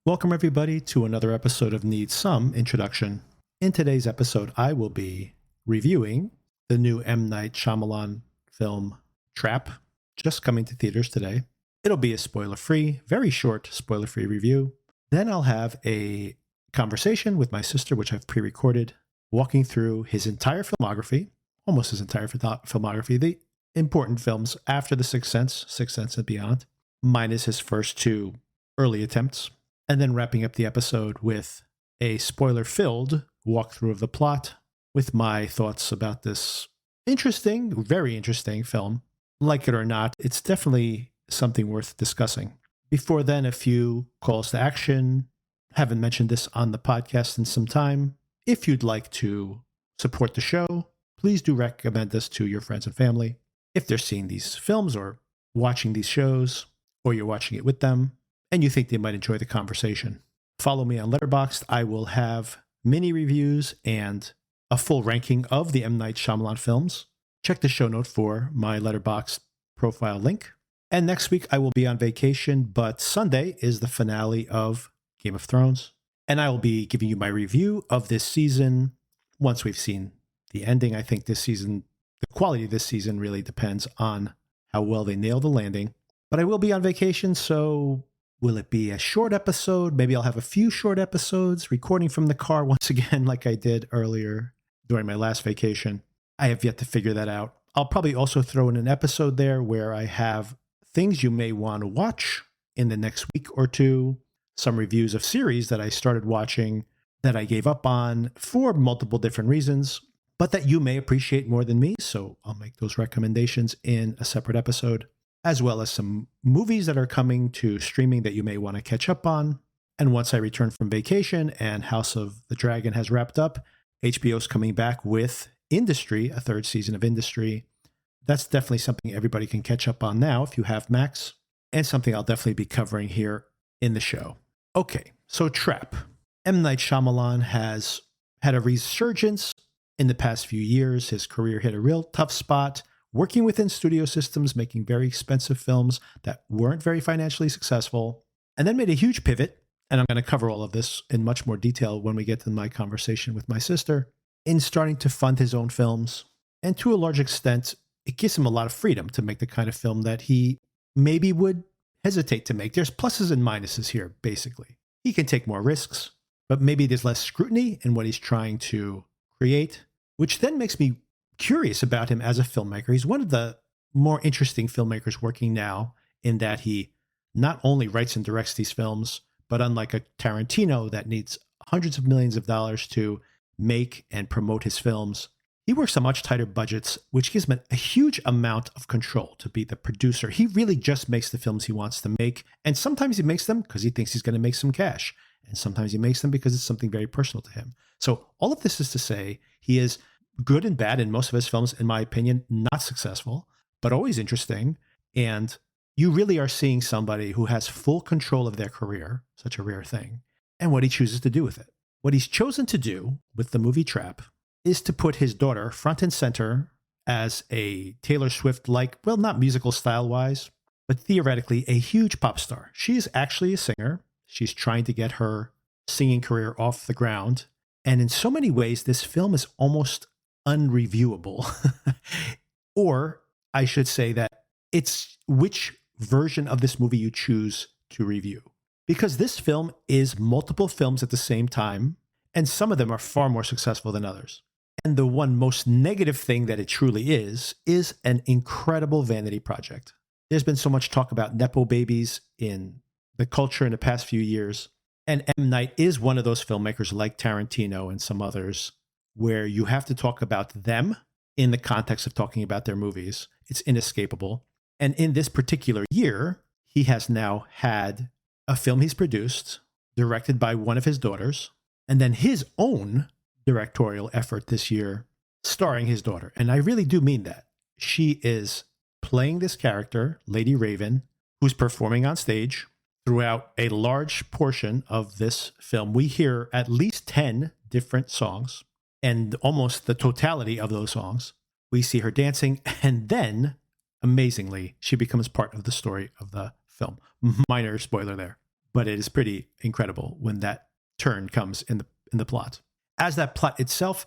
Welcome, everybody, to another episode of Need Some Introduction. In today's episode, I will be reviewing the new M. Night Shyamalan film, Trap, just coming to theaters today. It'll be a spoiler-free, very short spoiler-free review. Then I'll have a conversation with my sister, which I've pre-recorded, walking through his entire filmography, almost his entire filmography, the important films after The Sixth Sense and beyond, minus his first two early attempts. And then wrapping up the episode with a spoiler-filled walkthrough of the plot with my thoughts about this interesting, very interesting film. Like it or not, it's definitely something worth discussing. Before then, a few calls to action. Haven't mentioned this on the podcast in some time. If you'd like to support the show, please do recommend this to your friends and family. If they're seeing these films or watching these shows, or you're watching it with them, and you think they might enjoy the conversation. Follow me on Letterboxd. I will have mini reviews and a full ranking of the M. Night Shyamalan films. Check the show note for my Letterboxd profile link. And next week I will be on vacation, but Sunday is the finale of Game of Thrones. And I will be giving you my review of this season once we've seen the ending. I think this season, the quality of this season really depends on how well they nail the landing. But I will be on vacation, so will it be a short episode? Maybe I'll have a few short episodes, recording from the car once again, like I did earlier during my last vacation. I have yet to figure that out. I'll probably also throw in an episode there where I have things you may want to watch in the next week or two, some reviews of series that I started watching that I gave up on for multiple different reasons, but that you may appreciate more than me. So I'll make those recommendations in a separate episode, as well as some movies that are coming to streaming that you may want to catch up on. And once I return from vacation and House of the Dragon has wrapped up, HBO's coming back with Industry, a third season of Industry. That's definitely something everybody can catch up on now if you have Max, and something I'll definitely be covering here in the show. Okay, so Trap. M. Night Shyamalan has had a resurgence in the past few years. His career hit a real tough spot, working within studio systems, making very expensive films that weren't very financially successful, and then made a huge pivot, and I'm going to cover all of this in much more detail when we get to my conversation with my sister, in starting to fund his own films. And to a large extent, it gives him a lot of freedom to make the kind of film that he maybe would hesitate to make. There's pluses and minuses here, basically. He can take more risks, but maybe there's less scrutiny in what he's trying to create, which then makes me curious about him as a filmmaker. He's one of the more interesting filmmakers working now, in that he not only writes and directs these films, but unlike a Tarantino that needs hundreds of millions of dollars to make and promote his films, he works on much tighter budgets, which gives him a huge amount of control to be the producer. He really just makes the films he wants to make, and sometimes he makes them because he thinks he's going to make some cash, and sometimes he makes them because it's something very personal to him. So all of this is to say, he is good and bad in most of his films, in my opinion, not successful, but always interesting. And you really are seeing somebody who has full control of their career, such a rare thing, and what he chooses to do with it. What he's chosen to do with the movie Trap is to put his daughter front and center as a Taylor Swift-like, well, not musical style-wise, but theoretically a huge pop star. She is actually a singer. She's trying to get her singing career off the ground. And in so many ways, this film is almost unreviewable. Or I should say that it's which version of this movie you choose to review. Because this film is multiple films at the same time, and some of them are far more successful than others. And the one most negative thing that it truly is an incredible vanity project. There's been so much talk about Nepo babies in the culture in the past few years. And M. Night is one of those filmmakers like Tarantino and some others where you have to talk about them in the context of talking about their movies. It's inescapable. And in this particular year, he has now had a film he's produced, directed by one of his daughters, and then his own directorial effort this year, starring his daughter. And I really do mean that. She is playing this character, Lady Raven, who's performing on stage. Throughout a large portion of this film, we hear at least 10 different songs, and almost the totality of those songs. We see her dancing, and then, amazingly, she becomes part of the story of the film. Minor spoiler there. but it is pretty incredible when that turn comes in the plot. As that plot itself,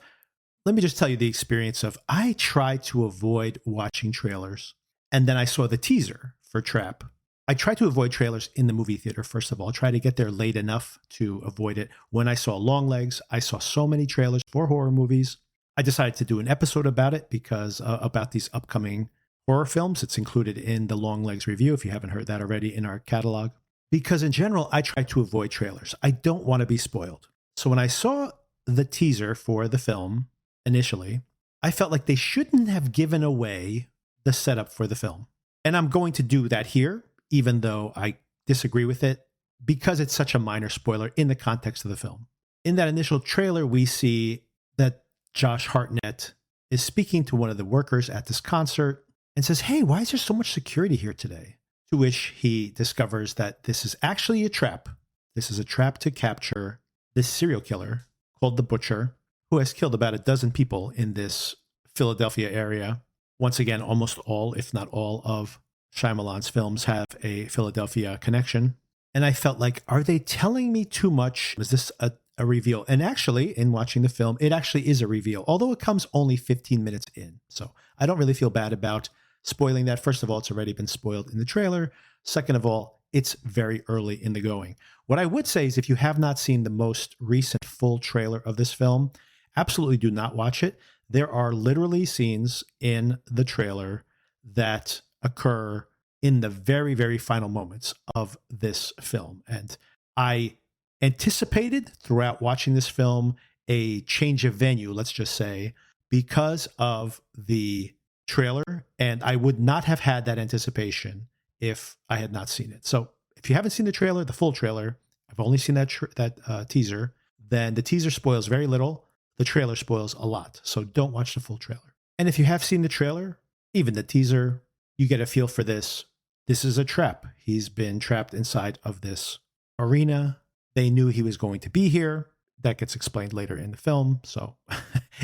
let me just tell you the experience of I tried to avoid watching trailers, and then I saw the teaser for Trap. I tried to avoid trailers in the movie theater, first of all. Try to get there late enough to avoid it. When I saw Longlegs, I saw so many trailers for horror movies. I decided to do an episode about it because about these upcoming horror films. It's included in the Longlegs review, if you haven't heard that already, in our catalog. Because in general, I try to avoid trailers. I don't want to be spoiled. So when I saw the teaser for the film initially, I felt like they shouldn't have given away the setup for the film. And I'm going to do that here, even though I disagree with it, because it's such a minor spoiler in the context of the film. In that initial trailer, we see that Josh Hartnett is speaking to one of the workers at this concert and says, "Hey, why is there so much security here today?" To which he discovers that this is actually a trap. This is a trap to capture this serial killer called the Butcher, who has killed about a dozen people in this Philadelphia area. Once again, almost all, if not all, of Shyamalan's films have a Philadelphia connection. And I felt like, are they telling me too much? Is this a reveal? And actually, in watching the film, it actually is a reveal, although it comes only 15 minutes in. So I don't really feel bad about spoiling that. First of all, it's already been spoiled in the trailer. Second of all, it's very early in the going. What I would say is if you have not seen the most recent full trailer of this film, absolutely do not watch it. There are literally scenes in the trailer that occur in the very, very final moments of this film. And I anticipated throughout watching this film a change of venue, let's just say, because of the trailer. And I would not have had that anticipation if I had not seen it. So if you haven't seen the trailer, the full trailer, I've only seen that teaser, then the teaser spoils very little. The trailer spoils a lot. So don't watch the full trailer. And if you have seen the trailer, even the teaser, you get a feel for this. This is a trap. He's been trapped inside of this arena. They knew he was going to be here. That gets explained later in the film. So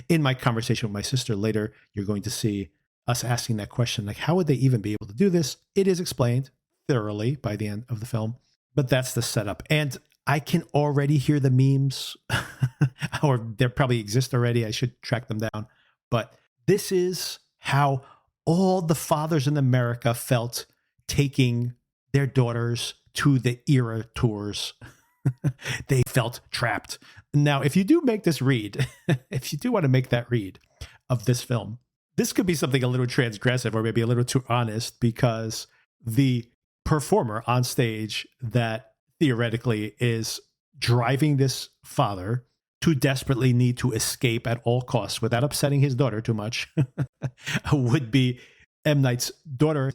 in my conversation with my sister later, you're going to see us asking that question, like, how would they even be able to do this? It is explained thoroughly by the end of the film, but that's the setup. And I can already hear the memes, or they probably exist already. I should track them down. But this is how all the fathers in America felt taking their daughters to the era tours. They felt trapped. Now, if you do make this read, if you do want to make that read of this film, this could be something a little transgressive or maybe a little too honest, because the performer on stage that theoretically is driving this father to desperately need to escape at all costs without upsetting his daughter too much would be M. Night's daughter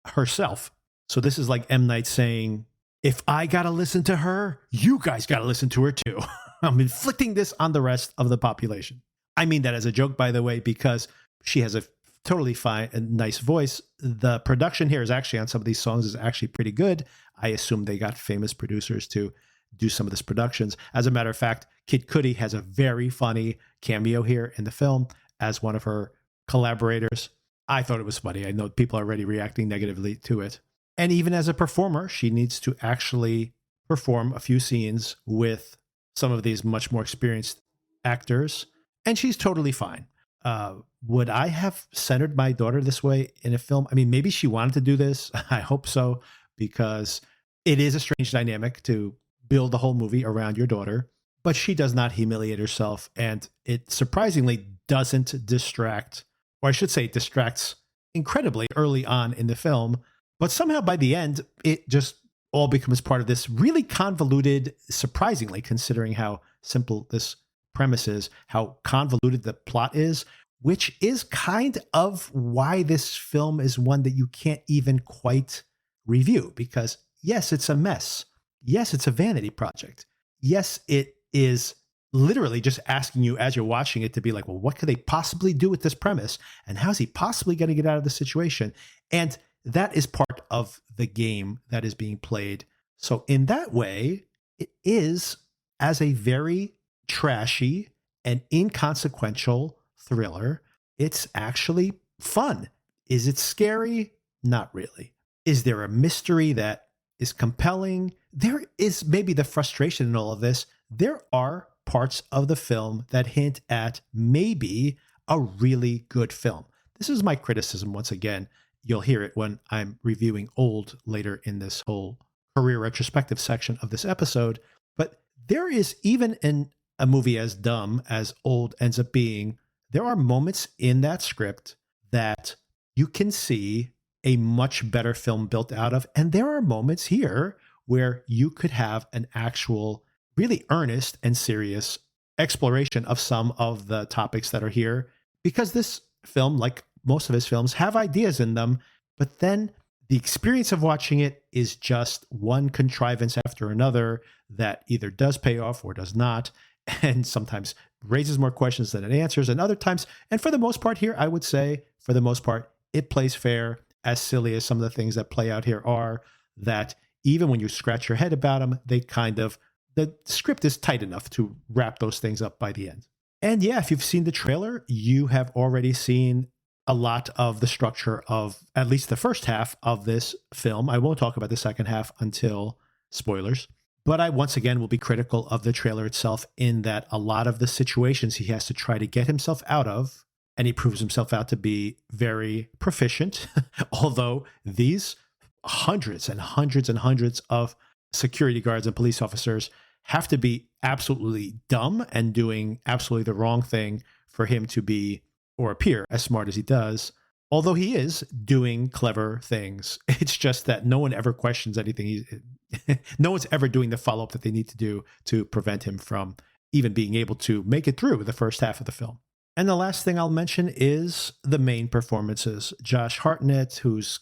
herself. So this is like M. Night saying, if I got to listen to her, you guys got to listen to her too. I'm inflicting this on the rest of the population. I mean that as a joke, by the way, because she has a totally fine and nice voice. The production here is actually on some of these songs is actually pretty good. I assume they got famous producers to do some of this productions. As a matter of fact, Kid Cudi has a very funny cameo here in the film as one of her collaborators. I thought it was funny. I know people are already reacting negatively to it. And even as a performer, she needs to actually perform a few scenes with some of these much more experienced actors, and she's totally fine. Would I have centered my daughter this way in a film? I mean, maybe she wanted to do this. I hope so, because it is a strange dynamic to build the whole movie around your daughter, but she does not humiliate herself, and it surprisingly doesn't distract, or I should say distracts incredibly early on in the film. But somehow by the end, it just all becomes part of this really convoluted, surprisingly, considering how simple this premise is, how convoluted the plot is, which is kind of why this film is one that you can't even quite review. Because yes, it's a mess. Yes, it's a vanity project. Yes, it is literally just asking you as you're watching it to be like, well, what could they possibly do with this premise? And how's he possibly going to get out of the situation? And that is part of the game that is being played. So in that way, it is, as a very trashy and inconsequential thriller, it's actually fun. Is it scary? Not really. Is there a mystery that is compelling. There is maybe the frustration in all of this. There are parts of the film that hint at maybe a really good film. This is my criticism once again. You'll hear it when I'm reviewing Old later in this whole career retrospective section of this episode. But there is, even in a movie as dumb as Old ends up being, there are moments in that script that you can see a much better film built out of. And there are moments here where you could have an actual, really earnest and serious exploration of some of the topics that are here. Because this film, like most of his films, have ideas in them, but then the experience of watching it is just one contrivance after another that either does pay off or does not, and sometimes raises more questions than it answers, and other times, and for the most part here, I would say, for the most part, it plays fair. As silly as some of the things that play out here are, that even when you scratch your head about them, the script is tight enough to wrap those things up by the end. And yeah, if you've seen the trailer, you have already seen a lot of the structure of at least the first half of this film. I won't talk about the second half until spoilers, but I once again will be critical of the trailer itself in that a lot of the situations he has to try to get himself out of, and he proves himself out to be very proficient, although these hundreds and hundreds and hundreds of security guards and police officers have to be absolutely dumb and doing absolutely the wrong thing for him to be or appear as smart as he does, although he is doing clever things. It's just that no one ever questions anything. No one's ever doing the follow-up that they need to do to prevent him from even being able to make it through the first half of the film. And the last thing I'll mention is the main performances. Josh Hartnett, who's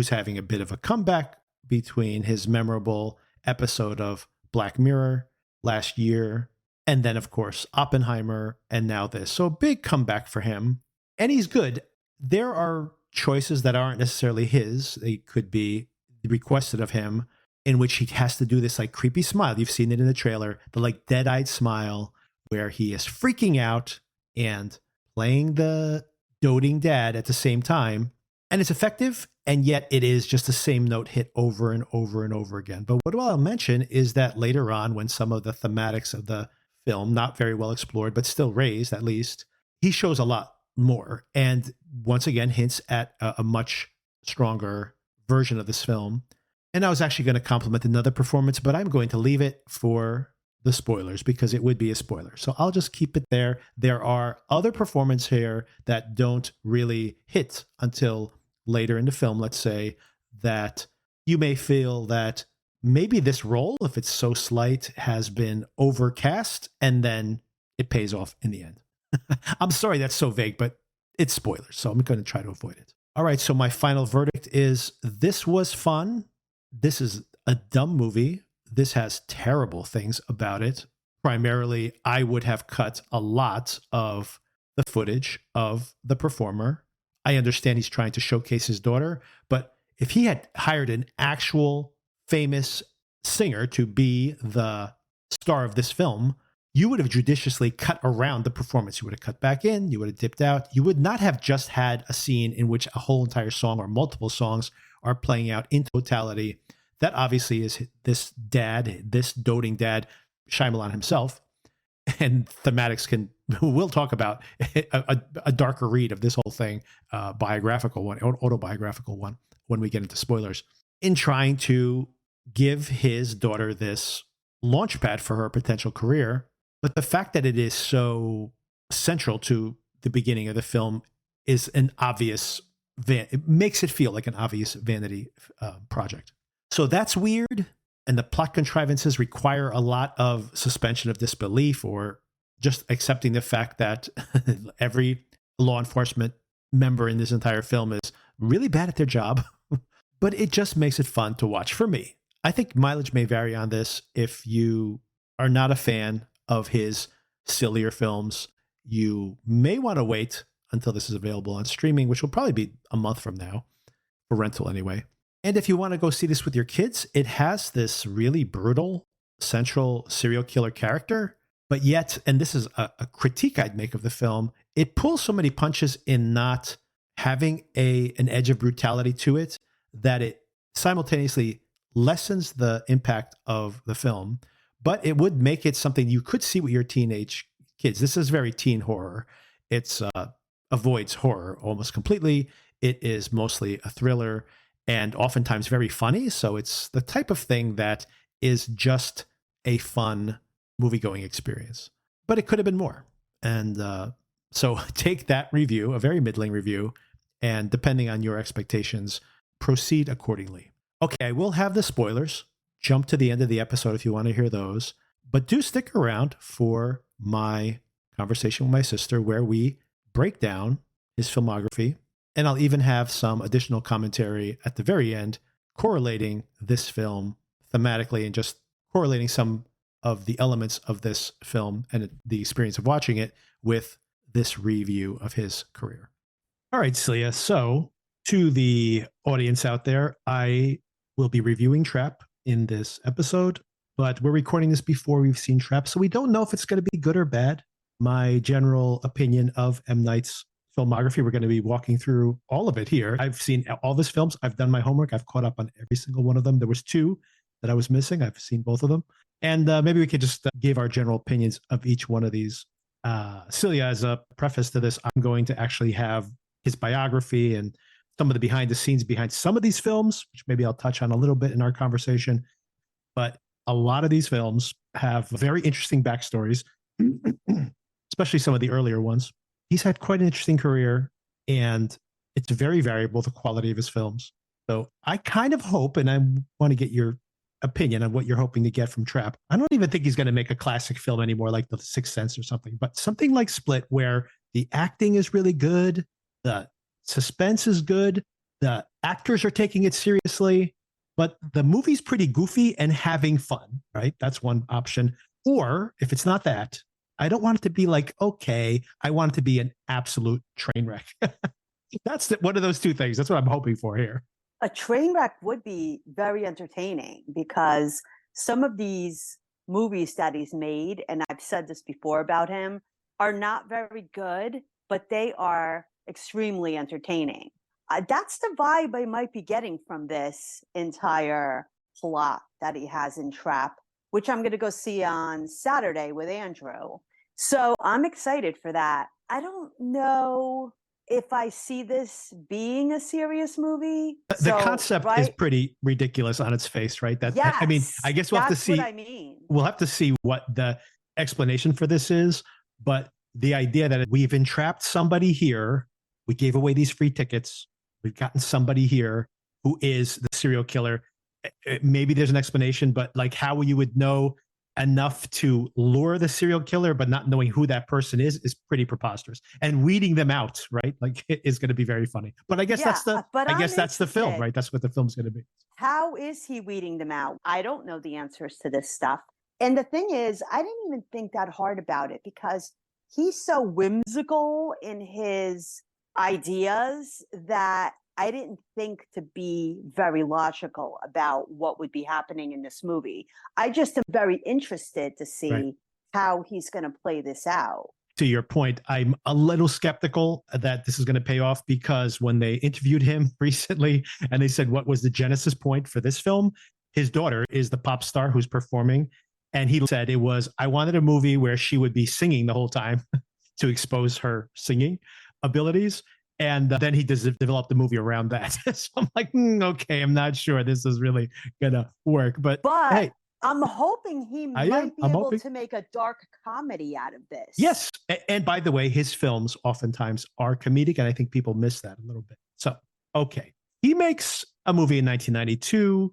having a bit of a comeback between his memorable episode of Black Mirror last year, and then, of course, Oppenheimer, and now this. So a big comeback for him. And he's good. There are choices that aren't necessarily his. They could be requested of him, in which he has to do this like creepy smile. You've seen it in the trailer, the like dead-eyed smile where he is freaking out and playing the doting dad at the same time. And it's effective, and yet it is just the same note hit over and over and over again. But what I'll mention is that later on, when some of the thematics of the film, not very well explored, but still raised at least, he shows a lot more. And once again, hints at a much stronger version of this film. And I was actually going to compliment another performance, but I'm going to leave it for the spoilers because it would be a spoiler. So I'll just keep it there. There are other performances here that don't really hit until later in the film. Let's say that you may feel that maybe this role, if it's so slight, has been overcast, and then it pays off in the end. I'm sorry that's so vague, but it's spoilers, so I'm going to try to avoid it. All right, so my final verdict is this was fun. This is a dumb movie. This has terrible things about it. Primarily, I would have cut a lot of the footage of the performer. I understand he's trying to showcase his daughter, but if he had hired an actual famous singer to be the star of this film, you would have judiciously cut around the performance. You would have cut back in, you would have dipped out. You would not have just had a scene in which a whole entire song or multiple songs are playing out in totality. That obviously is this dad, this doting dad, Shyamalan himself. And thematics we'll talk about a darker read of this whole thing, biographical one, autobiographical one, when we get into spoilers, in trying to give his daughter this launchpad for her potential career. But the fact that it is so central to the beginning of the film is an obvious, it makes it feel like an obvious vanity project. So that's weird. And the plot contrivances require a lot of suspension of disbelief or just accepting the fact that every law enforcement member in this entire film is really bad at their job. But it just makes it fun to watch for me. I think mileage may vary on this. If you are not a fan of his sillier films, you may want to wait until this is available on streaming, which will probably be a month from now, for rental anyway. And if you want to go see this with your kids, it has this really brutal central serial killer character, but yet, and this is a critique I'd make of the film, it pulls so many punches in not having an edge of brutality to it that it simultaneously lessens the impact of the film, but it would make it something you could see with your teenage kids. This is very teen horror. It's avoids horror almost completely. It is mostly a thriller and oftentimes very funny. So it's the type of thing that is just a fun movie-going experience. But it could have been more. And so take that review, a very middling review, and depending on your expectations, proceed accordingly. Okay, we'll have the spoilers. Jump to the end of the episode if you want to hear those. But do stick around for my conversation with my sister where we break down his filmography. And I'll even have some additional commentary at the very end correlating this film thematically and just correlating some of the elements of this film and the experience of watching it with this review of his career. All right, Celia. So to the audience out there, I will be reviewing Trap in this episode, but we're recording this before we've seen Trap, so we don't know if it's going to be good or bad. My general opinion of M. Night's filmography, we're going to be walking through all of it here. I've seen all of his films. I've done my homework. I've caught up on every single one of them. There was 2 that I was missing. I've seen both of them. And maybe we could just give our general opinions of each one of these. Celia, as a preface to this, I'm going to actually have his biography and some of the behind the scenes behind some of these films, which maybe I'll touch on a little bit in our conversation. But a lot of these films have very interesting backstories, especially some of the earlier ones. He's had quite an interesting career, and it's very variable, the quality of his films. So I kind of hope, and I want to get your opinion on what you're hoping to get from Trap. I don't even think he's going to make a classic film anymore, like The Sixth Sense or something, but something like Split, where the acting is really good, the suspense is good, the actors are taking it seriously, but the movie's pretty goofy and having fun, right? That's one option. Or if it's not that, I don't want it to be like, okay, I want it to be an absolute train wreck. That's one of those 2 things. That's what I'm hoping for here. A train wreck would be very entertaining because some of these movies that he's made, and I've said this before about him, are not very good, but they are extremely entertaining. That's the vibe I might be getting from this entire plot that he has in Trap, which I'm going to go see on Saturday with Andrew. So I'm excited for that. I don't know if I see this being a serious movie. The concept is pretty ridiculous on its face, right? That yes, I mean, I guess we'll have to see. What I mean. We'll have to see what the explanation for this is. But the idea that we've entrapped somebody here, we gave away these free tickets, we've gotten somebody here who is the serial killer. Maybe there's an explanation, but like how you would know enough to lure the serial killer, but not knowing who that person is pretty preposterous. And weeding them out, right? Like it is going to be very funny. But I guess that's the film, right? That's what the film's going to be. How is he weeding them out? I don't know the answers to this stuff. And the thing is, I didn't even think that hard about it because he's so whimsical in his ideas that I didn't think to be very logical about what would be happening in this movie. I just am very interested to see how he's going to play this out. To your point, I'm a little skeptical that this is going to pay off because when they interviewed him recently and they said, what was the genesis point for this film? His daughter is the pop star who's performing. And he said it was, I wanted a movie where she would be singing the whole time to expose her singing abilities. And then he developed the movie around that. So I'm like, okay, I'm not sure this is really going to work. But hey, I'm hoping he might be able to make a dark comedy out of this. Yes. And by the way, his films oftentimes are comedic. And I think people miss that a little bit. So, okay. He makes a movie in 1992,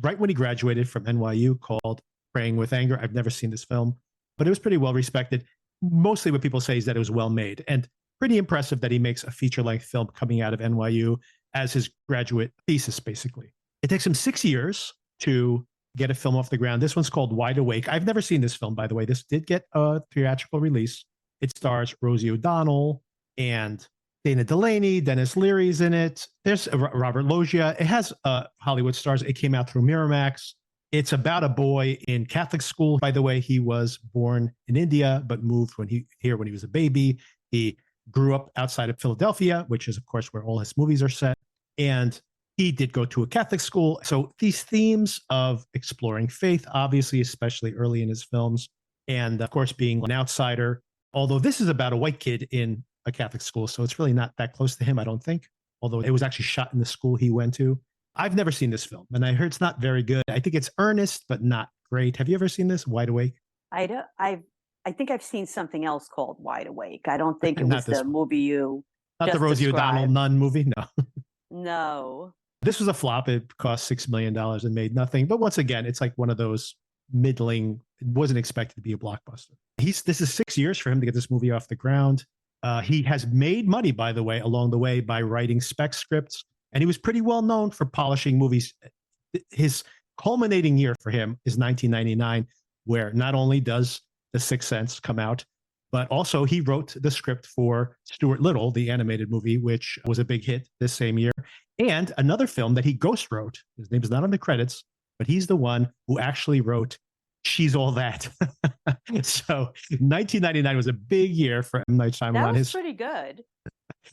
right when he graduated from NYU, called Praying with Anger. I've never seen this film, but it was pretty well respected. Mostly what people say is that it was well made. And pretty impressive that he makes a feature-length film coming out of NYU as his graduate thesis, basically. It takes him 6 years to get a film off the ground. This one's called Wide Awake. I've never seen this film, by the way. This did get a theatrical release. It stars Rosie O'Donnell and Dana Delaney. Dennis Leary's in it. There's Robert Loggia. It has Hollywood stars. It came out through Miramax. It's about a boy in Catholic school. By the way, he was born in India, but moved when he was a baby. He grew up outside of Philadelphia, which is, of course, where all his movies are set. And He did go to a Catholic school. So these themes of exploring faith, obviously, especially early in his films, and of course, being an outsider, although this is about a white kid in a Catholic school. So it's really not that close to him, I don't think, although it was actually shot in the school he went to. I've never seen this film, and I heard it's not very good. I think it's earnest, but not great. Have you ever seen this, Wide Awake? I don't, I think I've seen something else called Wide Awake. I don't think it Not was this the one. movie you Not the just Rosie O'Donnell described. nun movie. No. No. This was a flop. It cost $6 million and made nothing. But once again, it's like one of those middling, it wasn't expected to be a blockbuster. This is 6 years for him to get this movie off the ground. He has made money, by the way, along the way by writing spec scripts. And he was pretty well known for polishing movies. His culminating year for him is 1999, where not only does The Sixth Sense come out, but also he wrote the script for Stuart Little, the animated movie, which was a big hit this same year. And another film that he ghost wrote. His name is not on the credits, but he's the one who actually wrote She's All That. So 1999 was a big year for M. Night Shyamalan. That was pretty good.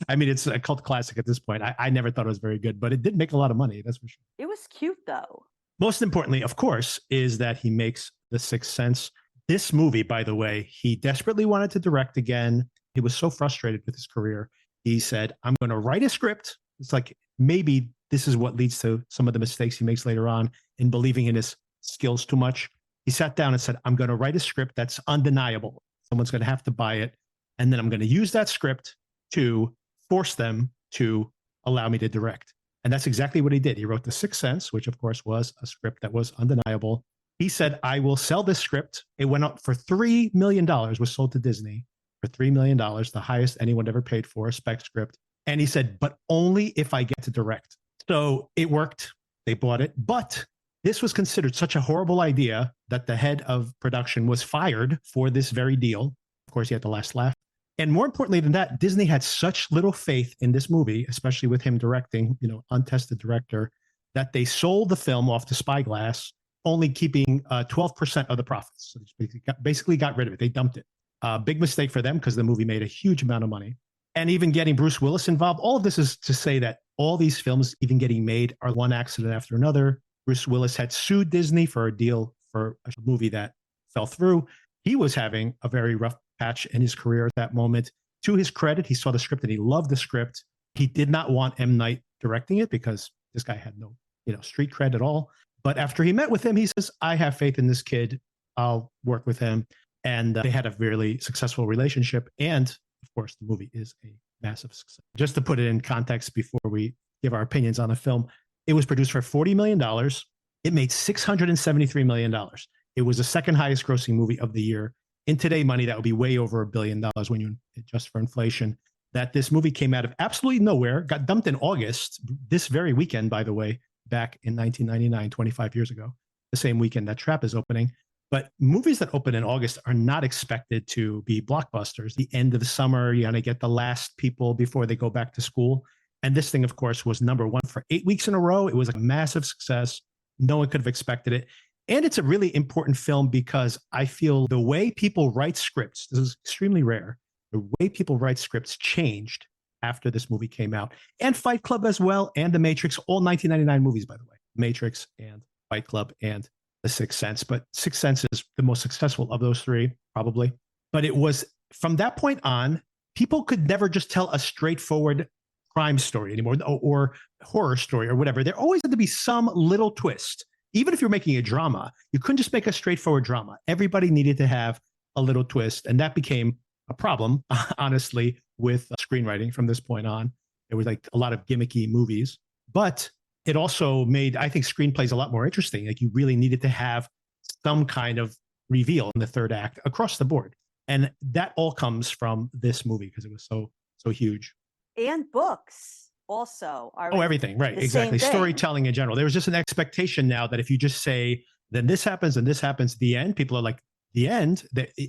I mean, it's a cult classic at this point. I never thought it was very good, but it did make a lot of money, that's for sure. It was cute, though. Most importantly, of course, is that he makes The Sixth Sense. This movie, by the way, he desperately wanted to direct again. He was so frustrated with his career. He said, I'm going to write a script. It's like maybe this is what leads to some of the mistakes he makes later on in believing in his skills too much. He sat down and said, I'm going to write a script that's undeniable. Someone's going to have to buy it. And then I'm going to use that script to force them to allow me to direct. And that's exactly what he did. He wrote The Sixth Sense, which of course was a script that was undeniable. He said, I will sell this script. It went up for $3 million, was sold to Disney for $3 million, the highest anyone ever paid for a spec script. And he said, but only if I get to direct. So it worked. They bought it. But this was considered such a horrible idea that the head of production was fired for this very deal. Of course, he had the last laugh. And more importantly than that, Disney had such little faith in this movie, especially with him directing, untested director, that they sold the film off to Spyglass, only keeping 12% of the profits. So they basically got rid of it. They dumped it. Big mistake for them because the movie made a huge amount of money. And even getting Bruce Willis involved, all of this is to say that all these films, even getting made, are one accident after another. Bruce Willis had sued Disney for a deal for a movie that fell through. He was having a very rough patch in his career at that moment. To his credit, he saw the script and he loved the script. He did not want M. Night directing it because this guy had no, street cred at all. But after he met with him, he says, I have faith in this kid. I'll work with him. And they had a really successful relationship. And of course, the movie is a massive success. Just to put it in context before we give our opinions on the film, it was produced for $40 million. It made $673 million. It was the second highest grossing movie of the year. In today money, that would be way over $1 billion when you adjust for inflation. That this movie came out of absolutely nowhere, got dumped in August, this very weekend, by the way, back in 1999, 25 years ago, the same weekend that Trap is opening. But movies that open in August are not expected to be blockbusters. The end of the summer, you want to get the last people before they go back to school. And this thing, of course, was number one for 8 weeks in a row. It was a massive success. No one could have expected it. And it's a really important film because I feel the way people write scripts, this is extremely rare, the way people write scripts changed after this movie came out. And Fight Club as well, and The Matrix, all 1999 movies, by the way. Matrix and Fight Club and The Sixth Sense. But Sixth Sense is the most successful of those three, probably. But it was, from that point on, people could never just tell a straightforward crime story anymore or horror story or whatever. There always had to be some little twist. Even if you're making a drama, you couldn't just make a straightforward drama. Everybody needed to have a little twist. And that became a problem, honestly, with screenwriting from this point on. There was like a lot of gimmicky movies, but it also made, I think, screenplays a lot more interesting. Like you really needed to have some kind of reveal in the third act across the board. And that all comes from this movie because it was so huge. And books also are. Oh, everything. Right. Exactly. Storytelling in general. There was just an expectation now that if you just say, then this happens and this happens at the end, people are like, the end,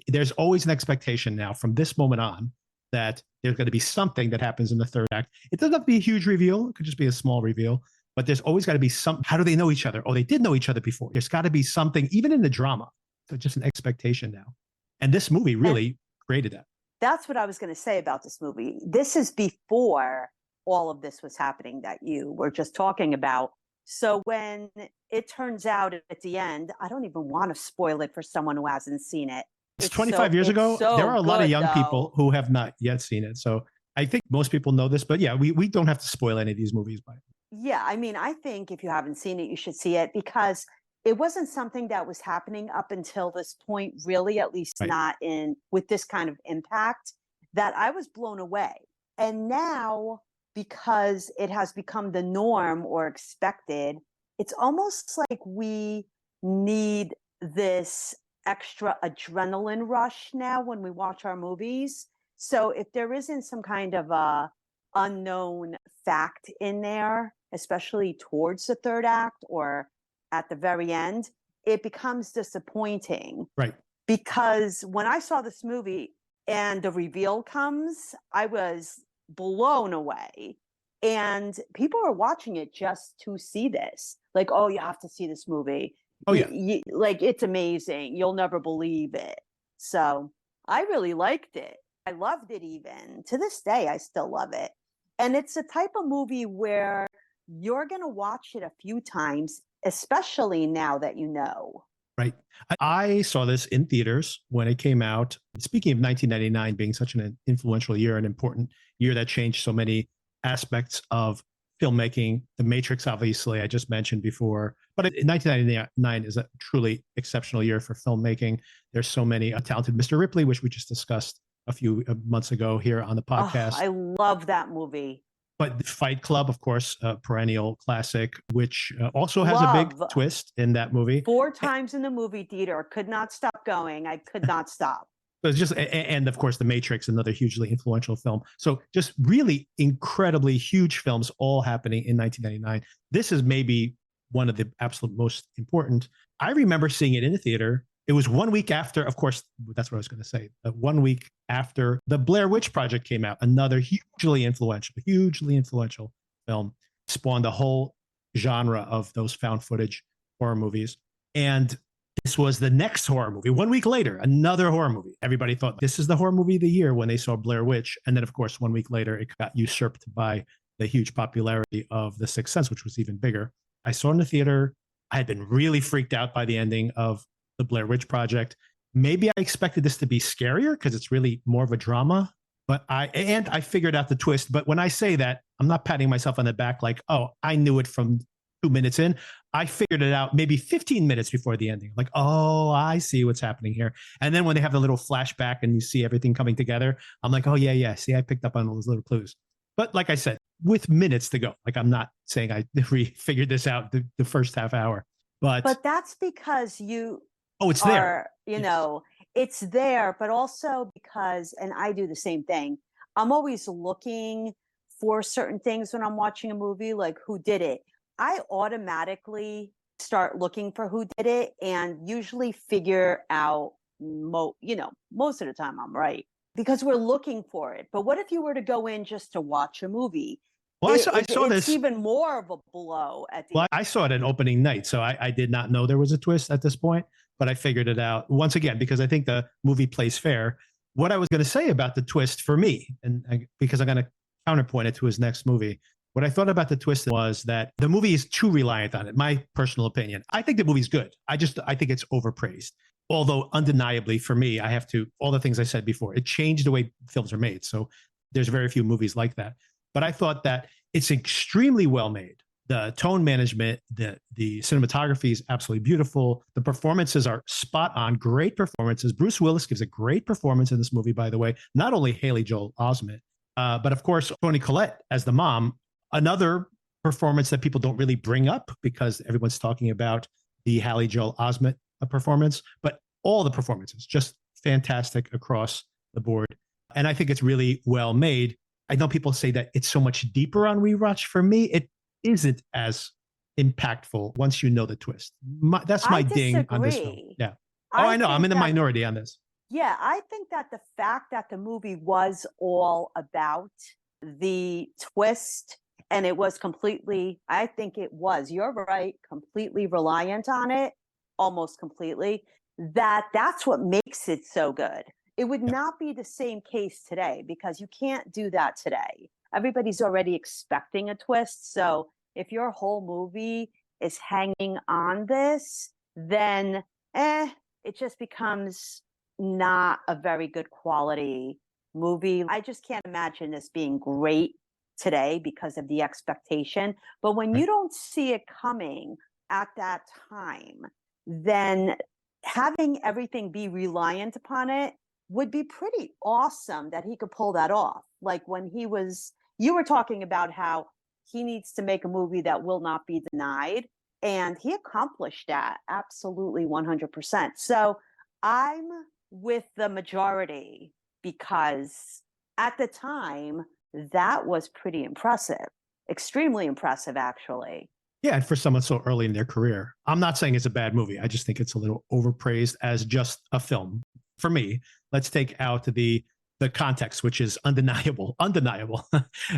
there's always an expectation now from this moment on that there's going to be something that happens in the third act. It doesn't have to be a huge reveal. It could just be a small reveal, but there's always got to be some, how do they know each other? Oh, they did know each other before. There's got to be something, even in the drama. So just an expectation now. And this movie really created that. That's what I was going to say about this movie. This is before all of this was happening that you were just talking about. So when it turns out at the end, I don't even want to spoil it for someone who hasn't seen it. It's 25 years it's ago. so There are a lot of good, young people though. who have not yet seen it. So I think most people know this, but yeah, we don't have to spoil any of these movies by it. Yeah, I mean, I think if you haven't seen it, you should see it because it wasn't something that was happening up until this point, really, at least Right. not in with this kind of impact, that I was blown away. And now, because it has become the norm or expected, it's almost like we need this extra adrenaline rush now when we watch our movies. So if there isn't some kind of a unknown fact in there, especially towards the third act or at the very end, it becomes disappointing. Right. Because when I saw this movie and the reveal comes, I was blown away. And people are watching it just to see this. Like, oh, you have to see this movie. Oh, yeah. Like, it's amazing. You'll never believe it. So I really liked it. I loved it even. To this day, I still love it. And it's a type of movie where you're going to watch it a few times, especially now that you know. Right. I saw this in theaters when it came out. Speaking of 1999 being such an influential year, an important year that changed so many aspects of filmmaking. The Matrix, obviously, I just mentioned before, but 1999 is a truly exceptional year for filmmaking. There's so many talented Mr. Ripley, which we just discussed a few months ago here on the podcast. Oh, I love that movie. But Fight Club, of course, a perennial classic, which also has a big twist in that movie. 4 times in the movie theater, could not stop going. I could not stop. But it's just, and of course, The Matrix, another hugely influential film. So just really incredibly huge films all happening in 1999. This is maybe one of the absolute most important. I remember seeing it in the theater. It was 1 week after, of course, that's what I was going to say. 1 week after the Blair Witch Project came out, another hugely influential film, spawned a whole genre of those found footage horror movies. And this was the next horror movie. 1 week later, another horror movie. Everybody thought this is the horror movie of the year when they saw Blair Witch. And then, of course, 1 week later, it got usurped by the huge popularity of The Sixth Sense, which was even bigger. I saw it in the theater. I had been really freaked out by the ending of the Blair Witch Project. Maybe I expected this to be scarier because it's really more of a drama, but I figured out the twist. But when I say that, I'm not patting myself on the back like, oh, I knew it from 2 minutes in. I figured it out maybe 15 minutes before the ending. Like, oh, I see what's happening here. And then when they have the little flashback and you see everything coming together, I'm like, oh, yeah. See, I picked up on all those little clues. But like I said, with minutes to go, like I'm not saying I figured this out the first half hour. But that's because you it's there. You know, it's there, but also because, and I do the same thing, I'm always looking for certain things when I'm watching a movie, like who did it. I automatically start looking for who did it and usually figure out, most of the time I'm right because we're looking for it. But what if you were to go in just to watch a movie? Well, I saw this. It's even more of a blow at the end. I saw it at opening night, so I did not know there was a twist at this point, but I figured it out once again because I think the movie plays fair. What I was going to say about the twist for me, because I'm going to counterpoint it to his next movie, what I thought about the twist was that the movie is too reliant on it. My personal opinion. I think the movie's good. I think it's overpraised. Although undeniably for me, I have to, all the things I said before, it changed the way films are made. So there's very few movies like that. But I thought that it's extremely well made. The tone management, the cinematography is absolutely beautiful. The performances are spot on, great performances. Bruce Willis gives a great performance in this movie, by the way. Not only Haley Joel Osment, but of course, Toni Collette as the mom, another performance that people don't really bring up because everyone's talking about the Haley Joel Osment performance, but all the performances, just fantastic across the board. And I think it's really well made. I know people say that it's so much deeper on rewatch. For me, it isn't as impactful once you know the twist. That's my ding on this film. Yeah. I know. I'm in the minority on this. Yeah, I think that the fact that the movie was all about the twist and it was completely, I think it was, you're right, completely reliant on it, almost completely, that's what makes it so good. It would not be the same case today because you can't do that today. everybody's already expecting a twist. So if your whole movie is hanging on this, then it just becomes not a very good quality movie. I just can't imagine this being great today because of the expectation. But when you don't see it coming at that time, then having everything be reliant upon it would be pretty awesome that he could pull that off. Like when you were talking about how he needs to make a movie that will not be denied. And he accomplished that absolutely 100%. So I'm with the majority because at the time, that was pretty impressive, extremely impressive, actually. Yeah, and for someone so early in their career, I'm not saying it's a bad movie. I just think it's a little overpraised as just a film. For me, let's take out the context, which is undeniable,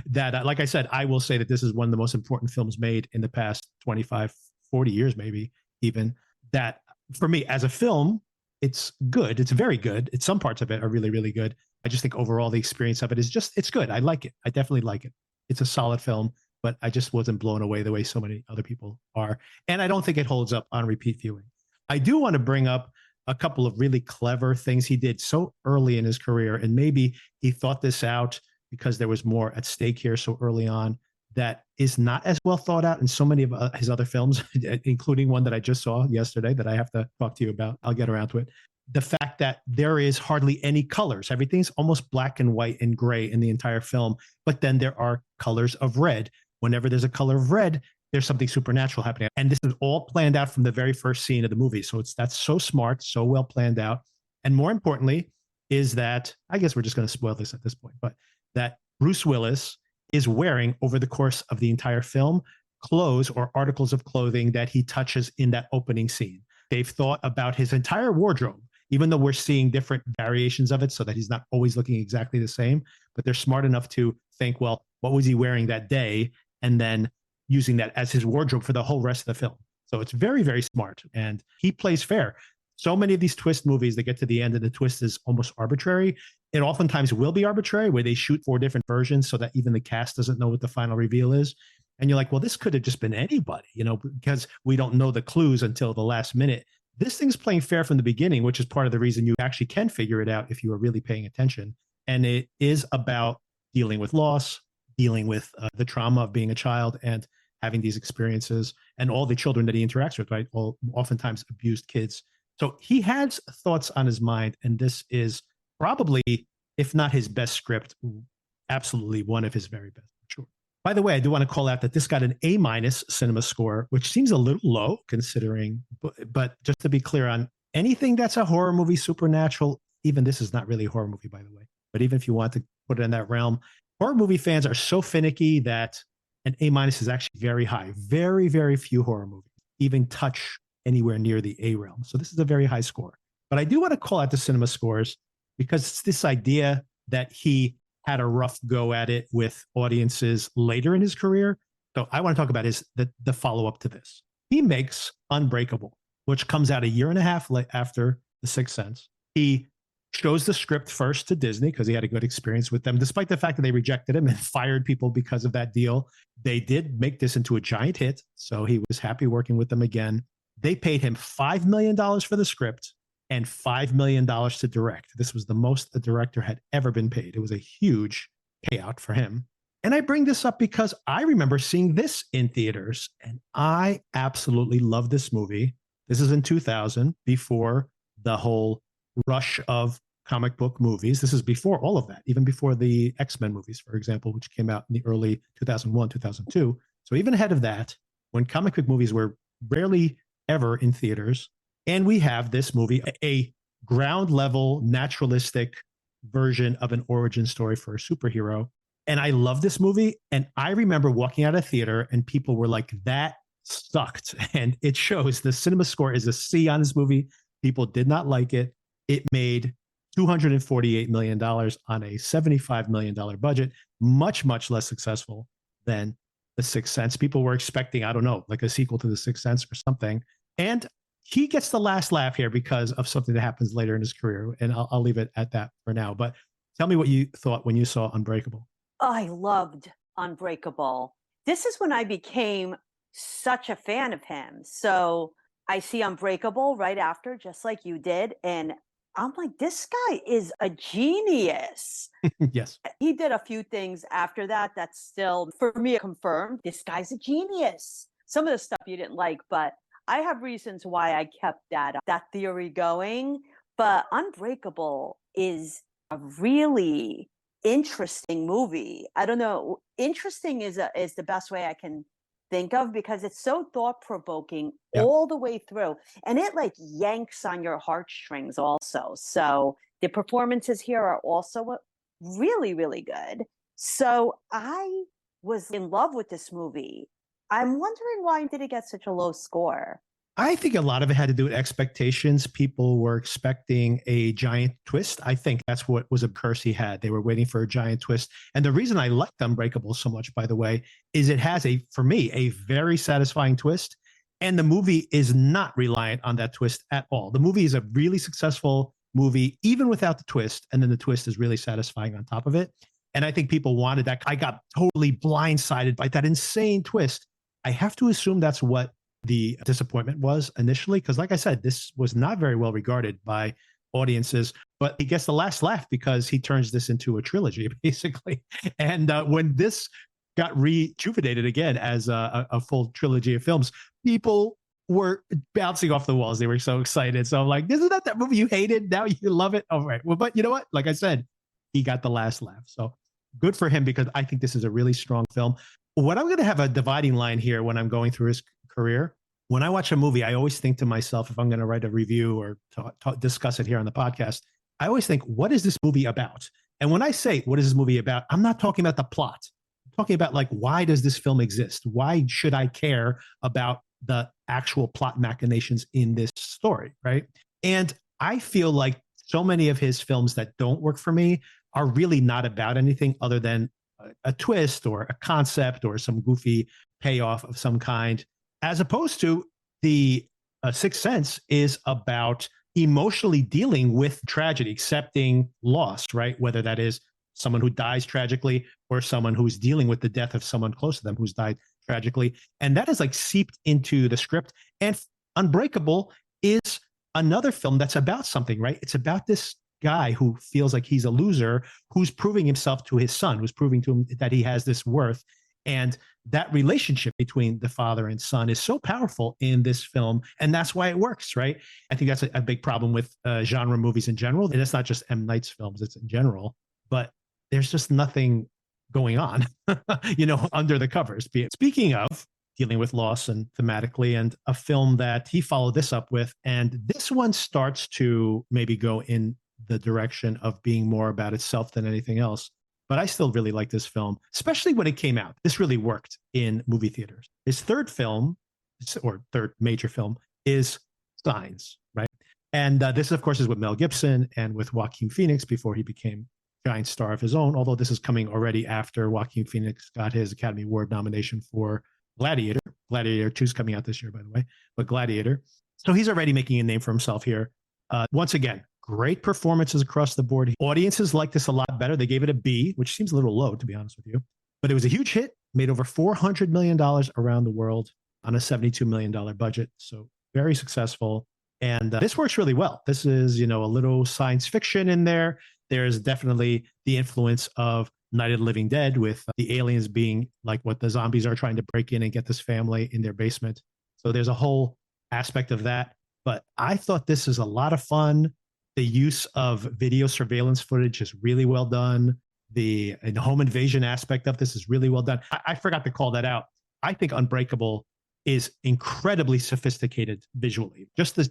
that, like I said, I will say that this is one of the most important films made in the past 25, 40 years, maybe even. That for me, as a film, it's good. It's very good. Some parts of it are really, really good. I just think overall the experience of it is it's good. I like it. I definitely like it. It's a solid film, but I just wasn't blown away the way so many other people are. And I don't think it holds up on repeat viewing. I do want to bring up a couple of really clever things he did so early in his career. And maybe he thought this out because there was more at stake here so early on that is not as well thought out in so many of his other films, including one that I just saw yesterday that I have to talk to you about. I'll get around to it. The fact that there is hardly any colors. Everything's almost black and white and gray in the entire film, but then there are colors of red. Whenever there's a color of red, there's something supernatural happening. And this is all planned out from the very first scene of the movie. So that's so smart, so well planned out. And more importantly, is that, I guess we're just going to spoil this at this point, but that Bruce Willis is wearing over the course of the entire film clothes or articles of clothing that he touches in that opening scene. They've thought about his entire wardrobe, even though we're seeing different variations of it so that he's not always looking exactly the same, but they're smart enough to think, well, what was he wearing that day? And then using that as his wardrobe for the whole rest of the film. So it's very, very smart. And he plays fair. So many of these twist movies that get to the end and the twist is almost arbitrary. It oftentimes will be arbitrary where they shoot 4 different versions so that even the cast doesn't know what the final reveal is. And you're like, well, this could have just been anybody, because we don't know the clues until the last minute. This thing's playing fair from the beginning, which is part of the reason you actually can figure it out if you are really paying attention. And it is about dealing with loss, dealing with the trauma of being a child and having these experiences, and all the children that he interacts with, right? All oftentimes abused kids. So he has thoughts on his mind, and this is probably, if not his best script, absolutely one of his very best, for sure. By the way, I do want to call out that this got an A- cinema score, which seems a little low considering, but just to be clear on anything that's a horror movie, supernatural, even this is not really a horror movie, by the way, but even if you want to put it in that realm, horror movie fans are so finicky that an A- is actually very high. Very, very few horror movies even touch anywhere near the A realm. So this is a very high score. But I do want to call out the cinema scores because it's this idea that he had a rough go at it with audiences later in his career. So I want to talk about the follow-up to this. He makes Unbreakable, which comes out a year and a half after The Sixth Sense. He shows the script first to Disney because he had a good experience with them, despite the fact that they rejected him and fired people because of that deal. They did make this into a giant hit, so he was happy working with them again. They paid him $5 million for the script and $5 million to direct. This was the most a director had ever been paid. It was a huge payout for him. And I bring this up because I remember seeing this in theaters, and I absolutely love this movie. This is in 2000, before the whole rush of comic book movies. This is before all of that, even before the X-Men movies, for example, which came out in the early 2001, 2002. So even ahead of that, when comic book movies were rarely ever in theaters, and we have this movie, a ground level, naturalistic version of an origin story for a superhero. And I love this movie. And I remember walking out of theater and people were like, that sucked. And it shows the cinema score is a C on this movie. People did not like it. It made $248 million on a $75 million budget, much, much less successful than The Sixth Sense. People were expecting, I don't know, like a sequel to The Sixth Sense or something. And he gets the last laugh here because of something that happens later in his career. And I'll leave it at that for now. But tell me what you thought when you saw Unbreakable. I loved Unbreakable. This is when I became such a fan of him. So I see Unbreakable right after, just like you did. And I'm like, this guy is a genius. Yes. He did a few things after that that's still, for me, confirmed this guy's a genius. Some of the stuff you didn't like, but I have reasons why I kept that theory going. But Unbreakable is a really interesting movie. I don't know. Interesting is the best way I can think of, because it's so thought provoking Yeah. all the way through, and it like yanks on your heartstrings also. So the performances here are also really, really good. So I was in love with this movie. I'm wondering, why did it get such a low score? I think a lot of it had to do with expectations. People were expecting a giant twist. I think that's what was a curse he had. They were waiting for a giant twist. And the reason I liked Unbreakable so much, by the way, is it has for me, a very satisfying twist. And the movie is not reliant on that twist at all. The movie is a really successful movie, even without the twist. And then the twist is really satisfying on top of it. And I think people wanted that. I got totally blindsided by that insane twist. I have to assume that's what the disappointment was initially, because like I said, this was not very well regarded by audiences, but he gets the last laugh because he turns this into a trilogy basically. And when this got rejuvenated again as a full trilogy of films, people were bouncing off the walls. They were so excited. So I'm like, isn't that movie you hated? Now you love it. All right. Well, but you know what? Like I said, he got the last laugh. So good for him, because I think this is a really strong film. What I'm going to have a dividing line here when I'm going through his career. When I watch a movie, I always think to myself, if I'm going to write a review or discuss it here on the podcast, I always think, what is this movie about? And when I say, what is this movie about? I'm not talking about the plot. I'm talking about, like, why does this film exist? Why should I care about the actual plot machinations in this story, right? And I feel like so many of his films that don't work for me are really not about anything other than a twist or a concept or some goofy payoff of some kind, as opposed to the Sixth Sense is about emotionally dealing with tragedy, accepting loss, right? Whether that is someone who dies tragically or someone who's dealing with the death of someone close to them who's died tragically. And that is like seeped into the script. And Unbreakable is another film that's about something, right? It's about this guy who feels like he's a loser, who's proving himself to his son, who's proving to him that he has this worth. And that relationship between the father and son is so powerful in this film. And that's why it works, right? I think that's a big problem with genre movies in general. And it's not just M. Night's films, it's in general. But there's just nothing going on, under the covers. Speaking of dealing with loss and thematically, and a film that he followed this up with, and this one starts to maybe go in the direction of being more about itself than anything else. But I still really like this film, especially when it came out. This really worked in movie theaters. His third film, or third major film, is Signs, right? And this, of course, is with Mel Gibson and with Joaquin Phoenix before he became a giant star of his own, although this is coming already after Joaquin Phoenix got his Academy Award nomination for Gladiator. Gladiator 2 is coming out this year, by the way, but Gladiator. So he's already making a name for himself here. Once again, great performances across the board. Audiences like this a lot better. They gave it a B, which seems a little low, to be honest with you. But it was a huge hit, made over $400 million around the world on a $72 million budget. So very successful. And this works really well. This is, a little science fiction in there. There's definitely the influence of Night of the Living Dead, with the aliens being like what the zombies are trying to break in and get this family in their basement. So there's a whole aspect of that. But I thought this is a lot of fun. The use of video surveillance footage is really well done. The home invasion aspect of this is really well done. I forgot to call that out. I think Unbreakable is incredibly sophisticated visually. Just the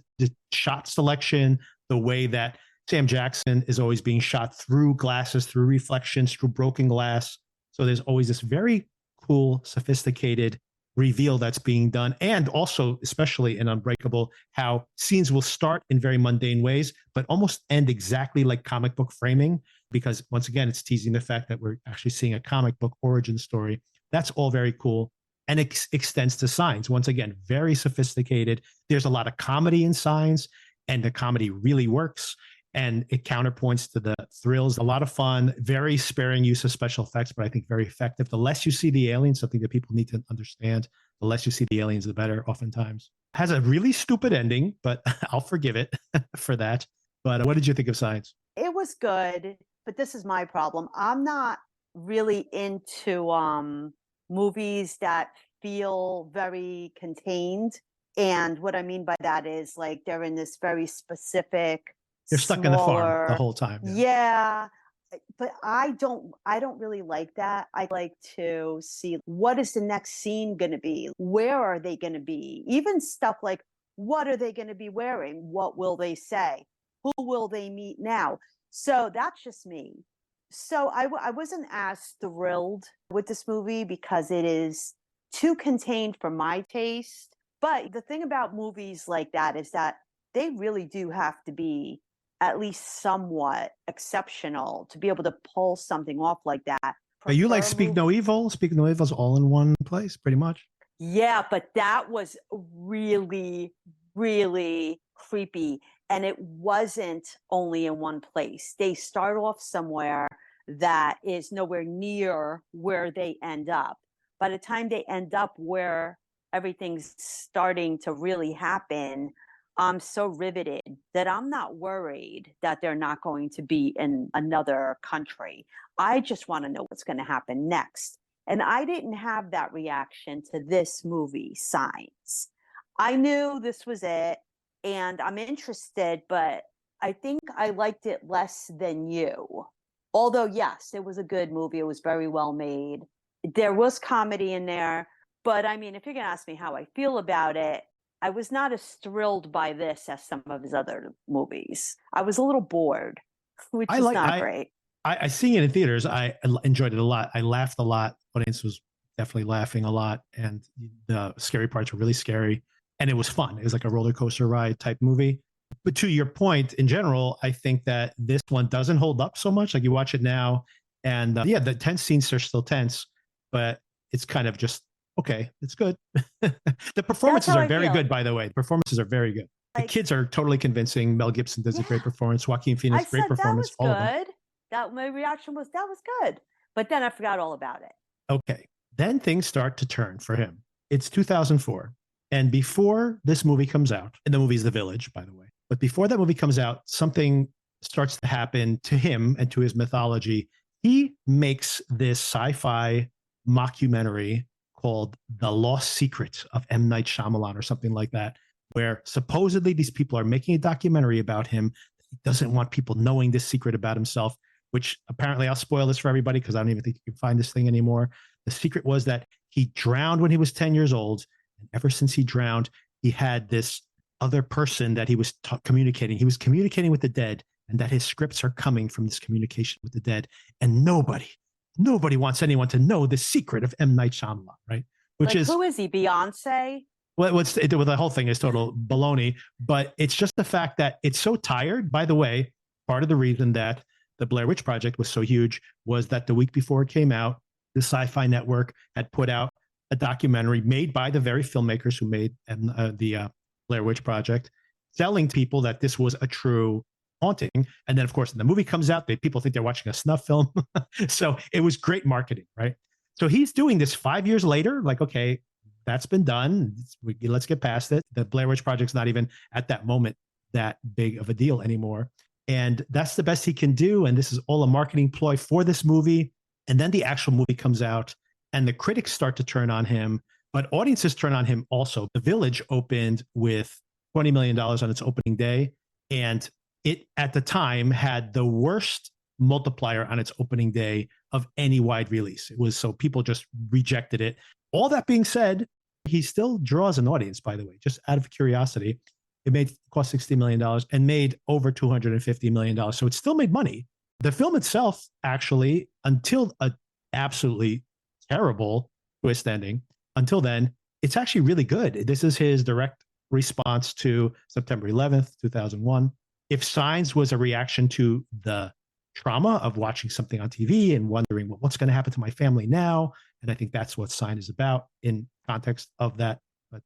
shot selection, the way that Sam Jackson is always being shot through glasses, through reflections, through broken glass. So there's always this very cool, sophisticated reveal that's being done. And also, especially in Unbreakable, how scenes will start in very mundane ways, but almost end exactly like comic book framing, because once again, it's teasing the fact that we're actually seeing a comic book origin story. That's all very cool. And it extends to Signs. Once again, very sophisticated. There's a lot of comedy in Signs, and the comedy really works. And it counterpoints to the thrills, a lot of fun, very sparing use of special effects, but I think very effective. The less you see the aliens, something that people need to understand, the less you see the aliens, the better, oftentimes. Has a really stupid ending, but I'll forgive it for that. But what did you think of Signs? It was good, but this is my problem. I'm not really into movies that feel very contained. And what I mean by that is like they're in this very specific, They're stuck in the farm the smaller, whole time. yeah. But I don't really like that. I like to see what is the next scene going to be? Where are they going to be? Even stuff like what are they going to be wearing? What will they say? Who will they meet now? So that's just me. So I wasn't as thrilled with this movie because it is too contained for my taste. But the thing about movies like that is that they really do have to be at least somewhat exceptional to be able to pull something off like that. But you like Prefer Speak mov- No Evil. Speak No Evil is all in one place, pretty much. Yeah, but that was really, really creepy. And it wasn't only in one place. They start off somewhere that is nowhere near where they end up. By the time they end up where everything's starting to really happen, I'm so riveted that I'm not worried that they're not going to be in another country. I just want to know what's going to happen next. And I didn't have that reaction to this movie, Signs. I knew this was it, and I'm interested, but I think I liked it less than you. Although, yes, it was a good movie. It was very well made. There was comedy in there. But I mean, if you're going to ask me how I feel about it, I was not as thrilled by this as some of his other movies. I was a little bored, which I is like not great. I seeing it in theaters. I enjoyed it a lot. I laughed a lot. Audience was definitely laughing a lot, and the scary parts were really scary. And it was fun. It was like a roller coaster ride type movie. But to your point, in general, I think that this one doesn't hold up so much. Like you watch it now, and yeah, the tense scenes are still tense, but it's kind of just okay. It's good. The That's performances how are I very feel. good, by the way. The performances are very good. The Like, kids are totally convincing. Mel Gibson does a great yeah, performance. Joaquin I Phoenix, great said that performance. was All of them. good. That my reaction was that was good. But then I forgot all about it. Okay. Then things start to turn for him. It's 2004. And before this movie comes out, and the movie is The Village, by the way, but before that movie comes out, something starts to happen to him and to his mythology. He makes this sci fi mockumentary called The Lost Secret of M. Night Shyamalan or something like that, where supposedly these people are making a documentary about him. He doesn't want people knowing this secret about himself, which apparently I'll spoil this for everybody because I don't even think you can find this thing anymore. The secret was that he drowned when he was 10 years old. And ever since he drowned, he had this other person that he was communicating. He was communicating with the dead, and that his scripts are coming from this communication with the dead. And nobody wants anyone to know the secret of M. Night Shyamalan, right? Which Like, is who is he? Beyonce? what's the whole thing is total baloney. But it's just the fact that it's so tired. By the way, part of the reason that the Blair Witch Project was so huge was that the week before it came out, the Sci-Fi Network had put out a documentary made by the very filmmakers who made the Blair Witch Project, telling people that this was a true haunting. And then, of course, when the movie comes out, people think they're watching a snuff film. So it was great marketing, right? So he's doing this 5 years later, like, okay, that's been done. Let's get past it. The Blair Witch Project's not even at that moment that big of a deal anymore. And that's the best he can do. And this is all a marketing ploy for this movie. And then the actual movie comes out and the critics start to turn on him, but audiences turn on him also. The Village opened with $20 million on its opening day. And it, at the time, had the worst multiplier on its opening day of any wide release. It was so people just rejected it. All that being said, he still draws an audience, by the way, just out of curiosity. It cost $60 million and made over $250 million. So it still made money. The film itself, actually, until a absolutely terrible twist ending, until then, it's actually really good. This is his direct response to September 11th, 2001. If Signs was a reaction to the trauma of watching something on TV and wondering, well, what's going to happen to my family now? And I think that's what Sign is about in context of that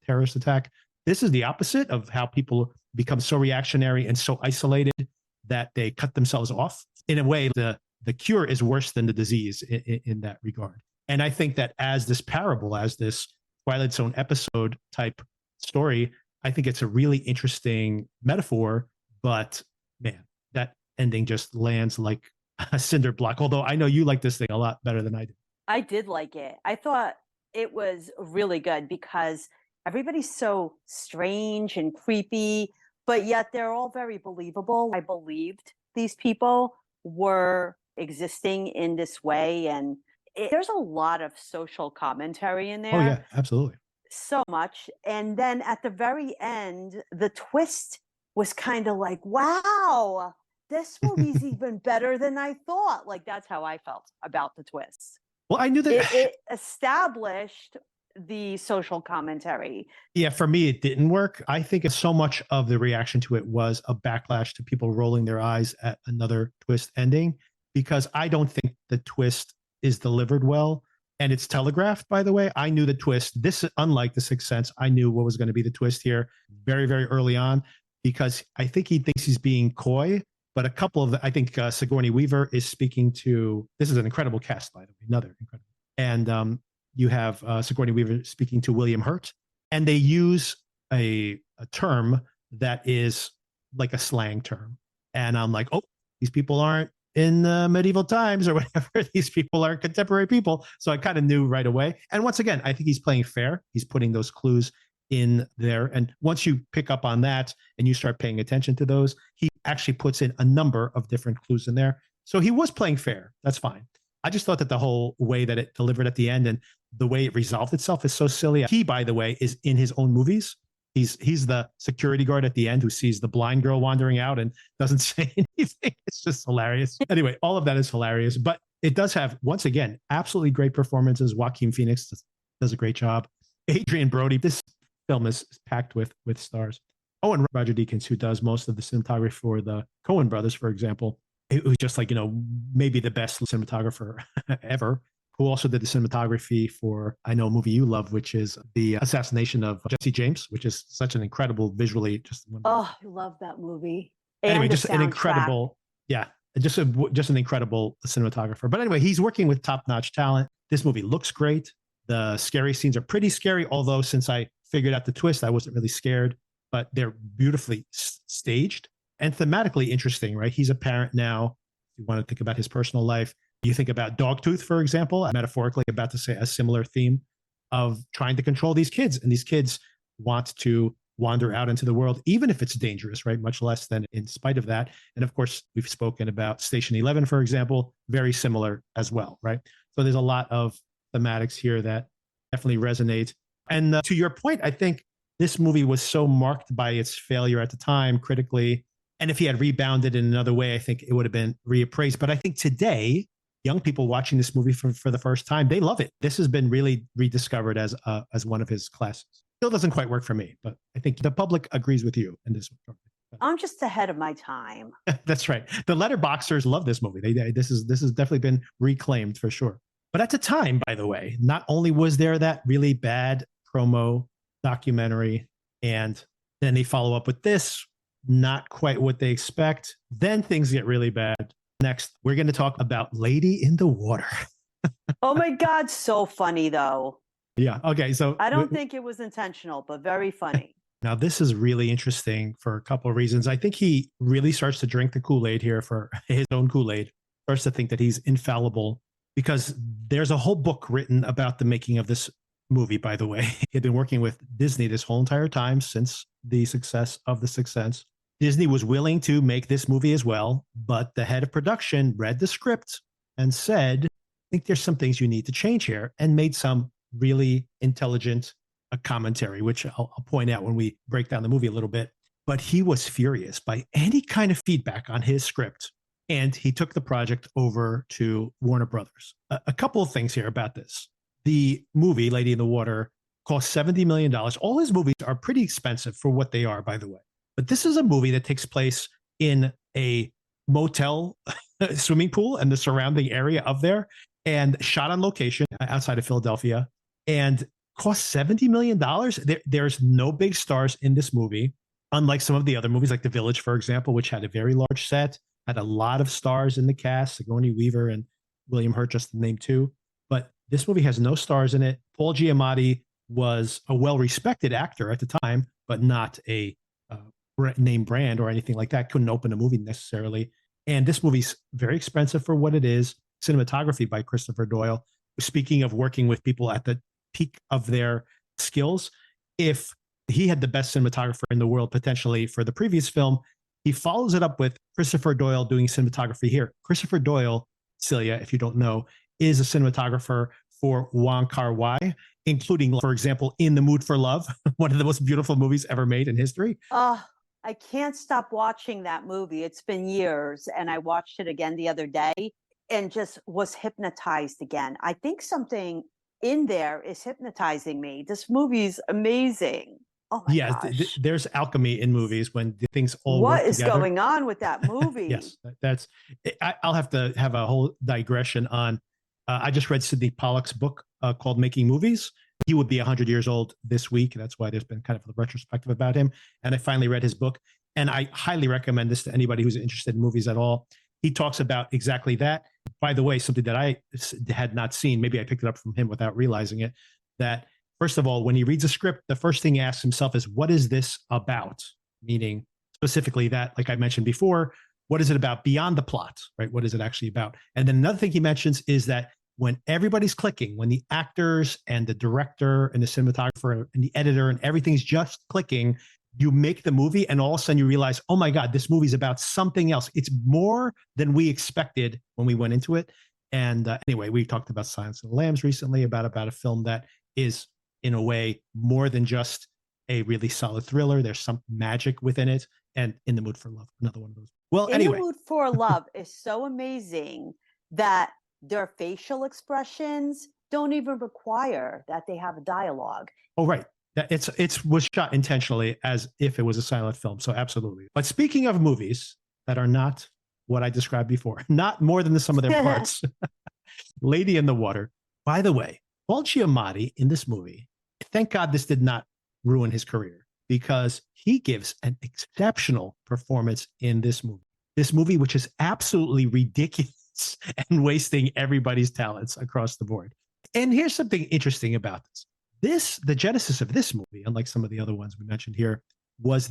terrorist attack. This is the opposite of how people become so reactionary and so isolated that they cut themselves off. In a way, the cure is worse than the disease in that regard. And I think that as this parable, as this Twilight Zone episode type story, I think it's a really interesting metaphor. But man, that ending just lands like a cinder block. Although I know you like this thing a lot better than I do. I did like it. I thought it was really good because everybody's so strange and creepy, but yet they're all very believable. I believed these people were existing in this way. And there's a lot of social commentary in Oh, there, yeah, absolutely. so much. And then at the very end, the twist was kind of like, wow, this movie's even better than I thought. Like, that's how I felt about the twist. Well, I knew that. It established the social commentary. Yeah, for me, it didn't work. I think so much of the reaction to it was a backlash to people rolling their eyes at another twist ending, because I don't think the twist is delivered well. And it's telegraphed, by the way. I knew the twist. This, unlike The Sixth Sense, I knew what was going to be the twist here very, very early on, because I think he thinks he's being coy. But a couple of, I think Sigourney Weaver is speaking to, this is an incredible cast, by the way, another incredible. And you have Sigourney Weaver speaking to William Hurt, and they use a term that is like a slang term. And I'm like, oh, these people aren't in medieval times or whatever. These people are contemporary people. So I kind of knew right away. And once again, I think he's playing fair. He's putting those clues in there. And once you pick up on that and you start paying attention to those, he actually puts in a number of different clues in there. So he was playing fair. That's fine. I just thought that the whole way that it delivered at the end and the way it resolved itself is so silly. He, by the way, is in his own movies. He's the security guard at the end who sees the blind girl wandering out and doesn't say anything. It's just hilarious. Anyway, all of that is hilarious. But it does have, once again, absolutely great performances. Joaquin Phoenix does a great job. Adrian Brody. This film is packed with stars. Oh, and Roger Deakins, who does most of the cinematography for the Coen brothers, for example. It was just like, maybe the best cinematographer ever, who also did the cinematography for, I know, a movie you love, which is the assassination of Jesse James, which is such an incredible visually. I love that movie. Anyway, just an incredible, just an incredible cinematographer. But anyway, he's working with top-notch talent. This movie looks great. The scary scenes are pretty scary, although since I figured out the twist, I wasn't really scared. But they're beautifully staged and thematically interesting, right? He's a parent now. If you want to think about his personal life, you think about Dogtooth, for example, metaphorically about to say a similar theme of trying to control these kids. And these kids want to wander out into the world, even if it's dangerous, right? Much less than in spite of that. And of course, we've spoken about Station 11, for example, very similar as well, right? So there's a lot of thematics here that definitely resonate. And to your point, I think this movie was so marked by its failure at the time critically. And if he had rebounded in another way, I think it would have been reappraised. But I think today, young people watching this movie for the first time, they love it. This has been really rediscovered as one of his classics. Still doesn't quite work for me, but I think the public agrees with you in this one. I'm just ahead of my time. That's right. The letterboxers love this movie. This has definitely been reclaimed for sure. But at the time, by the way, not only was there that really bad promo documentary, and then they follow up with this, not quite what they expect. Then things get really bad. Next, we're going to talk about Lady in the Water. Oh my God, so funny though. Yeah. Okay. So I don't think it was intentional, but very funny. Now, this is really interesting for a couple of reasons. I think he really starts to drink the Kool-Aid here for his own Kool-Aid, starts to think that he's infallible, because there's a whole book written about the making of this movie, by the way. He had been working with Disney this whole entire time since the success of The Sixth Sense. Disney was willing to make this movie as well, but the head of production read the script and said, I think there's some things you need to change here, and made some really intelligent commentary, which I'll point out when we break down the movie a little bit. But he was furious by any kind of feedback on his script, and he took the project over to Warner Brothers. A couple of things here about this. The movie, Lady in the Water, cost $70 million. All his movies are pretty expensive for what they are, by the way. But this is a movie that takes place in a motel swimming pool and the surrounding area of there, and shot on location outside of Philadelphia, and cost $70 million. There's no big stars in this movie. unlike some of the other movies, like The Village, for example, which had a very large set, had a lot of stars in the cast, Sigourney Weaver and William Hurt, just to name two. But this movie has no stars in it. Paul Giamatti was a well-respected actor at the time, but not a name brand or anything like that. Couldn't open a movie necessarily. And this movie's very expensive for what it is. Cinematography by Christopher Doyle. Speaking of working with people at the peak of their skills, if he had the best cinematographer in the world potentially for the previous film, he follows it up with Christopher Doyle doing cinematography here. Christopher Doyle, Celia, if you don't know, is a cinematographer for Wong Kar-wai, including, for example, In the Mood for Love, one of the most beautiful movies ever made in history. I can't stop watching that movie. It's been years, and I watched it again the other day and just was hypnotized again. I think something in there is hypnotizing me. This movie's amazing. Oh my gosh. There's alchemy in movies when the things all what work is together. going on with that movie? Yes, I'll have to have a whole digression on. I just read Sidney Pollack's book called Making Movies. He would be 100 years old this week. That's why there's been kind of a retrospective about him. And I finally read his book. And I highly recommend this to anybody who's interested in movies at all. He talks about exactly that. By the way, something that I had not seen, maybe I picked it up from him without realizing it, that first of all, when he reads a script, the first thing he asks himself is, what is this about? Meaning specifically that, like I mentioned before, what is it about beyond the plot, right? What is it actually about? And then another thing he mentions is that when everybody's clicking, when the actors and the director and the cinematographer and the editor and everything's just clicking, you make the movie and all of a sudden you realize, oh my God, this movie's about something else. It's more than we expected when we went into it. And anyway, we talked about Silence of the Lambs recently, about a film that is in a way more than just a really solid thriller. There's some magic within it. And In the Mood for Love, another one of those. Well, anyway. In the Mood for Love is so amazing that their facial expressions don't even require that they have a dialogue. Oh, right. It was shot intentionally as if it was a silent film. So absolutely. But speaking of movies that are not what I described before, not more than the sum of their parts, Lady in the Water. By the way, Paul Giamatti in this movie, thank God this did not ruin his career, because he gives an exceptional performance in this movie. This movie, which is absolutely ridiculous and wasting everybody's talents across the board. And here's something interesting about this. The genesis of this movie, unlike some of the other ones we mentioned here, was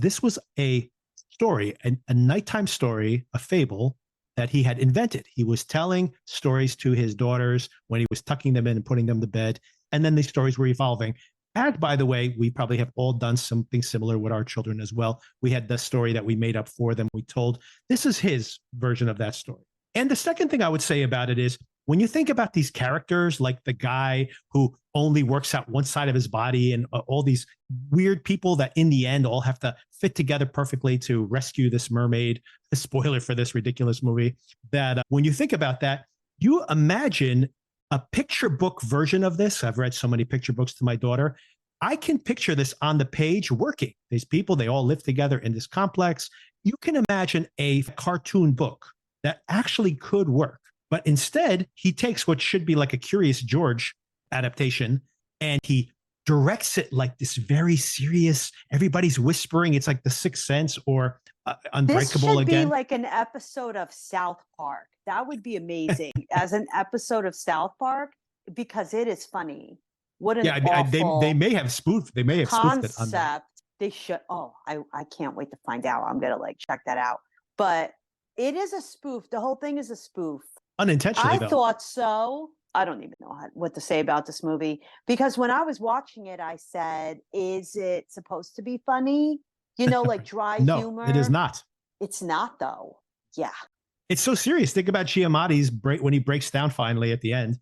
a story, a nighttime story, a fable that he had invented. He was telling stories to his daughters when he was tucking them in and putting them to bed. And then these stories were evolving. And by the way, we probably have all done something similar with our children as well. We had the story that we made up for them. We told, this is his version of that story. And the second thing I would say about it is, when you think about these characters, like the guy who only works out one side of his body and all these weird people that in the end all have to fit together perfectly to rescue this mermaid, a spoiler for this ridiculous movie, that when you think about that, you imagine a picture book version of this. I've read so many picture books to my daughter. I can picture this on the page working. These people, they all live together in this complex. You can imagine a cartoon book that actually could work. But instead, he takes what should be like a Curious George adaptation and he directs it like this very serious, everybody's whispering. It's like The Sixth Sense or Unbreakable again. This should be like an episode of South Park. That would be amazing as an episode of South Park, because it is funny. What an awful they may have spoofed. They may have spoofed it on that. They should. Oh, I can't wait to find out. I'm gonna check that out. But it is a spoof. The whole thing is a spoof. Unintentionally, I thought so. I don't even know what to say about this movie, because when I was watching it, I said, is it supposed to be funny? Like dry humor? No, it is not. It's not, though. Yeah. It's so serious. Think about Giamatti's when he breaks down finally at the end.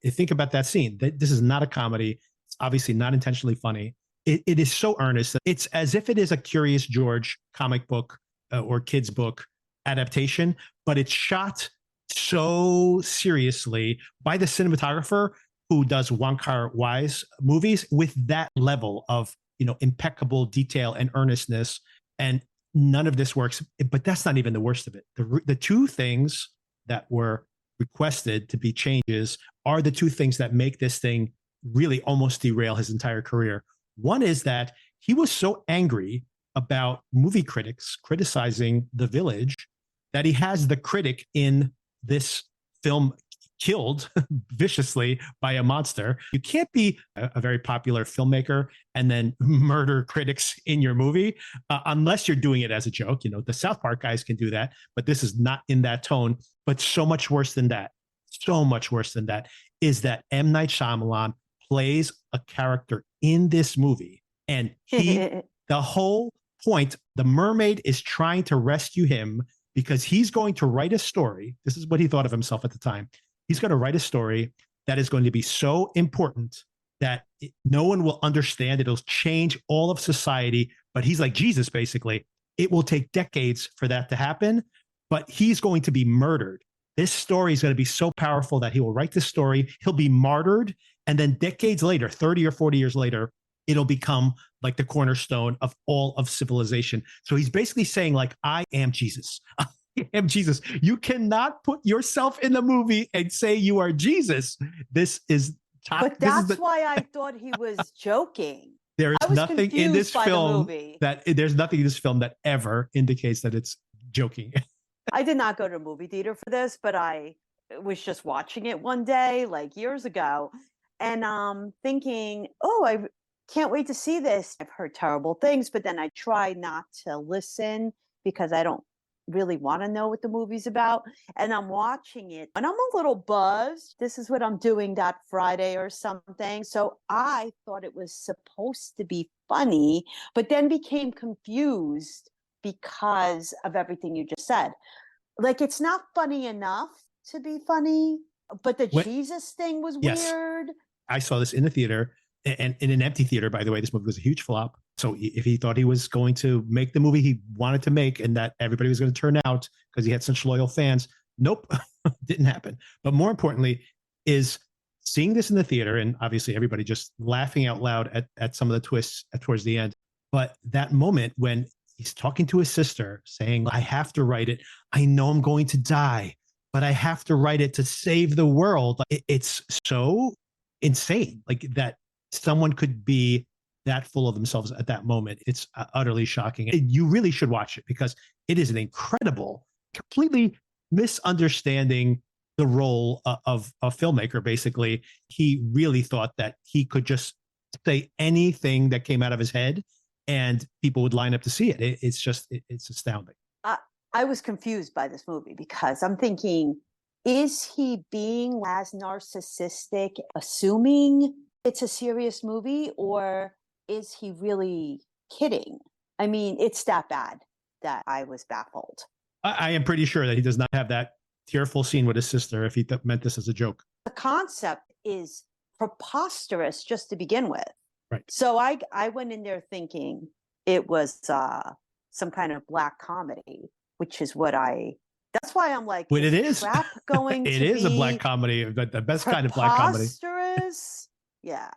Think about that scene. This is not a comedy. It's obviously not intentionally funny. It is so earnest. It's as if it is a Curious George comic book or kids book adaptation, but it's shot so seriously by the cinematographer who does Wong Kar-wai's movies with that level of impeccable detail and earnestness. And none of this works. But that's not even the worst of it. The two things that were requested to be changes are the two things that make this thing really almost derail his entire career. One is that he was so angry about movie critics criticizing The Village that he has the critic in this film killed viciously by a monster. You can't be a very popular filmmaker and then murder critics in your movie unless you're doing it as a joke. You know, the South Park guys can do that, but this is not in that tone. But so much worse than that, so much worse than that is that M. Night Shyamalan plays a character in this movie, and the whole point, the mermaid is trying to rescue him because he's going to write a story. This is what he thought of himself at the time. He's going to write a story that is going to be so important that no one will understand. It'll change all of society. But he's like Jesus, basically. It will take decades for that to happen, but he's going to be murdered. This story is going to be so powerful that he will write this story. He'll be martyred. And then decades later, 30 or 40 years later, it'll become like the cornerstone of all of civilization. So he's basically saying, like, I am Jesus. I am Jesus. You cannot put yourself in the movie and say you are Jesus. This is top. But that's why I thought he was joking. There is nothing in this film that ever indicates that it's joking. I did not go to a movie theater for this, but I was just watching it one day, like years ago, and thinking, oh, I can't wait to see this. I've heard terrible things, but then I try not to listen because I don't really want to know what the movie's about. And I'm watching it and I'm a little buzzed. This is what I'm doing that Friday or something. So I thought it was supposed to be funny, but then became confused because of everything you just said. Like, it's not funny enough to be funny, but the Jesus thing was weird. I saw this in the theater, and in an empty theater, by the way. This movie was a huge flop. So if he thought he was going to make the movie he wanted to make and that everybody was going to turn out because he had such loyal fans, nope, didn't happen. But more importantly is seeing this in the theater, and obviously everybody just laughing out loud at some of the twists towards the end. But that moment when he's talking to his sister saying, I have to write it. I know I'm going to die, but I have to write it to save the world. It's so insane, like that someone could be that full of themselves at that moment. It's utterly shocking. You really should watch it because it is an incredible, completely misunderstanding the role of a filmmaker. Basically, he really thought that he could just say anything that came out of his head and people would line up to see it. It's astounding. I was confused by this movie because I'm thinking, is he being as narcissistic, assuming it's a serious movie, or is he really kidding? I mean, it's that bad that I was baffled. I am pretty sure that he does not have that tearful scene with his sister if he meant this as a joke. The concept is preposterous just to begin with. Right. So I went in there thinking it was some kind of black comedy, which is what that's why I'm like, it is Trap going it to is be a black comedy, but the best kind of black comedy. Preposterous. Yeah.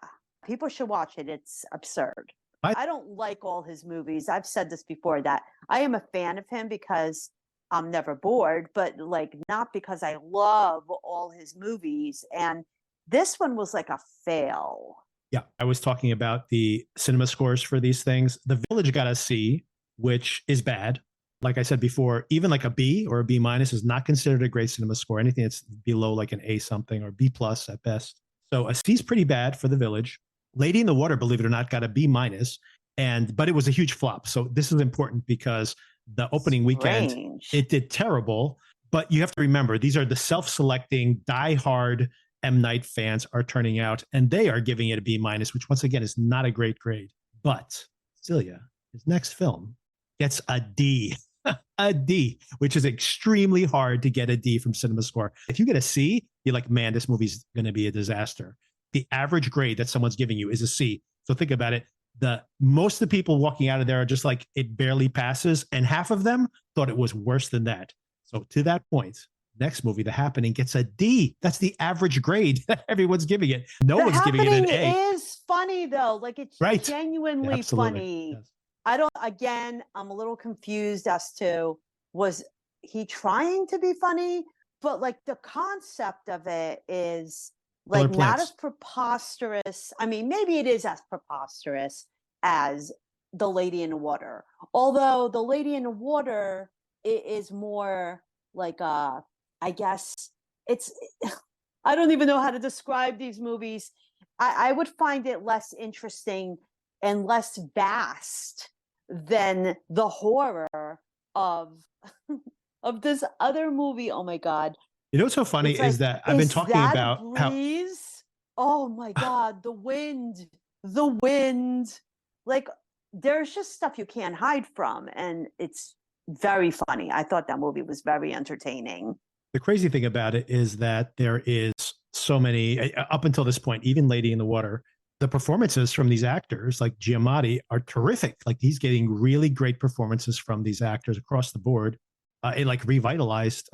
People should watch it. It's absurd. I don't like all his movies. I've said this before that I am a fan of him because I'm never bored, but like not because I love all his movies. And this one was like a fail. Yeah, I was talking about the cinema scores for these things. The Village got a C, which is bad. Like I said before, even like a B or a B minus is not considered a great cinema score. Anything that's below like an A something or B plus at best. So a C is pretty bad for The Village. Lady in the Water, believe it or not, got a B minus, but it was a huge flop. So this is important because the opening weekend, it did terrible. But you have to remember, these are the self-selecting, diehard M. Night fans are turning out, and they are giving it a B minus, which once again is not a great grade. But Celia, his next film, gets a D. A D, which is extremely hard to get a D from Cinema Score. If you get a C, you're like, man, this movie's going to be a disaster. The average grade that someone's giving you is a C. So think about it. Most of the people walking out of there are just like, it barely passes. And half of them thought it was worse than that. So to that point, next movie, The Happening, gets a D. That's the average grade that everyone's giving it. No one's giving it an A. It is funny though. Like it's genuinely funny. Yes. I'm a little confused as to, was he trying to be funny? But like the concept of it is like not as preposterous. I mean, maybe it is as preposterous as The Lady in the Water. Although The Lady in the Water is more like I guess it's I don't even know how to describe these movies. I would find it less interesting and less vast than the horror of of this other movie. Oh my god. You know what's so funny It's like, is that I've been is talking that a about how breeze? Oh my god, the wind. Like there's just stuff you can't hide from, and it's very funny. I thought that movie was very entertaining. the crazy thing about it is that there is so many up until this point, even Lady in the Water, the performances from these actors like Giamatti are terrific. Like he's getting really great performances from these actors across the board. It like revitalized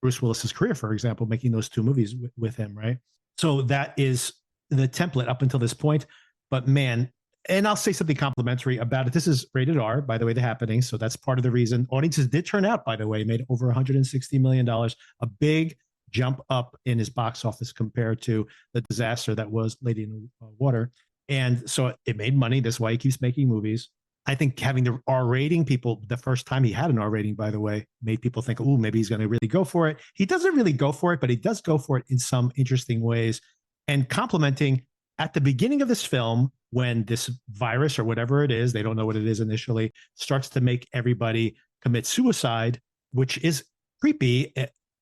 Bruce Willis's career, for example, making those two movies with him, right? So that is the template up until this point. But man, and I'll say something complimentary about it. This is rated R, by the way, The Happening. So that's part of the reason. Audiences did turn out, by the way, made over $160 million, a big jump up in his box office compared to the disaster that was Lady in the Water. And so it made money. That's why he keeps making movies. I think having the R rating, people, the first time he had an R rating, by the way, made people think, oh, maybe he's going to really go for it. He doesn't really go for it, but he does go for it in some interesting ways. And complimenting at the beginning of this film, when this virus or whatever it is, they don't know what it is initially, starts to make everybody commit suicide, which is creepy.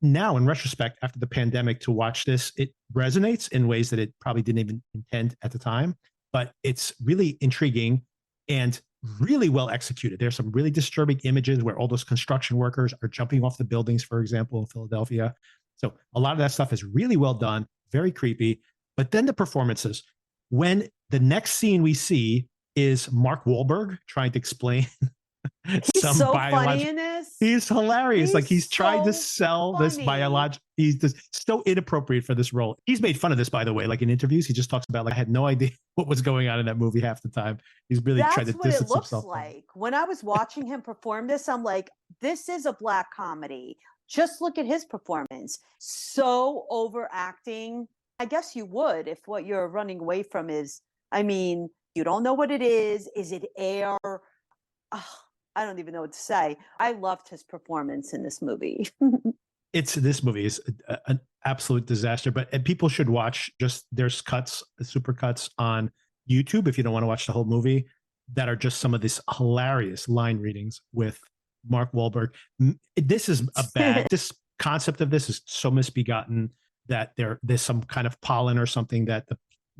Now, in retrospect, after the pandemic, to watch this, it resonates in ways that it probably didn't even intend at the time, but it's really intriguing and really well executed. There's some really disturbing images where all those construction workers are jumping off the buildings, for example, in Philadelphia. So a lot of that stuff is really well done, very creepy. But then the performances, when the next scene we see is Mark Wahlberg trying to explain He's some so biological. funny in this. He's hilarious. Like he's trying to so sell this funny. biological. He's just so inappropriate for this role. He's made fun of this, by the way. Like in interviews, he just talks about like I had no idea what was going on in that movie half the time. He's really trying to That's what it distance looks himself from it. like. When I was watching him perform this, I'm like, this is a black comedy. Just look at his performance. So overacting. I guess you would if what you're running away from is, I mean, you don't know what it is. Is it air? Ugh, I don't even know what to say. I loved his performance in this movie. This movie is an absolute disaster, but and people should watch. Just there's cuts, super cuts on YouTube if you don't want to watch the whole movie. That are just some of this hilarious line readings with Mark Wahlberg. This is a bad. This concept of this is so misbegotten that there's some kind of pollen or something that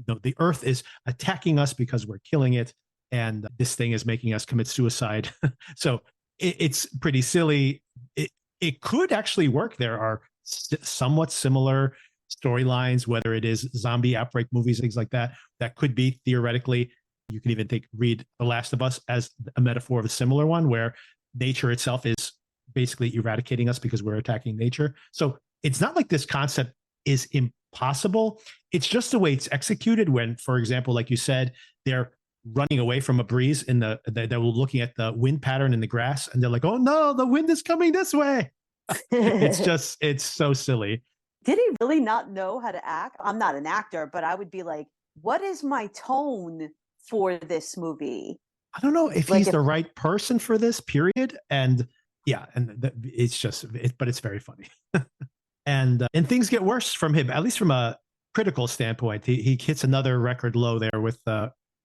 the Earth is attacking us because we're killing it, and this thing is making us commit suicide. So it's pretty silly. It could actually work. There are somewhat similar storylines, whether it is zombie outbreak movies, things like that, that could be theoretically. You can even read The Last of Us as a metaphor of a similar one, where nature itself is basically eradicating us because we're attacking nature. So it's not like this concept is impossible. It's just the way it's executed when, for example, like you said, they're running away from a breeze they were looking at the wind pattern in the grass and they're like, oh no, the wind is coming this way. It's so silly. Did he really not know how to act? I'm not an actor, but I would be like, what is my tone for this movie? I don't know if he's the right person for this period. And yeah, and it's just, but it's very funny. And things get worse from him, at least from a critical standpoint. He hits another record low there with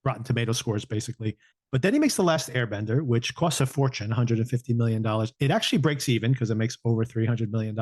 Rotten Tomato scores, basically. But then he makes The Last Airbender, which costs a fortune, $150 million. It actually breaks even because it makes over $300 million.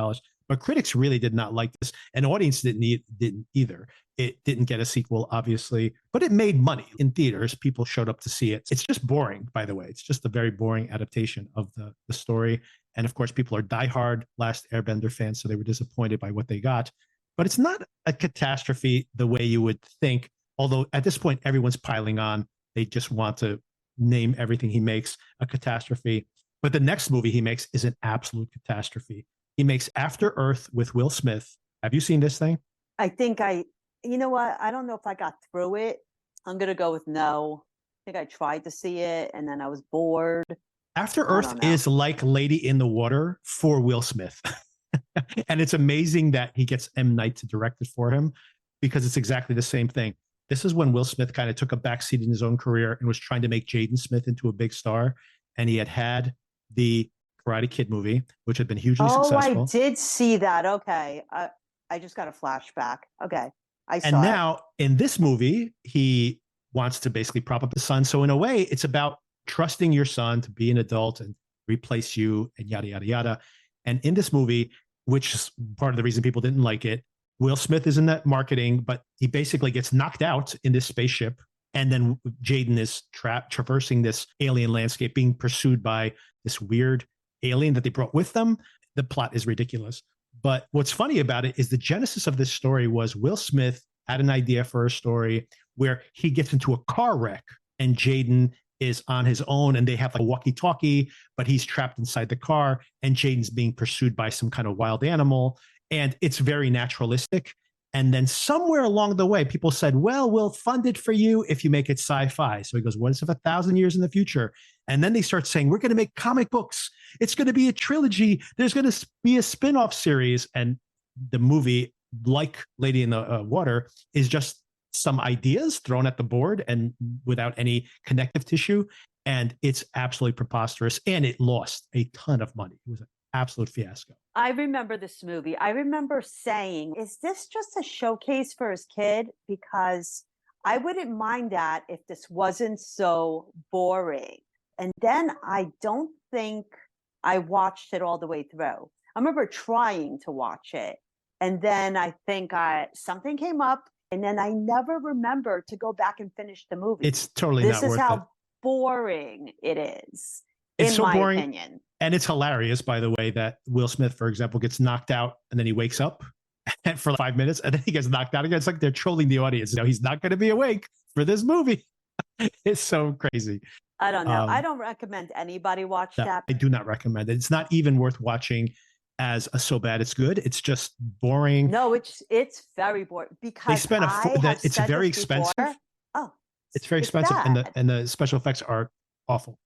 But critics really did not like this. And audience didn't either. It didn't get a sequel, obviously, but it made money in theaters. People showed up to see it. It's just boring, by the way. It's just a very boring adaptation of the story. And of course, people are diehard Last Airbender fans, so they were disappointed by what they got. But it's not a catastrophe the way you would think. Although at this point, everyone's piling on. They just want to name everything he makes a catastrophe. But the next movie he makes is an absolute catastrophe. He makes After Earth with Will Smith. Have you seen this thing? I think you know what? I don't know if I got through it. I'm going to go with no. I think I tried to see it and then I was bored. After Earth is like Lady in the Water for Will Smith. And it's amazing that he gets M. Night to direct it for him because it's exactly the same thing. This is when Will Smith kind of took a backseat in his own career and was trying to make Jaden Smith into a big star. And he had the Karate Kid movie, which had been hugely successful. I did see that. Okay. I just got a flashback. Okay. I saw and now in this movie, he wants to basically prop up his son. So in a way, it's about trusting your son to be an adult and replace you and yada, yada, yada. And in this movie, which is part of the reason people didn't like it, Will Smith is in that marketing, but he basically gets knocked out in this spaceship. And then Jaden is traversing this alien landscape, being pursued by this weird alien that they brought with them. The plot is ridiculous. But what's funny about it is the genesis of this story was Will Smith had an idea for a story where he gets into a car wreck and Jaden is on his own and they have like a walkie-talkie, but he's trapped inside the car and Jaden's being pursued by some kind of wild animal. And it's very naturalistic. And then somewhere along the way, people said, well, we'll fund it for you if you make it sci-fi. So he goes, what if 1,000 years in the future? And then they start saying, we're going to make comic books. It's going to be a trilogy. There's going to be a spin-off series. And the movie, like Lady in the Water, is just some ideas thrown at the board and without any connective tissue. And it's absolutely preposterous. And it lost a ton of money. It was an absolute fiasco. I remember this movie. I remember saying, is this just a showcase for his kid? Because I wouldn't mind that if this wasn't so boring. And then I don't think I watched it all the way through. I remember trying to watch it. And then I think something came up. And then I never remember to go back and finish the movie. It's totally not worth it. This is how boring it is, it's in so my boring. opinion. And it's hilarious, by the way, that Will Smith, for example, gets knocked out and then he wakes up for 5 minutes and then he gets knocked out again. It's like they're trolling the audience. You know, he's not going to be awake for this movie. It's so crazy. I don't know. I don't recommend anybody watch that. I do not recommend it. It's not even worth watching as a so bad it's good. It's just boring. No, it's very boring because they spent it's very expensive. Oh, it's very expensive, and the special effects are awful.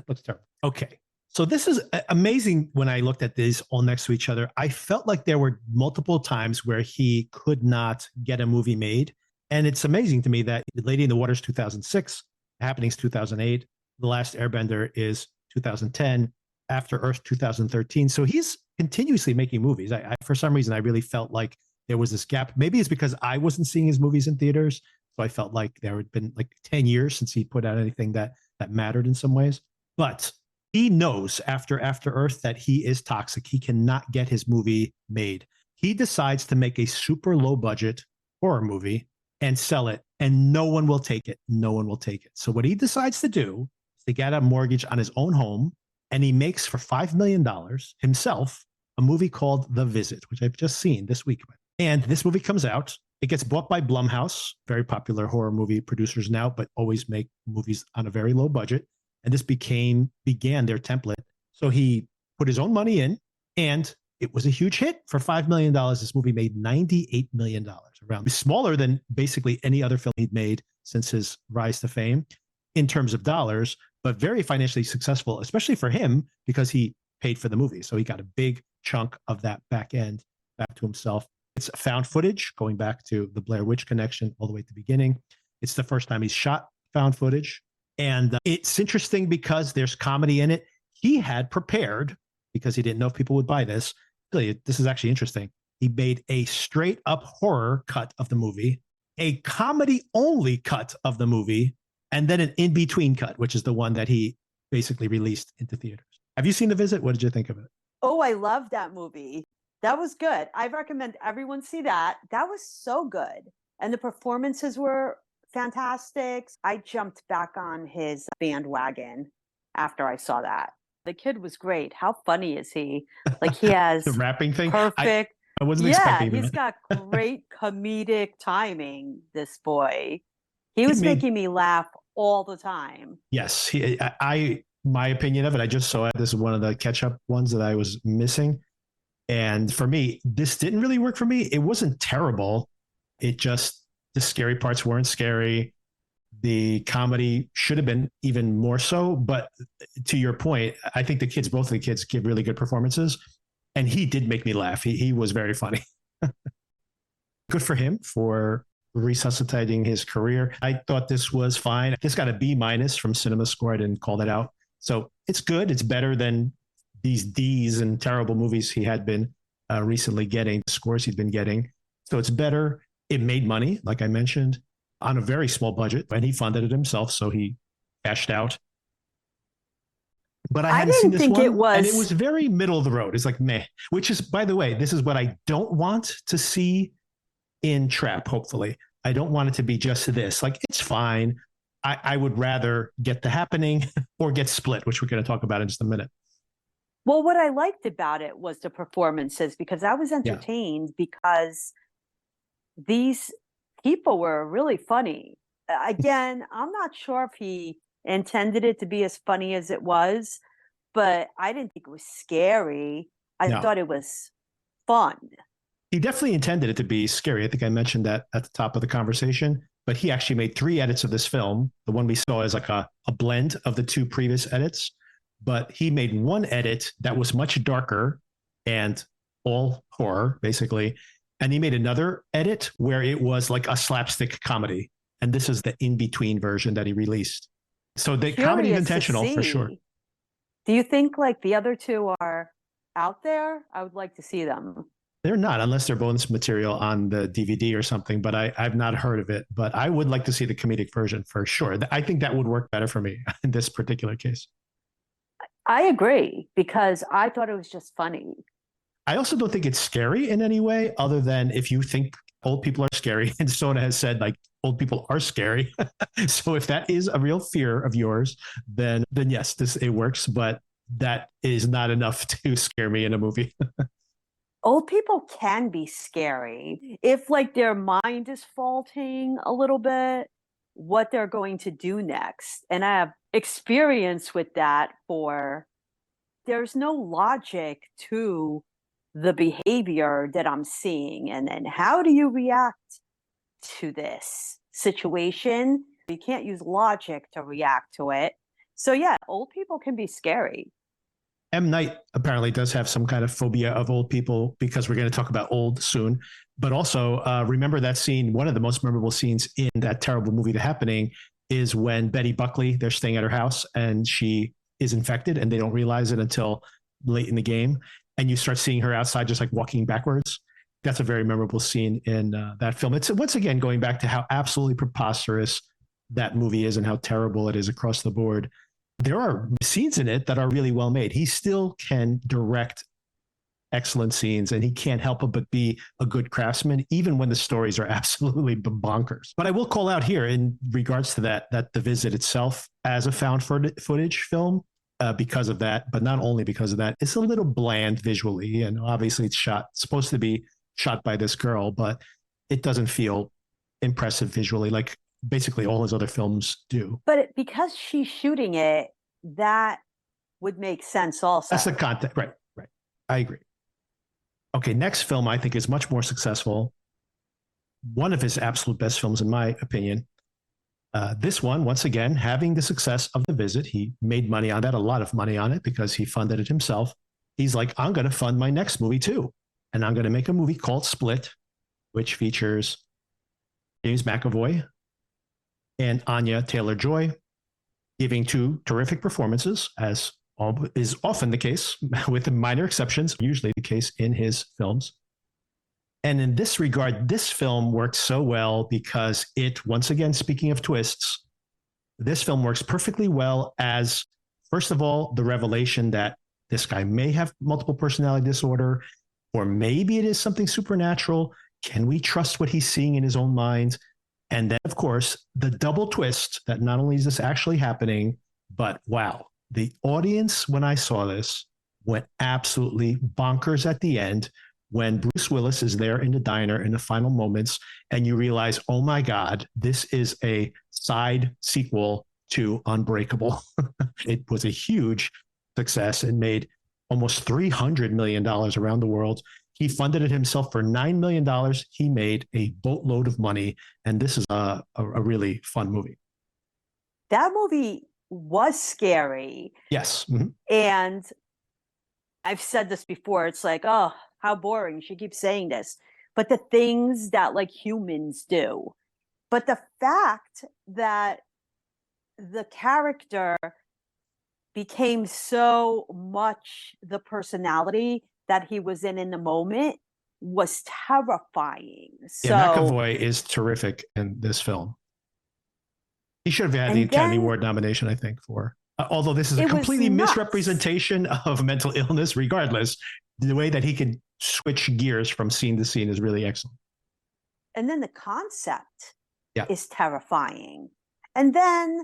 Looks terrible. Okay, so this is amazing. When I looked at these all next to each other, I felt like there were multiple times where he could not get a movie made, and it's amazing to me that Lady in the Water is 2006, Happenings 2008, The Last Airbender is 2010, After Earth 2013. So he's continuously making movies. I for some reason, I really felt like there was this gap. Maybe it's because I wasn't seeing his movies in theaters. So I felt like there had been like 10 years since he put out anything that mattered in some ways. But he knows after Earth that he is toxic. He cannot get his movie made. He decides to make a super low budget horror movie and sell it, and no one will take it. No one will take it. So what he decides to do is to get a mortgage on his own home, and he makes for $5 million himself a movie called The Visit, which I've just seen this week. And this movie comes out. It gets bought by Blumhouse, very popular horror movie producers now, but always make movies on a very low budget. And this began their template. So he put his own money in, and it was a huge hit. For $5 million, this movie made $98 million, around smaller than basically any other film he'd made since his rise to fame in terms of dollars, but very financially successful, especially for him because he paid for the movie. So he got a big chunk of that back end back to himself. It's found footage, going back to the Blair Witch Connection all the way at the beginning. It's the first time he's shot found footage. And it's interesting because there's comedy in it. He had prepared, because he didn't know if people would buy this. Really, this is actually interesting. He made a straight up horror cut of the movie, a comedy only cut of the movie, and then an in-between cut, which is the one that he basically released into theaters. Have you seen The Visit? What did you think of it? Oh, I love that movie. That was good. I recommend everyone see that. That was so good. And the performances were fantastic. I jumped back on his bandwagon after I saw that. The kid was great. How funny is he? Like he has the rapping thing. Perfect. I wasn't expecting that. He's got great comedic timing, this boy. He was making me laugh all the time. Yes. My opinion of it, I just saw it. This is one of the catch-up ones that I was missing. And for me, this didn't really work for me. It wasn't terrible. It just, the scary parts weren't scary. The comedy should have been even more so. But to your point, I think both of the kids give really good performances. And he did make me laugh. He was very funny. Good for him for resuscitating his career. I thought this was fine. This got a B minus from Cinema Score. I didn't call that out. So it's good. It's better than these D's and terrible movies he had been recently getting, the scores he'd been getting. So it's better. It made money, like I mentioned, on a very small budget, and he funded it himself, so he cashed out. But I hadn't seen didn't this think one, it was. and it was very middle of the road. It's like meh, which is, by the way, this is what I don't want to see in Trap, hopefully. I don't want it to be just this. Like, it's fine. I would rather get The Happening or get Split, which we're going to talk about in just a minute. Well, what I liked about it was the performances, because I was entertained because these people were really funny. Again, I'm not sure if he intended it to be as funny as it was, but I didn't think it was scary. I thought it was fun. He definitely intended it to be scary. I think I mentioned that at the top of the conversation, but he actually made 3 edits of this film. The one we saw is like a blend of the 2 previous edits, but he made one edit that was much darker and all horror, basically. And he made another edit where it was like a slapstick comedy. And this is the in-between version that he released. So the comedy is intentional for sure. Do you think like the other 2 are out there? I would like to see them. They're not, unless they're bonus material on the DVD or something, but I've not heard of it. But I would like to see the comedic version for sure. I think that would work better for me in this particular case. I agree, because I thought it was just funny. I also don't think it's scary in any way, other than if you think old people are scary, and Sona has said like old people are scary. So if that is a real fear of yours, then yes, it works. But that is not enough to scare me in a movie. Old people can be scary if like their mind is faulting a little bit, what they're going to do next. And I have experience with that. There's no logic to the behavior that I'm seeing. And then how do you react to this situation? You can't use logic to react to it. So yeah, old people can be scary. M. Night apparently does have some kind of phobia of old people, because we're going to talk about old soon. But also, remember that scene, one of the most memorable scenes in that terrible movie, The Happening, is when Betty Buckley, they're staying at her house and she is infected and they don't realize it until late in the game. And you start seeing her outside just like walking backwards. That's a very memorable scene in that film. It's once again going back to how absolutely preposterous that movie is and how terrible it is across the board. There are scenes in it that are really well made. He still can direct excellent scenes, and he can't help it but be a good craftsman, even when the stories are absolutely bonkers. But I will call out here in regards to that The Visit itself as a found footage film, because of that, but not only because of that, it's a little bland visually. And obviously it's supposed to be shot by this girl, but it doesn't feel impressive visually like basically all his other films do. But because she's shooting it, that would make sense also. That's the context. Right. I agree. Okay, next film I think is much more successful. One of his absolute best films, in my opinion. This one, once again, having the success of The Visit, he made money on that, a lot of money on it, because he funded it himself. He's like, I'm going to fund my next movie too. And I'm going to make a movie called Split, which features James McAvoy and Anya Taylor-Joy giving 2 terrific performances, as is often the case, with minor exceptions, usually the case in his films. And in this regard, this film works so well because it, once again, speaking of twists, this film works perfectly well as, first of all, the revelation that this guy may have multiple personality disorder, or maybe it is something supernatural. Can we trust what he's seeing in his own mind? And then, of course, the double twist that not only is this actually happening, but wow, the audience, when I saw this, went absolutely bonkers at the end when Bruce Willis is there in the diner in the final moments, and you realize, oh my God, this is a side sequel to Unbreakable. It was a huge success and made almost $300 million around the world. He funded it himself for $9 million. He made a boatload of money, and this is a really fun movie. That movie was scary. Yes. Mm-hmm. And I've said this before. It's like, oh, how boring. She keeps saying this. But the things that like humans do But the fact that the character became so much the personality that he was in the moment was terrifying. Yeah, So, McAvoy is terrific in this film. He should have had the and Academy then Award nomination, I think, for. Although this is a it was completely nuts. misrepresentation of mental illness, regardless, the way that he can switch gears from scene to scene is really excellent. And then the concept Yeah. is terrifying. And then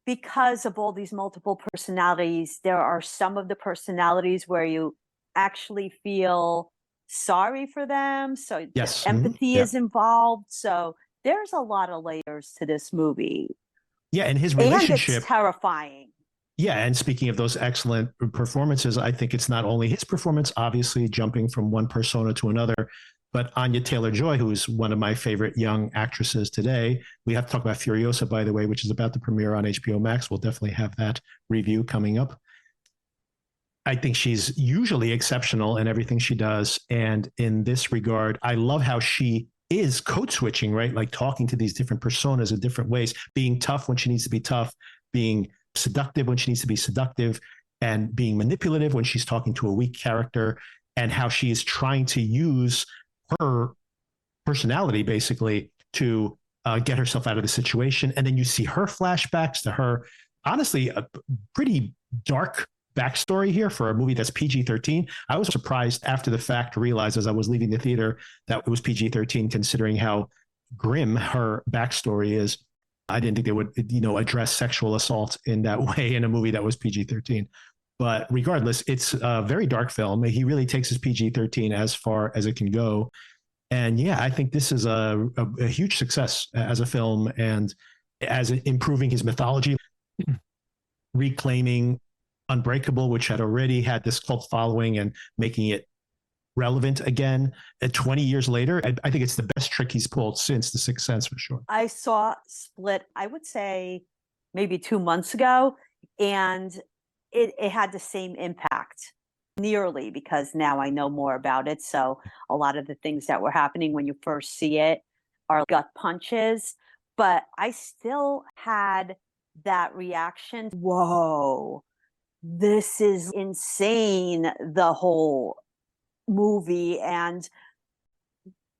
because of all these multiple personalities, there are some of the personalities where you actually feel sorry for them. So the Yes. empathy Yeah. is involved. So there's a lot of layers to this movie. Yeah. And his And it's relationship. terrifying. Yeah. And speaking of those excellent performances, I think it's not only his performance, obviously jumping from one persona to another, but Anya Taylor-Joy, who's one of my favorite young actresses today. We have to talk about Furiosa, by the way, which is about to premiere on HBO Max. We'll definitely have that review coming up. I think she's usually exceptional in everything she does. And in this regard, I love how she is code switching, right? Like talking to these different personas in different ways, being tough when she needs to be tough, being seductive when she needs to be seductive, and being manipulative when she's talking to a weak character, and how she is trying to use her personality basically to get herself out of the situation. And then you see her flashbacks to her, honestly, a pretty dark backstory here for a movie that's PG-13. I was surprised after the fact to realize as I was leaving the theater that it was PG-13, considering how grim her backstory is. I didn't think they would, address sexual assault in that way in a movie that was PG-13. But regardless, it's a very dark film. He really takes his PG-13 as far as it can go. And yeah, I think this is a huge success as a film, and as improving his mythology, reclaiming Unbreakable, which had already had this cult following, and making it relevant again. 20 years later, I think it's the best trick he's pulled since The Sixth Sense, for sure. I saw Split, I would say maybe 2 months ago, and it had the same impact nearly, because now I know more about it. So a lot of the things that were happening when you first see it are gut punches, but I still had that reaction. Whoa, this is insane, the whole movie. And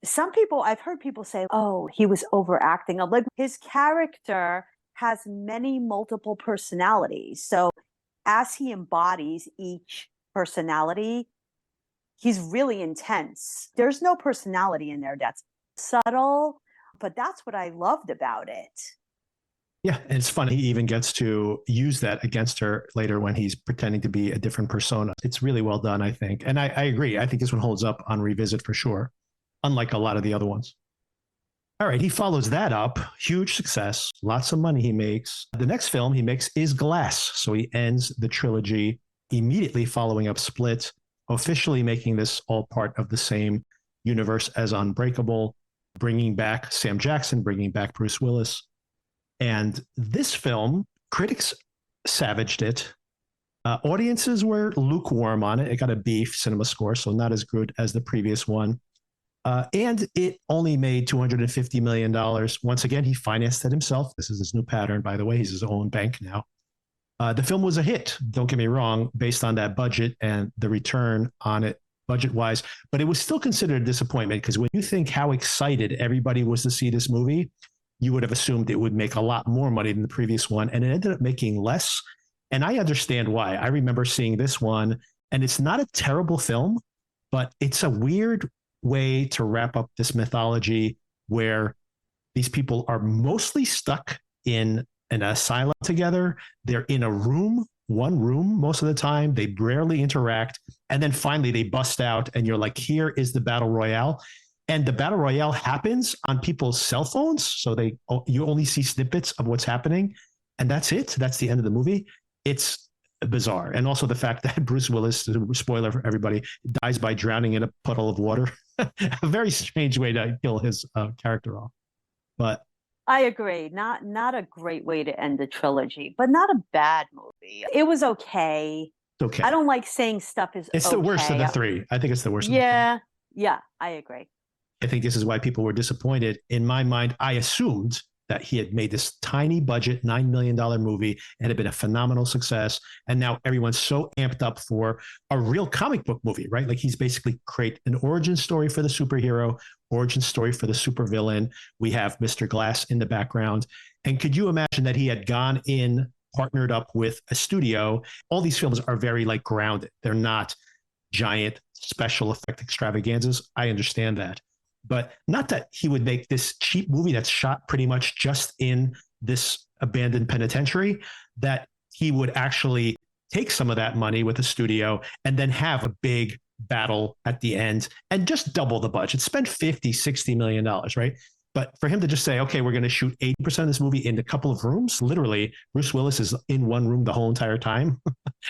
I've heard people say, oh, he was overacting. I'm like, his character has many multiple personalities. So as he embodies each personality, he's really intense. There's no personality in there that's subtle, but that's what I loved about it. Yeah, and it's funny. He even gets to use that against her later when he's pretending to be a different persona. It's really well done, I think. And I agree. I think this one holds up on revisit for sure, unlike a lot of the other ones. All right, he follows that up. Huge success, lots of money he makes. The next film he makes is Glass. So he ends the trilogy immediately following up Split, officially making this all part of the same universe as Unbreakable, bringing back Sam Jackson, bringing back Bruce Willis. And this film, critics savaged it. Audiences were lukewarm on it. It got a B cinema score, so not as good as the previous one. And it only made $250 million. Once again, he financed it himself. This is his new pattern, by the way. He's his own bank now. The film was a hit, don't get me wrong, based on that budget and the return on it budget-wise. But it was still considered a disappointment, because when you think how excited everybody was to see this movie, you would have assumed it would make a lot more money than the previous one. And it ended up making less. And I understand why. I remember seeing this one, and it's not a terrible film, but it's a weird way to wrap up this mythology where these people are mostly stuck in an asylum together. They're in a room, one room most of the time. They rarely interact. And then finally they bust out, and you're like, here is the battle royale. And the battle royale happens on people's cell phones. So you only see snippets of what's happening. And that's it. That's the end of the movie. It's bizarre. And also the fact that Bruce Willis, spoiler for everybody, dies by drowning in a puddle of water. A very strange way to kill his character off. But I agree. Not a great way to end the trilogy, but not a bad movie. It was okay. It's okay. I don't like saying stuff is It's okay. the worst of the three. I think it's the worst. Yeah. Yeah, I agree. I think this is why people were disappointed. In my mind, I assumed that he had made this tiny budget, $9 million movie. It had been a phenomenal success. And now everyone's so amped up for a real comic book movie, right? Like he's basically create an origin story for the superhero, origin story for the supervillain. We have Mr. Glass in the background. And could you imagine that he had gone in, partnered up with a studio? All these films are very like grounded. They're not giant special effect extravaganzas. I understand that. But not that he would make this cheap movie that's shot pretty much just in this abandoned penitentiary, that he would actually take some of that money with the studio and then have a big battle at the end and just double the budget, spend 50, $60 million, right? But for him to just say, okay, we're going to shoot 80% of this movie in a couple of rooms, literally, Bruce Willis is in one room the whole entire time.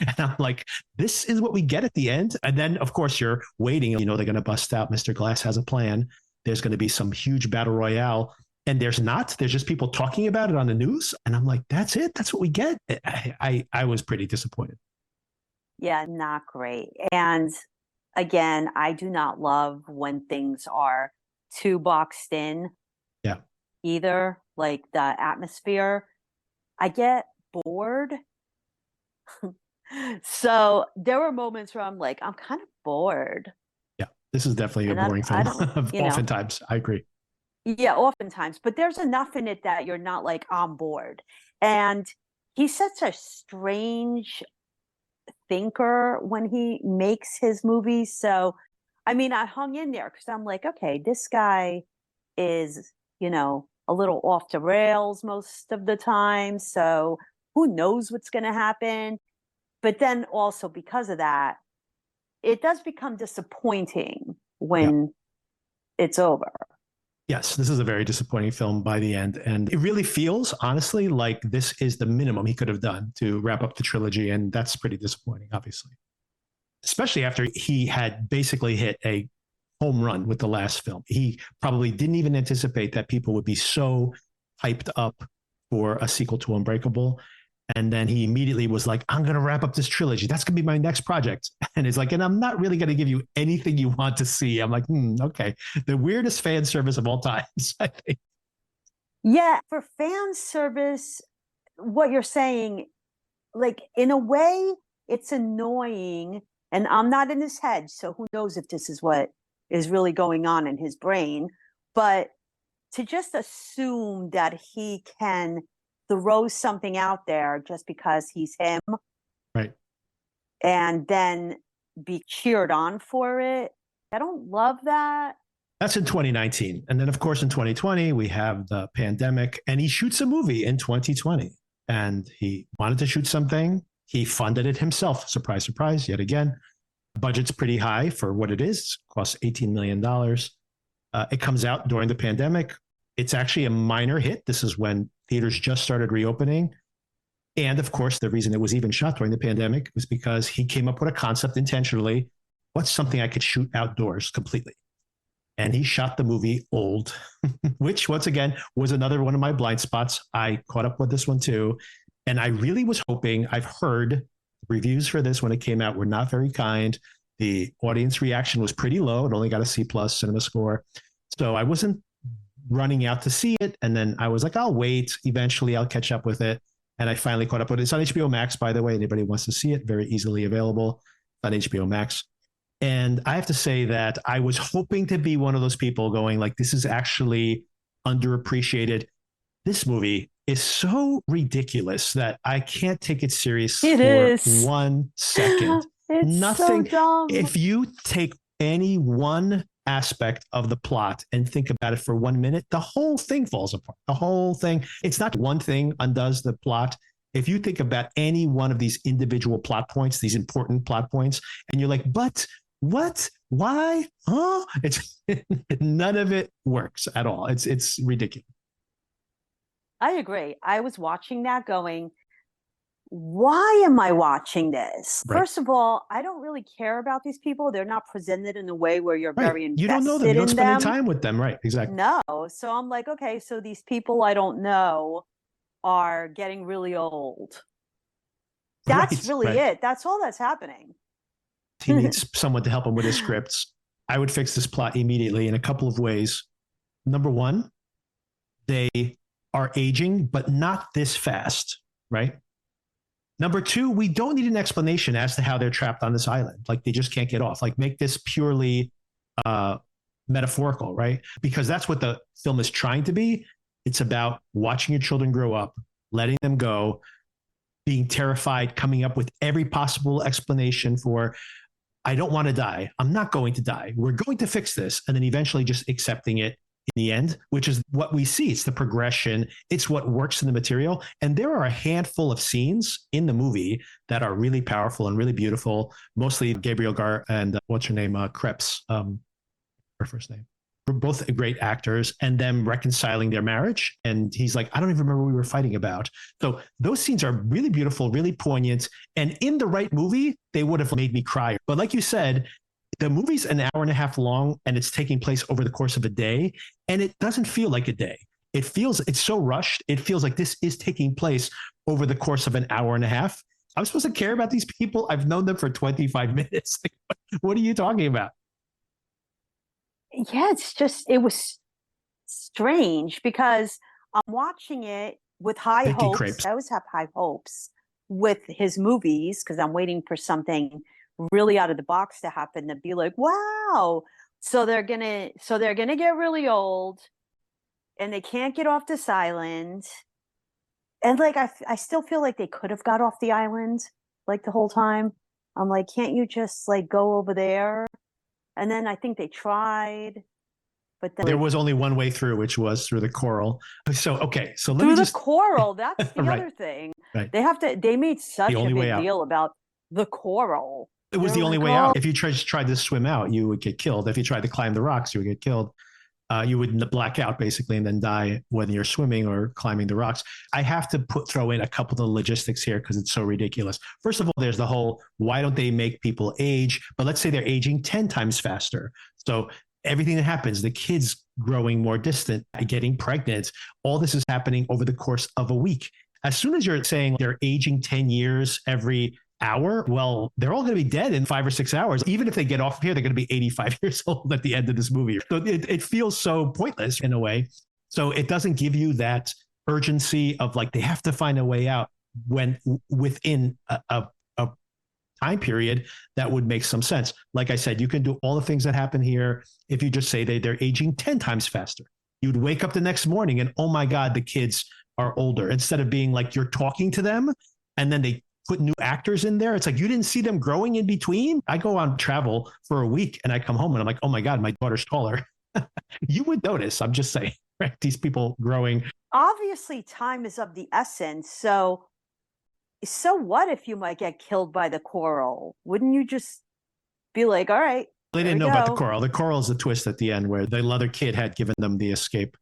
And I'm like, this is what we get at the end. And then, of course, you're waiting. You know, they're going to bust out. Mr. Glass has a plan. There's going to be some huge battle royale. And there's not. There's just people talking about it on the news. And I'm like, that's it. That's what we get. I was pretty disappointed. Yeah, not great. And again, I do not love when things are too boxed in. Yeah. Either, like the atmosphere. I get bored. So there were moments where I'm like, I'm kind of bored. Yeah. This is definitely And a boring film. you know, Oftentimes, I agree. yeah, oftentimes, but there's enough in it that you're not like on board. And he's such a strange thinker when he makes his movies. So, I mean, I hung in there because I'm like, okay, this guy is, you know, a little off the rails most of the time. So who knows what's going to happen? But then also because of that, it does become disappointing Yeah. when it's over. Yes, this is a very disappointing film by the end. And it really feels, honestly, like this is the minimum he could have done to wrap up the trilogy. And that's pretty disappointing, obviously. Especially after he had basically hit a home run with the last film. He probably didn't even anticipate that people would be so hyped up for a sequel to Unbreakable. And then he immediately was like, I'm going to wrap up this trilogy. That's going to be my next project. And it's like, and I'm not really going to give you anything you want to see. I'm like, okay. The weirdest fan service of all times, I think. Yeah, for fan service, what you're saying, like in a way, it's annoying. And I'm not in his head, so who knows if this is what is really going on in his brain. But to just assume that he can throw something out there just because he's him, right, and then be cheered on for it, I don't love that. That's in 2019. And then, of course, in 2020, we have the pandemic, and he shoots a movie in 2020. And he wanted to shoot something. He funded it himself. Surprise, surprise, yet again. Budget's pretty high for what it is. It costs $18 million. It comes out during the pandemic. It's actually a minor hit. This is when theaters just started reopening. And of course, the reason it was even shot during the pandemic was because he came up with a concept intentionally. What's something I could shoot outdoors completely? And he shot the movie Old, which once again was another one of my blind spots. I caught up with this one too. And I really was hoping, I've heard reviews for this when it came out were not very kind. The audience reaction was pretty low. It only got a C+ cinema score. So I wasn't running out to see it. And then I was like, I'll wait. Eventually I'll catch up with it. And I finally caught up with it. It's on HBO Max, by the way. Anybody wants to see it, very easily available on HBO Max. And I have to say that I was hoping to be one of those people going like, this is actually underappreciated. This movie is so ridiculous that I can't take it serious It for is. 1 second. It's Nothing. so dumb. If you take any one aspect of the plot and think about it for 1 minute, the whole thing falls apart. The whole thing. It's not one thing undoes the plot. If you think about any one of these individual plot points, these important plot points, and you're like, but what? Why? Huh? It's none of it works at all. It's ridiculous. I agree. I was watching that going, why am I watching this? Right. First of all, I don't really care about these people. They're not presented in a way where you're Right. very invested. You don't know them. You don't spend any time with them. Right. Exactly. No. So I'm like, okay, so these people I don't know are getting really old. That's really it. That's all that's happening. He needs someone to help him with his scripts. I would fix this plot immediately in a couple of ways. Number one, they are aging, but not this fast, right? Number two, we don't need an explanation as to how they're trapped on this island. Like they just can't get off. Like make this purely metaphorical, right? Because that's what the film is trying to be. It's about watching your children grow up, letting them go, being terrified, coming up with every possible explanation for, I don't want to die. I'm not going to die. We're going to fix this. And then eventually just accepting it in the end, which is what we see. It's the progression. It's what works in the material. And there are a handful of scenes in the movie that are really powerful and really beautiful. Mostly Gabriel Gar and what's her name? Krebs, her first name. We're both great actors, and them reconciling their marriage. And he's like, I don't even remember what we were fighting about. So those scenes are really beautiful, really poignant. And in the right movie, they would have made me cry. But like you said, the movie's an hour and a half long, and it's taking place over the course of a day. And it doesn't feel like a day. It's so rushed. It feels like this is taking place over the course of an hour and a half. I'm supposed to care about these people? I've known them for 25 minutes. What are you talking about? Yeah, it was strange because I'm watching it with high Vicky hopes. Crepes. I always have high hopes with his movies because I'm waiting for something really out of the box to happen to be like, wow. So they're gonna get really old and they can't get off this island. And like I still feel like they could have got off the island like the whole time. I'm like, can't you just like go over there? And then I think they tried, but then there was only one way through, which was through the coral. So let through me the just coral. That's the right, other thing. right. They made such The a only way big out. deal about the coral. It was They're the only like, way oh, out. If you tried to swim out, you would get killed. If you tried to climb the rocks, you would get killed. You would black out basically and then die whether you're swimming or climbing the rocks. I have to throw in a couple of the logistics here because it's so ridiculous. First of all, there's the whole, why don't they make people age? But let's say they're aging 10 times faster. So everything that happens, the kids growing more distant, getting pregnant, all this is happening over the course of a week. As soon as you're saying they're aging 10 years every hour, well, they're all going to be dead in 5 or 6 hours. Even if they get off of here, they're going to be 85 years old at the end of this movie. So it feels so pointless in a way. So it doesn't give you that urgency of like, they have to find a way out when within a time period that would make some sense. Like I said, you can do all the things that happen here if you just say they're aging 10 times faster. You'd wake up the next morning and, oh my God, the kids are older. Instead of being like, you're talking to them and then they put new actors in there. It's like, you didn't see them growing in between. I go on travel for a week and I come home and I'm like, oh my God, my daughter's taller. You would notice, I'm just saying, right? These people growing. obviously time is of the essence. So what if you might get killed by the coral? Wouldn't you just be like, all right, They didn't know about the coral. The coral is the twist at the end where the other kid had given them the escape.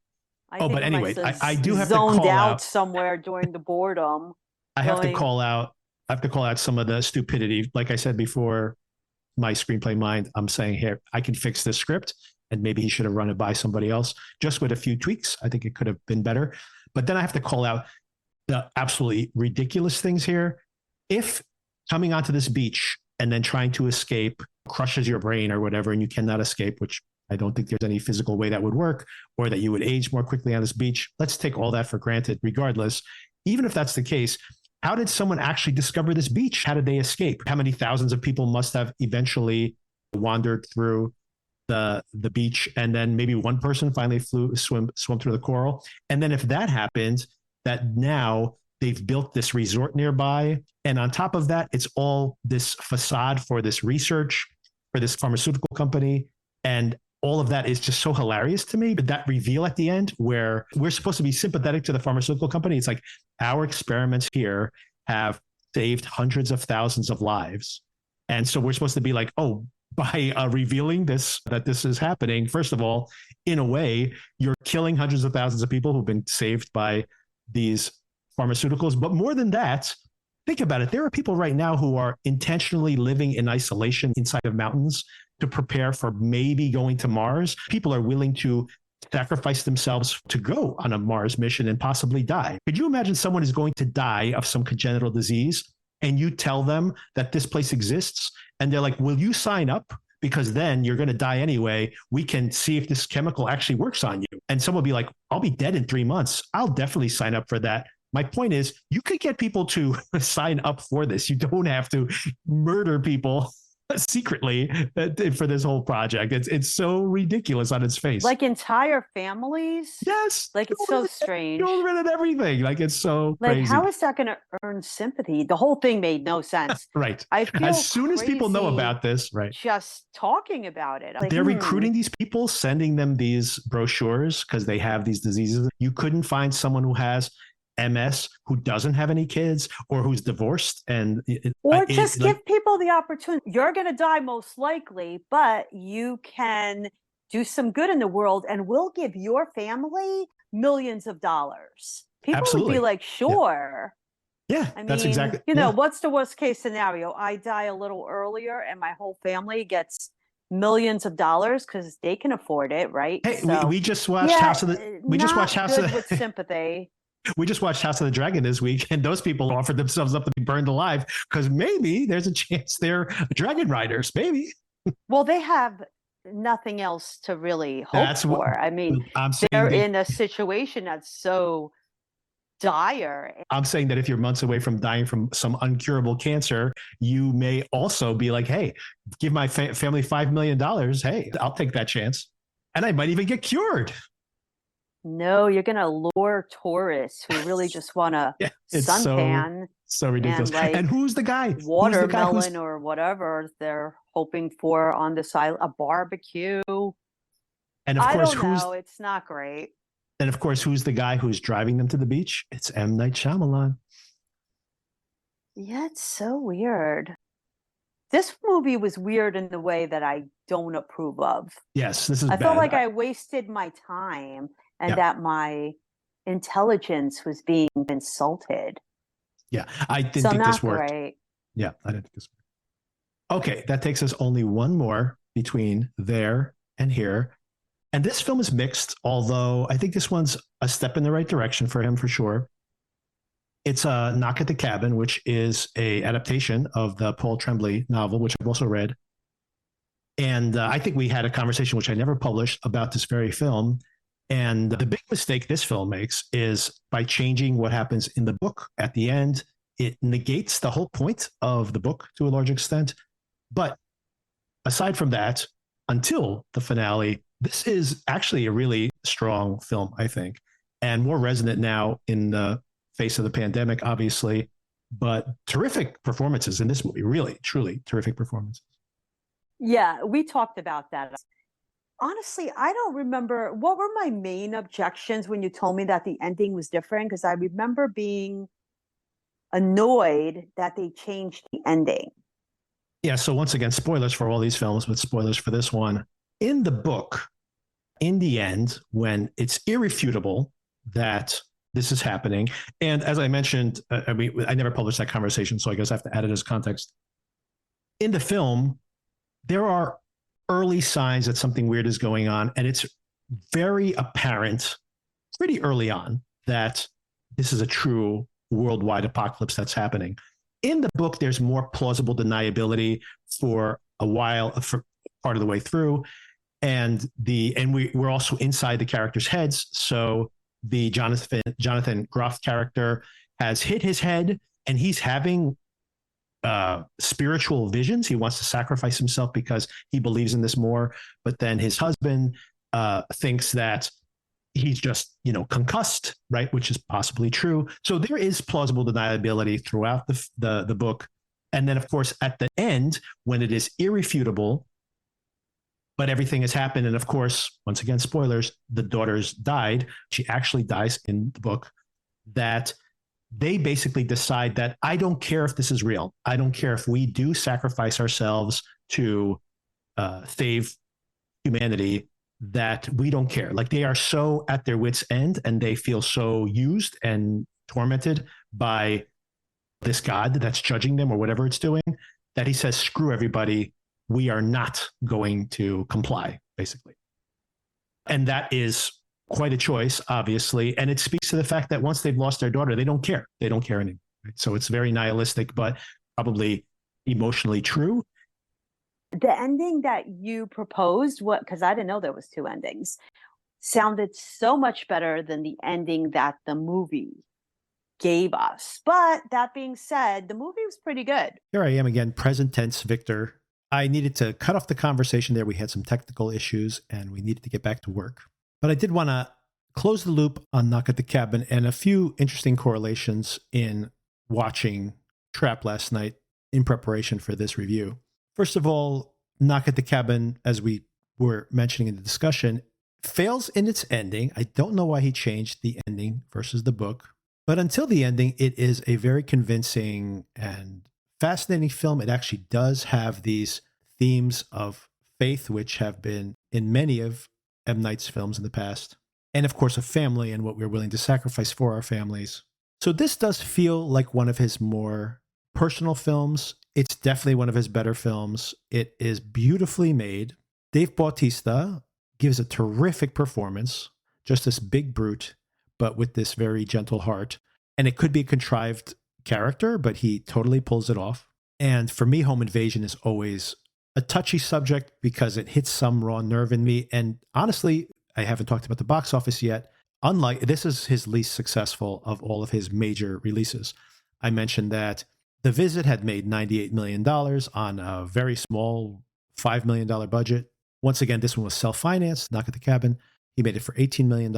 But anyway, I do have to call out somewhere during the boredom. I have to call out some of the stupidity. Like I said before, my screenplay mind, I'm saying here, I can fix this script and maybe he should have run it by somebody else just with a few tweaks. I think it could have been better. But then I have to call out the absolutely ridiculous things here. If coming onto this beach and then trying to escape crushes your brain or whatever, and you cannot escape, which I don't think there's any physical way that would work, or that you would age more quickly on this beach. Let's take all that for granted. Regardless, even if that's the case, how did someone actually discover this beach? How did they escape? How many thousands of people must have eventually wandered through the beach, and then maybe one person finally swim through the coral? And then if that happened, that now they've built this resort nearby, and on top of that, it's all this facade for this research for this pharmaceutical company, and all of that is just so hilarious to me. But that reveal at the end where we're supposed to be sympathetic to the pharmaceutical company, it's like, our experiments here have saved hundreds of thousands of lives. And so we're supposed to be like, oh, by revealing that this is happening, first of all, in a way, you're killing hundreds of thousands of people who've been saved by these pharmaceuticals. But more than that, think about it. There are people right now who are intentionally living in isolation inside of mountains to prepare for maybe going to Mars. People are willing to sacrifice themselves to go on a Mars mission and possibly die. Could you imagine someone is going to die of some congenital disease and you tell them that this place exists and they're like, will you sign up? because then you're going to die anyway. We can see if this chemical actually works on you. And someone will be like, I'll be dead in 3 months. I'll definitely sign up for that. My point is, you could get people to sign up for this. You don't have to murder people secretly for this whole project. It's so ridiculous on its face. Like entire families? Yes. Like it's so strange. You'll rid of everything. Like it's so like crazy. How is that going to earn sympathy? The whole thing made no sense. Right. I feel as soon as people know about this, right? Just talking about it. Like, they're recruiting these people, sending them these brochures because they have these diseases. You couldn't find someone who has MS who doesn't have any kids or who's divorced or just give people the opportunity. You're going to die most likely, but you can do some good in the world and we'll give your family millions of dollars. People Absolutely. would be like, sure. Yeah, I mean, that's exactly. What's the worst case scenario? I die a little earlier and my whole family gets millions of dollars because they can afford it, right? Hey, so, we just watched House of the. We just watched House of the. With sympathy. We just watched House of the Dragon this week, and those people offered themselves up to be burned alive because maybe there's a chance they're dragon riders. Maybe. Well, they have nothing else to really hope for. I mean, they're in a situation that's so dire. I'm saying that if you're months away from dying from some uncurable cancer, you may also be like, hey, give my family $5 million. Hey, I'll take that chance. And I might even get cured. No, you're going to lure tourists who really just want to suntan. So ridiculous. And who's the guy? Watermelon or whatever they're hoping for on this island, a barbecue. And of course, I don't know. It's not great. And of course, who's the guy who's driving them to the beach? It's M. Night Shyamalan. Yeah, it's so weird. This movie was weird in the way that I don't approve of. Yes, this is I bad. felt like I wasted my time and that my intelligence was being insulted. Yeah, I didn't think this worked. Great. Yeah, I didn't think this worked. Okay, that takes us only one more between there and here. And this film is mixed, although I think this one's a step in the right direction for him for sure. It's a Knock at the Cabin, which is a adaptation of the Paul Tremblay novel, which I've also read. And I think we had a conversation, which I never published, about this very film. And the big mistake this film makes is by changing what happens in the book at the end, it negates the whole point of the book to a large extent. But aside from that, until the finale, this is actually a really strong film, I think, and more resonant now in the face of the pandemic, obviously, but terrific performances in this movie, really, truly terrific performances. Yeah, we talked about that. Honestly, I don't remember. What were my main objections when you told me that the ending was different? Because I remember being annoyed that they changed the ending. Yeah, so once again, spoilers for all these films, but spoilers for this one. In the book, in the end, when it's irrefutable that this is happening, and as I mentioned, I never published that conversation, so I guess I have to add it as context. In the film, there are early signs that something weird is going on, and it's very apparent pretty early on that this is a true worldwide apocalypse that's happening. In the book, there's more plausible deniability for a while, for part of the way through, and we're also inside the characters' heads. So the Jonathan Groff character has hit his head, and he's having spiritual visions. He wants to sacrifice himself because he believes in this more. But then his husband thinks that he's just, concussed, right? Which is possibly true. So there is plausible deniability throughout the book. And then, of course, at the end, when it is irrefutable, but everything has happened. And of course, once again, spoilers, the daughter's died. She actually dies in the book. That they basically decide that I don't care if this is real. I don't care if we do sacrifice ourselves to save humanity, that we don't care. Like, they are so at their wits' end, and they feel so used and tormented by this God that's judging them or whatever it's doing, that he says, screw everybody. We are not going to comply, basically. And that is quite a choice, obviously. And it speaks to the fact that once they've lost their daughter, they don't care. They don't care anymore. Right? So it's very nihilistic, but probably emotionally true. The ending that you proposed, what, because I didn't know there was two endings, sounded so much better than the ending that the movie gave us. But that being said, the movie was pretty good. Here I am again, present tense, Victor. I needed to cut off the conversation there. We had some technical issues and we needed to get back to work. But I did want to close the loop on Knock at the Cabin and a few interesting correlations in watching Trap last night in preparation for this review. First of all, Knock at the Cabin, as we were mentioning in the discussion, fails in its ending. I don't know why he changed the ending versus the book. But until the ending, it is a very convincing and fascinating film. It actually does have these themes of faith, which have been in many of M. Night's films in the past. And of course, of family and what we're willing to sacrifice for our families. So this does feel like one of his more personal films. It's definitely one of his better films. It is beautifully made. Dave Bautista gives a terrific performance, just this big brute, but with this very gentle heart. And it could be a contrived character, but he totally pulls it off. And for me, home invasion is always a touchy subject because it hits some raw nerve in me. And honestly, I haven't talked about the box office yet. Unlike, this is his least successful of all of his major releases. I mentioned that The Visit had made $98 million on a very small $5 million budget. Once again, this one was self-financed, Knock at the Cabin. He made it for $18 million.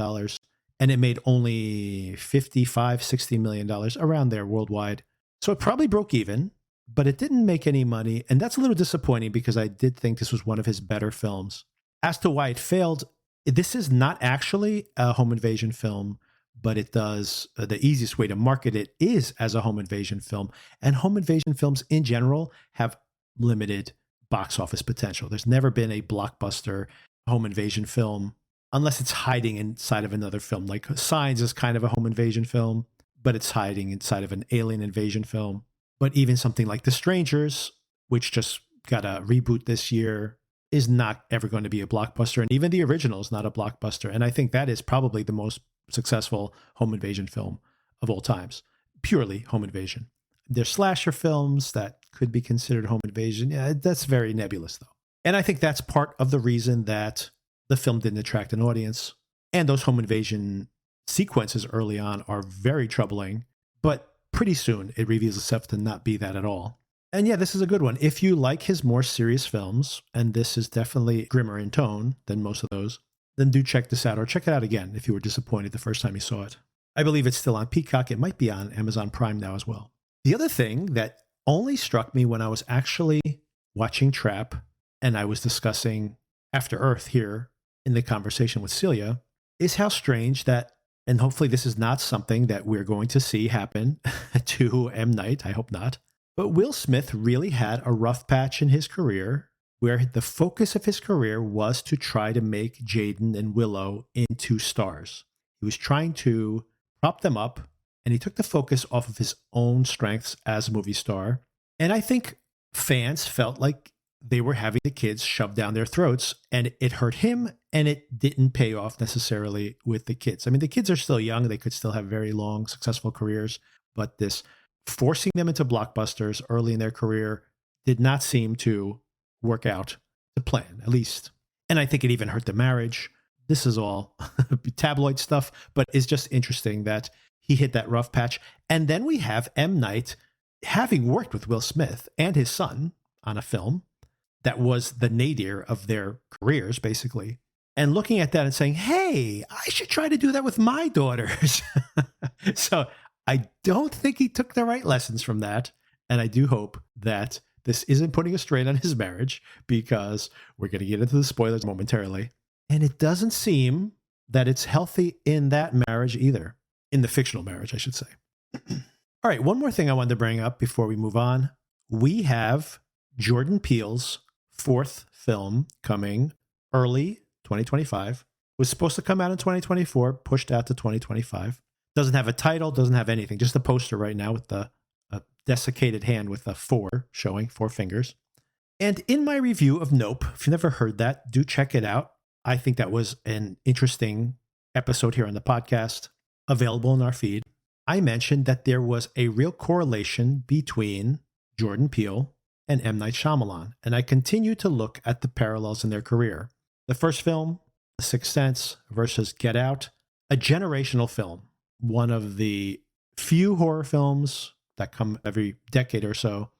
And it made only $55-60 million around there worldwide. So it probably broke even, but it didn't make any money. And that's a little disappointing because I did think this was one of his better films. As to why it failed, this is not actually a home invasion film, but it does, the easiest way to market it is as a home invasion film. And home invasion films in general have limited box office potential. There's never been a blockbuster home invasion film unless it's hiding inside of another film. Like Signs is kind of a home invasion film, but it's hiding inside of an alien invasion film. But even something like The Strangers, which just got a reboot this year, is not ever going to be a blockbuster. And even the original is not a blockbuster. And I think that is probably the most successful home invasion film of all times. Purely home invasion. There's slasher films that could be considered home invasion. Yeah, that's very nebulous, though. And I think that's part of the reason that the film didn't attract an audience. And those home invasion sequences early on are very troubling. But pretty soon, it reveals itself to not be that at all. And yeah, this is a good one. If you like his more serious films, and this is definitely grimmer in tone than most of those, then do check this out, or check it out again if you were disappointed the first time you saw it. I believe it's still on Peacock. It might be on Amazon Prime now as well. The other thing that only struck me when I was actually watching Trap, and I was discussing After Earth here in the conversation with Celia, is how strange that, and hopefully this is not something that we're going to see happen to M. Night, I hope not, but Will Smith really had a rough patch in his career where the focus of his career was to try to make Jaden and Willow into stars. He was trying to prop them up, and he took the focus off of his own strengths as a movie star. And I think fans felt like they were having the kids shoved down their throats, and it hurt him, and it didn't pay off necessarily with the kids. I mean, the kids are still young. They could still have very long, successful careers, but this forcing them into blockbusters early in their career did not seem to work out to plan, at least. And I think it even hurt the marriage. This is all tabloid stuff, but it's just interesting that he hit that rough patch. And then we have M. Night having worked with Will Smith and his son on a film that was the nadir of their careers, basically. And looking at that and saying, hey, I should try to do that with my daughters. So I don't think he took the right lessons from that. And I do hope that this isn't putting a strain on his marriage, because we're going to get into the spoilers momentarily. And it doesn't seem that it's healthy in that marriage either. In the fictional marriage, I should say. All right, one more thing I wanted to bring up before we move on. We have Jordan Peele's fourth film coming early 2025. Was supposed to come out in 2024, pushed out to 2025. Doesn't have a title, doesn't have anything. Just a poster right now with a desiccated hand with a 4 showing 4 fingers. And in my review of Nope, if you've never heard that, do check it out. I think that was an interesting episode here on the podcast, available in our feed. I mentioned that there was a real correlation between Jordan Peele and M. Night Shyamalan, and I continue to look at the parallels in their career. The first film, The Sixth Sense versus Get Out, a generational film, one of the few horror films that come every decade or so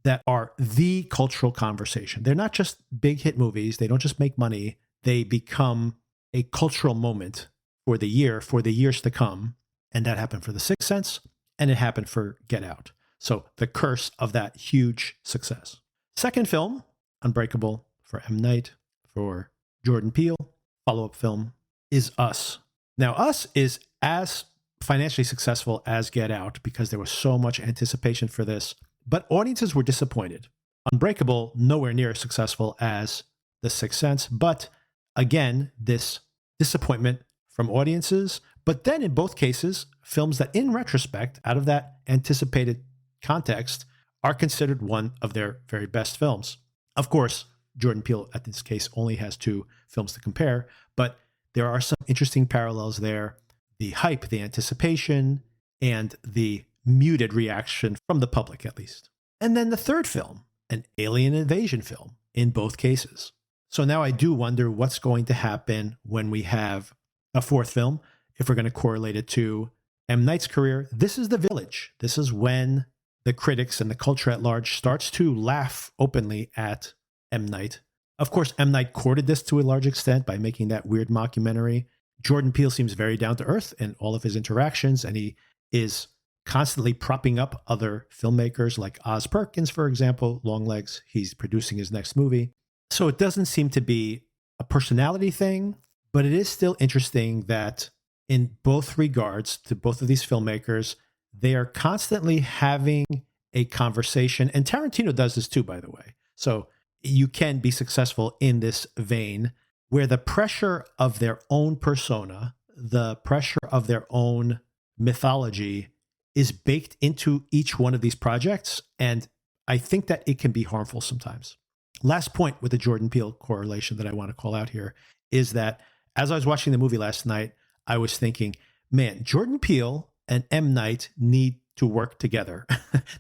that are the cultural conversation. They're not just big hit movies. They don't just make money. They become a cultural moment for the years to come. And that happened for The Sixth Sense, and it happened for Get Out. So the curse of that huge success. Second film, Unbreakable for M. Night, for Jordan Peele. Follow-up film is Us. Now, Us is as financially successful as Get Out because there was so much anticipation for this, but audiences were disappointed. Unbreakable, nowhere near as successful as The Sixth Sense, but again, this disappointment from audiences, but then in both cases, films that in retrospect, out of that anticipated context, are considered one of their very best films. Of course, Jordan Peele, at this case, only has 2 films to compare, but there are some interesting parallels there. The hype, the anticipation, and the muted reaction from the public, at least. And then the third film, an alien invasion film, in both cases. So now I do wonder what's going to happen when we have a fourth film, if we're going to correlate it to M. Night's career. This is The Village. This is when the critics and the culture at large starts to laugh openly at M. Night. Of course, M. Night courted this to a large extent by making that weird mockumentary. Jordan Peele seems very down to earth in all of his interactions, and he is constantly propping up other filmmakers like Oz Perkins, for example, Longlegs. He's producing his next movie. So it doesn't seem to be a personality thing, but it is still interesting that in both regards to both of these filmmakers, they are constantly having a conversation. And Tarantino does this too, by the way. So you can be successful in this vein where the pressure of their own persona, the pressure of their own mythology is baked into each one of these projects. And I think that it can be harmful sometimes. Last point with the Jordan Peele correlation that I want to call out here is that as I was watching the movie last night, I was thinking, man, Jordan Peele and M. Night need to work together.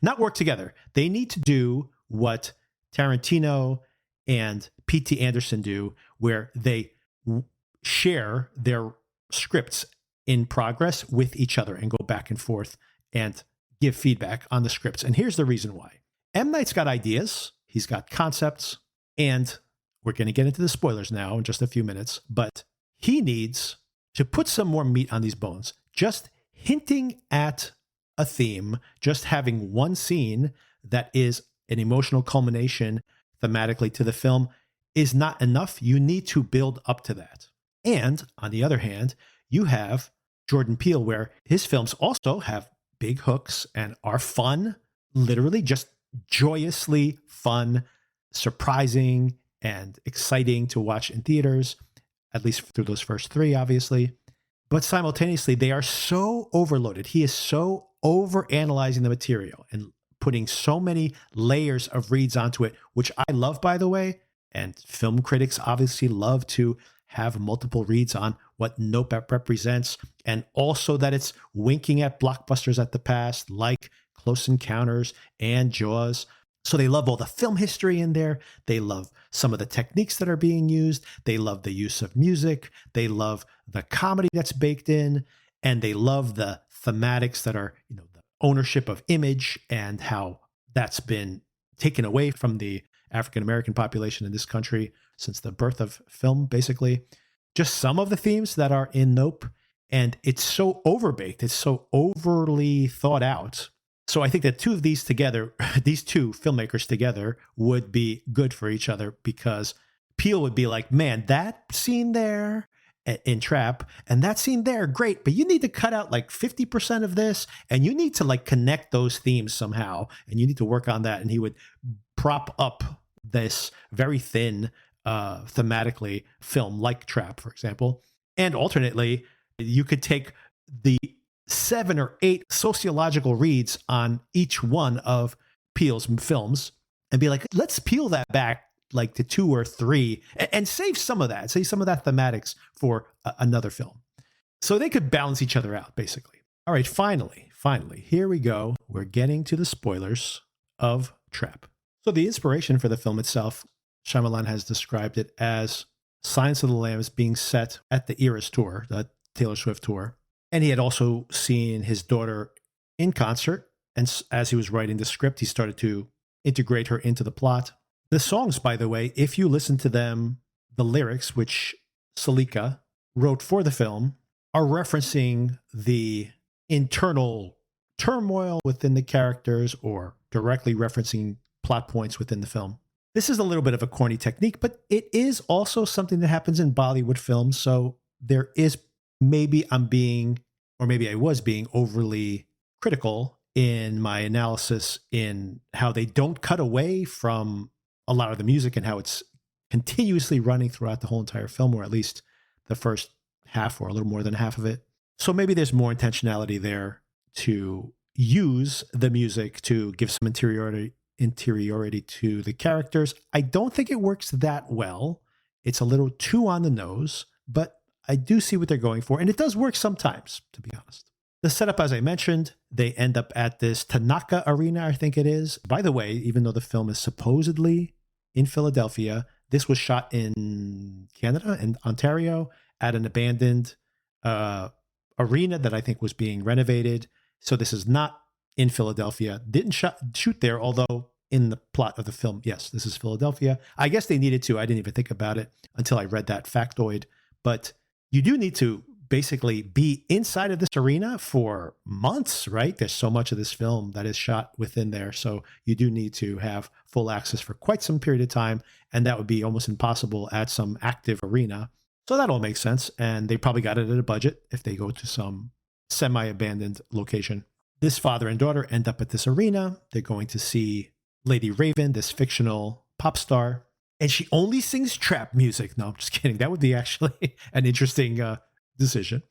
Not work together. They need to do what Tarantino and P.T. Anderson do, where they share their scripts in progress with each other and go back and forth and give feedback on the scripts. And here's the reason why. M. Night's got ideas. He's got concepts. And we're going to get into the spoilers now in just a few minutes. But he needs to put some more meat on these bones. Just hinting at a theme, just having one scene that is an emotional culmination thematically to the film is not enough. You need to build up to that. And on the other hand, you have Jordan Peele, where his films also have big hooks and are fun, literally just joyously fun, surprising, and exciting to watch in theaters, at least through those first 3, obviously. But simultaneously, they are so overloaded. He is so overanalyzing the material and putting so many layers of reads onto it, which I love, by the way. And film critics obviously love to have multiple reads on what Nope represents, and also that it's winking at blockbusters at the past, like Close Encounters and Jaws. So they love all the film history in there. They love some of the techniques that are being used. They love the use of music. They love the comedy that's baked in. And they love the thematics that are, the ownership of image and how that's been taken away from the African-American population in this country since the birth of film, basically. Just some of the themes that are in Nope. And it's so overbaked. It's so overly thought out. So I think that two of these together, these two filmmakers together, would be good for each other, because Peele would be like, man, that scene there in Trap and that scene there, great, but you need to cut out like 50% of this, and you need to like connect those themes somehow, and you need to work on that. And he would prop up this very thin, thematically film like Trap, for example. And alternately, you could take the 7 or 8 sociological reads on each one of Peele's films and be like, let's peel that back like to 2 or 3 and save some of that, thematics for another film. So they could balance each other out, basically. All right, finally, here we go. We're getting to the spoilers of Trap. So the inspiration for the film itself, Shyamalan has described it as Silence of the Lambs being set at the Eras tour, the Taylor Swift tour. And he had also seen his daughter in concert. And as he was writing the script, he started to integrate her into the plot. The songs, by the way, if you listen to them, the lyrics, which Celia wrote for the film, are referencing the internal turmoil within the characters or directly referencing plot points within the film. This is a little bit of a corny technique, but it is also something that happens in Bollywood films. So there is, maybe I'm being, or maybe I was being overly critical in my analysis in how they don't cut away from a lot of the music and how it's continuously running throughout the whole entire film, or at least the first half or a little more than half of it. So maybe there's more intentionality there to use the music to give some interiority to the characters. I don't think it works that well. It's a little too on the nose, but I do see what they're going for. And it does work sometimes, to be honest. The setup, as I mentioned, they end up at this Tanaka Arena, I think it is. By the way, even though the film is supposedly in Philadelphia, this was shot in Canada and Ontario at an abandoned arena that I think was being renovated. So this is not in Philadelphia. Didn't shoot there, although in the plot of the film, yes, this is Philadelphia. I guess they needed to. I didn't even think about it until I read that factoid. But you do need to basically be inside of this arena for months, right? There's so much of this film that is shot within there. So you do need to have full access for quite some period of time. And that would be almost impossible at some active arena. So that all makes sense. And they probably got it at a budget if they go to some semi-abandoned location. This father and daughter end up at this arena. They're going to see Lady Raven, this fictional pop star. And she only sings trap music. No, I'm just kidding. That would be actually an interesting decision.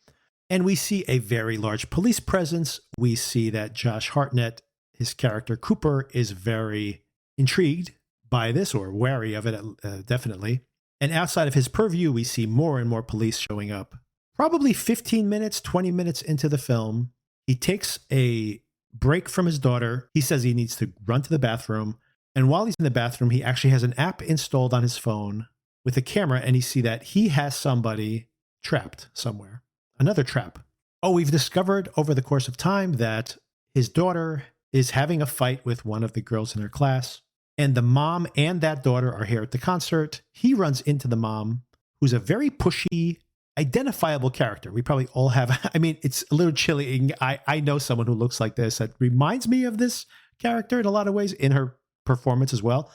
And we see a very large police presence. We see that Josh Hartnett, his character Cooper, is very intrigued by this, or wary of it, definitely. And outside of his purview, we see more and more police showing up. Probably 15 minutes, 20 minutes into the film, he takes a break from his daughter. He says he needs to run to the bathroom. And while he's in the bathroom, he actually has an app installed on his phone with a camera, and you see that he has somebody trapped somewhere. Another trap. Oh, we've discovered over the course of time that his daughter is having a fight with one of the girls in her class, and the mom and that daughter are here at the concert. He runs into the mom, who's a very pushy, identifiable character. We probably all have, I mean, it's a little chilling. I know someone who looks like this that reminds me of this character in a lot of ways, in her performance as well,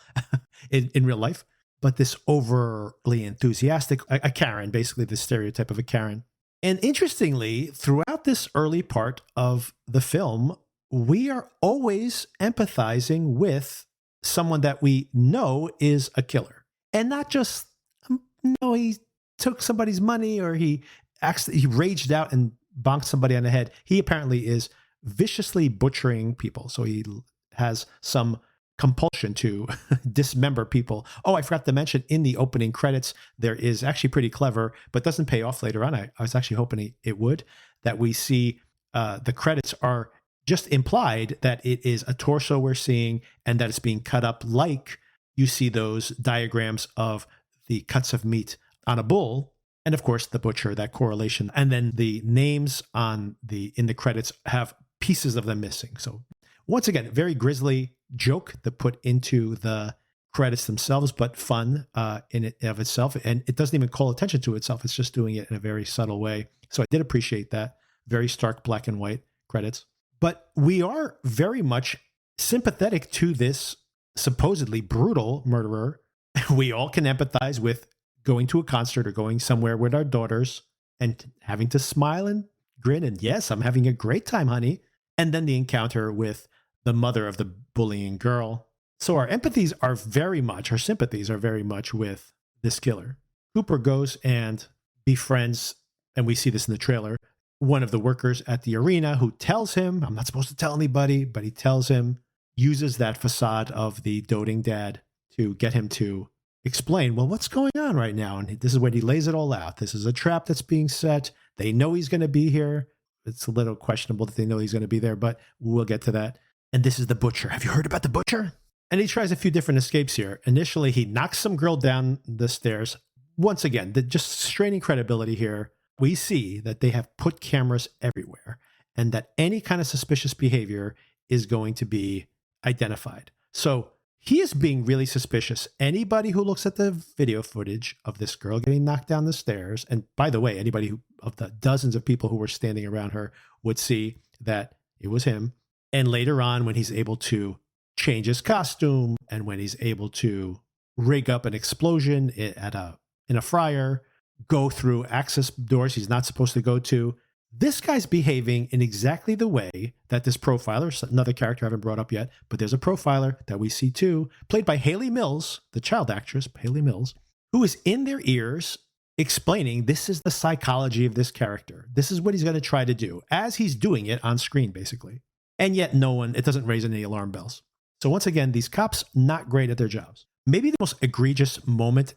in real life. But this overly enthusiastic, a Karen, basically the stereotype of a Karen. And interestingly, throughout this early part of the film, we are always empathizing with someone that we know is a killer. And not just, no, he took somebody's money, or he raged out and bonked somebody on the head. He apparently is viciously butchering people. So he has some compulsion to dismember people. Oh, I forgot to mention, in the opening credits, there is actually pretty clever, but doesn't pay off later on. I was actually hoping it would, that we see the credits are just implied that it is a torso we're seeing, and that it's being cut up like you see those diagrams of the cuts of meat on a bull. And of course, the butcher, that correlation. And then the names in the credits have pieces of them missing. So once again, very grisly joke to put into the credits themselves, but fun in it of itself. And it doesn't even call attention to itself. It's just doing it in a very subtle way. So I did appreciate that. Very stark black and white credits. But we are very much sympathetic to this supposedly brutal murderer. We all can empathize with going to a concert or going somewhere with our daughters and having to smile and grin. And yes, I'm having a great time, honey. And then the encounter with the mother of the bullying girl. So our sympathies are very much with this killer. Cooper goes and befriends, and we see this in the trailer, one of the workers at the arena who tells him, I'm not supposed to tell anybody, but he tells him, uses that facade of the doting dad to get him to explain, well, what's going on right now? And this is when he lays it all out. This is a trap that's being set. They know he's going to be here. It's a little questionable that they know he's going to be there, but we'll get to that. And this is the butcher. Have you heard about the butcher? And he tries a few different escapes here. Initially, he knocks some girl down the stairs. Once again, just straining credibility here. We see that they have put cameras everywhere and that any kind of suspicious behavior is going to be identified. So he is being really suspicious. Anybody who looks at the video footage of this girl getting knocked down the stairs, and by the way, anybody of the dozens of people who were standing around her would see that it was him. And later on, when he's able to change his costume and when he's able to rig up an explosion in a fryer, go through access doors he's not supposed to go to, this guy's behaving in exactly the way that this profiler, another character I haven't brought up yet, but there's a profiler that we see too, played by Haley Mills, the child actress, Haley Mills, who is in their ears explaining this is the psychology of this character. This is what he's going to try to do as he's doing it on screen, basically. And yet it doesn't raise any alarm bells. So once again, these cops, not great at their jobs. Maybe the most egregious moment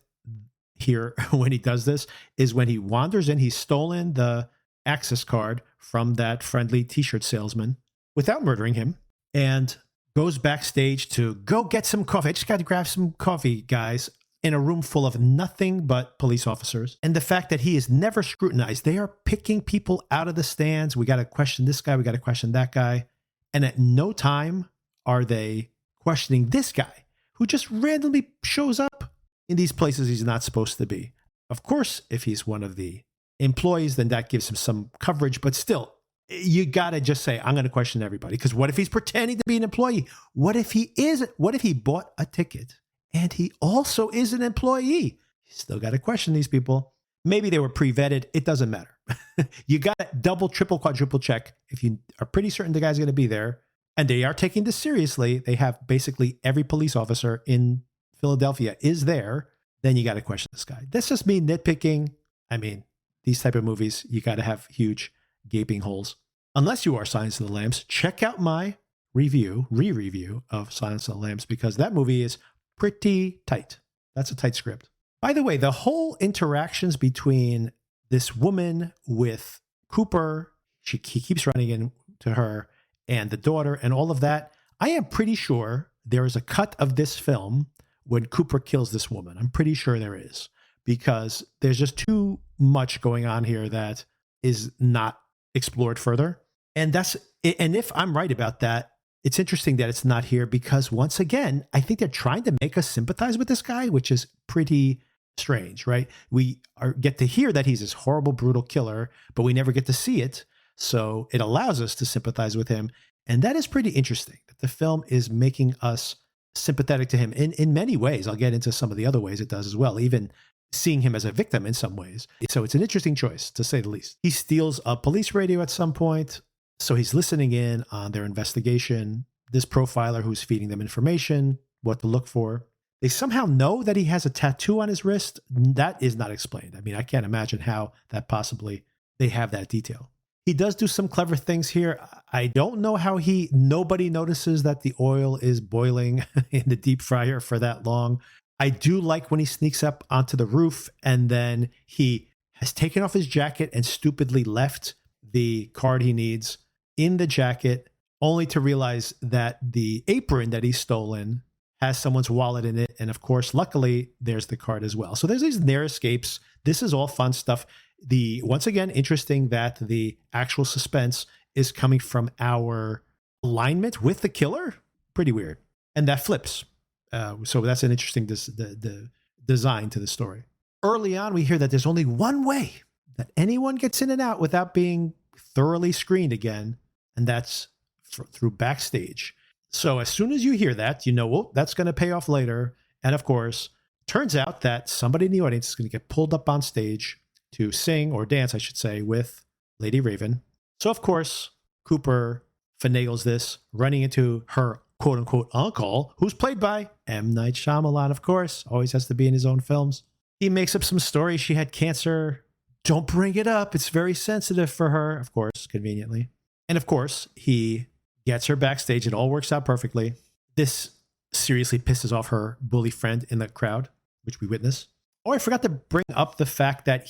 here when he does this is when he wanders in, he's stolen the access card from that friendly t-shirt salesman without murdering him and goes backstage to go get some coffee. I just got to grab some coffee, guys, in a room full of nothing but police officers. And the fact that he is never scrutinized. They are picking people out of the stands. We got to question this guy. We got to question that guy. And at no time are they questioning this guy who just randomly shows up in these places he's not supposed to be. Of course, if he's one of the employees, then that gives him some coverage. But still, you got to just say, I'm going to question everybody. Because what if he's pretending to be an employee? What if he bought a ticket and he also is an employee? You still got to question these people. Maybe they were pre-vetted. It doesn't matter. You got to double, triple, quadruple check. If you are pretty certain the guy's going to be there and they are taking this seriously, they have basically every police officer in Philadelphia is there, then you got to question this guy. That's just me nitpicking. I mean, these type of movies, you got to have huge gaping holes. Unless you are Silence of the Lambs, check out my re-review of Silence of the Lambs, because that movie is pretty tight. That's a tight script. By the way, the whole interactions between this woman with Cooper, he keeps running into her, and the daughter, and all of that, I am pretty sure there is a cut of this film when Cooper kills this woman. I'm pretty sure there is, because there's just too much going on here that is not explored further. And if I'm right about that, it's interesting that it's not here, because once again, I think they're trying to make us sympathize with this guy, which is pretty strange, right? We get to hear that he's this horrible, brutal killer, but we never get to see it. So it allows us to sympathize with him. And that is pretty interesting, that the film is making us sympathetic to him in many ways. I'll get into some of the other ways it does as well, even seeing him as a victim in some ways. So it's an interesting choice, to say the least. He steals a police radio at some point, so he's listening in on their investigation. This profiler who's feeding them information, what to look for. They somehow know that he has a tattoo on his wrist. That is not explained. I mean, I can't imagine how that possibly they have that detail. He does do some clever things here. I don't know how nobody notices that the oil is boiling in the deep fryer for that long. I do like when he sneaks up onto the roof and then he has taken off his jacket and stupidly left the card he needs in the jacket, only to realize that the apron that he's stolen has someone's wallet in it. And of course, luckily, there's the card as well. So there's these near escapes. This is all fun stuff. Once again, interesting that the actual suspense is coming from our alignment with the killer. Pretty weird. And that flips. So that's an interesting design to the story. Early on, we hear that there's only one way that anyone gets in and out without being thoroughly screened again, and that's through backstage. So as soon as you hear that, you know, well, that's going to pay off later. And of course, turns out that somebody in the audience is going to get pulled up on stage to sing or dance, I should say, with Lady Raven. So of course, Cooper finagles this, running into her quote-unquote uncle, who's played by M. Night Shyamalan, of course. Always has to be in his own films. He makes up some story. She had cancer. Don't bring it up. It's very sensitive for her, of course, conveniently. And of course, he gets her backstage. It all works out perfectly. This seriously pisses off her bully friend in the crowd, which we witness. Oh, I forgot to bring up the fact that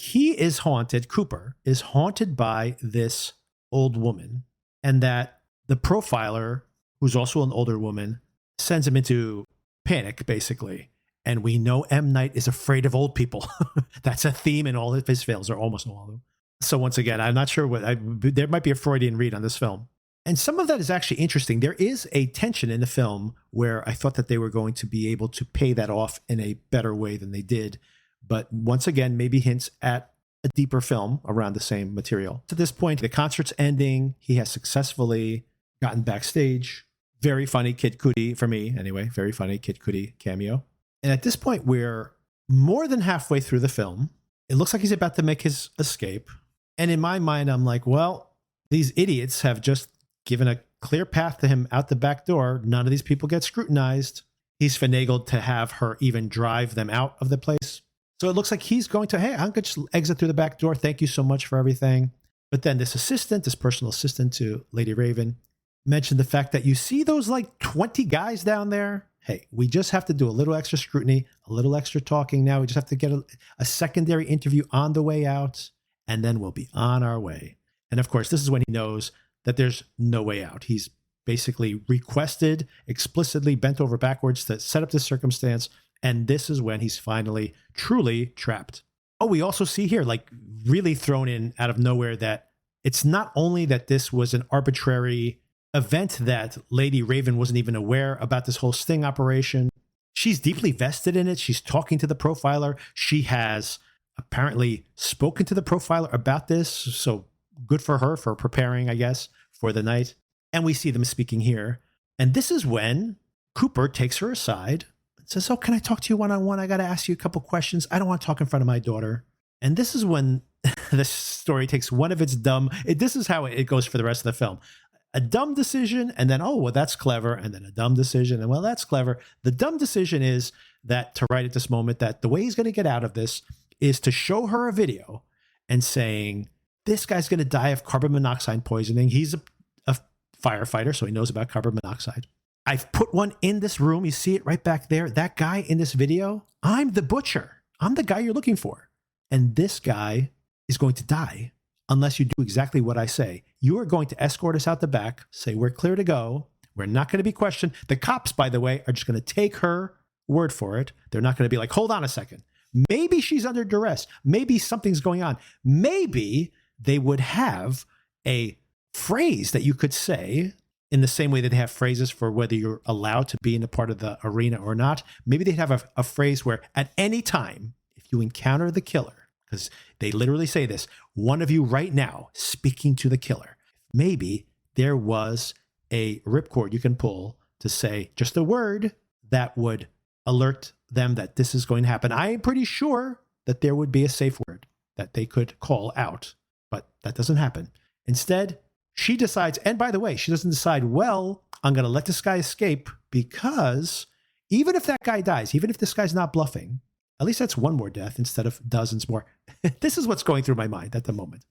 Cooper is haunted by this old woman, and that the profiler, who's also an older woman, sends him into panic, basically. And we know M. Night is afraid of old people. That's a theme in all of his films, or almost all of them. So once again, I'm not sure there might be a Freudian read on this film. And some of that is actually interesting. There is a tension in the film where I thought that they were going to be able to pay that off in a better way than they did. But once again, maybe hints at a deeper film around the same material. To this point, the concert's ending. He has successfully gotten backstage. Very funny Kid Cudi, for me anyway, very funny Kid Cudi cameo. And at this point, we're more than halfway through the film. It looks like he's about to make his escape. And in my mind, I'm like, well, these idiots have just given a clear path to him out the back door. None of these people get scrutinized. He's finagled to have her even drive them out of the place. So it looks like he's going to, hey, I'm going to just exit through the back door. Thank you so much for everything. But then this personal assistant to Lady Raven, mentioned the fact that you see those like 20 guys down there. Hey, we just have to do a little extra scrutiny, a little extra talking now. We just have to get a secondary interview on the way out, and then we'll be on our way. And of course, this is when he knows that there's no way out. He's basically requested, explicitly bent over backwards to set up this circumstance. And this is when he's finally truly trapped. Oh, we also see here, like really thrown in out of nowhere, that it's not only that this was an arbitrary event that Lady Raven wasn't even aware about this whole sting operation. She's deeply vested in it. She's talking to the profiler. She has apparently spoken to the profiler about this. So good for her for preparing, I guess, for the night. And we see them speaking here. And this is when Cooper takes her aside and says, oh, can I talk to you one-on-one? I got to ask you a couple questions. I don't want to talk in front of my daughter. And this is when the story takes one of its this is how it goes for the rest of the film. A dumb decision, and then, oh, well, that's clever, and then a dumb decision, and well, that's clever. The dumb decision is that, to write at this moment, that the way he's going to get out of this is to show her a video and saying, this guy's going to die of carbon monoxide poisoning. He's a firefighter, so he knows about carbon monoxide. I've put one in this room. You see it right back there. That guy in this video, I'm the butcher. I'm the guy you're looking for. And this guy is going to die unless you do exactly what I say. You are going to escort us out the back, say we're clear to go. We're not going to be questioned. The cops, by the way, are just going to take her word for it. They're not going to be like, hold on a second. Maybe she's under duress. Maybe something's going on. Maybe they would have a phrase that you could say in the same way that they have phrases for whether you're allowed to be in a part of the arena or not. Maybe they'd have a phrase where at any time, if you encounter the killer, because they literally say this, one of you right now speaking to the killer, maybe there was a ripcord you can pull to say just a word that would alert them that this is going to happen. I am pretty sure that there would be a safe word that they could call out, but that doesn't happen. Instead, she decides, and by the way, she doesn't decide, well, I'm going to let this guy escape, because even if that guy dies, even if this guy's not bluffing, at least that's one more death instead of dozens more. This is what's going through my mind at the moment.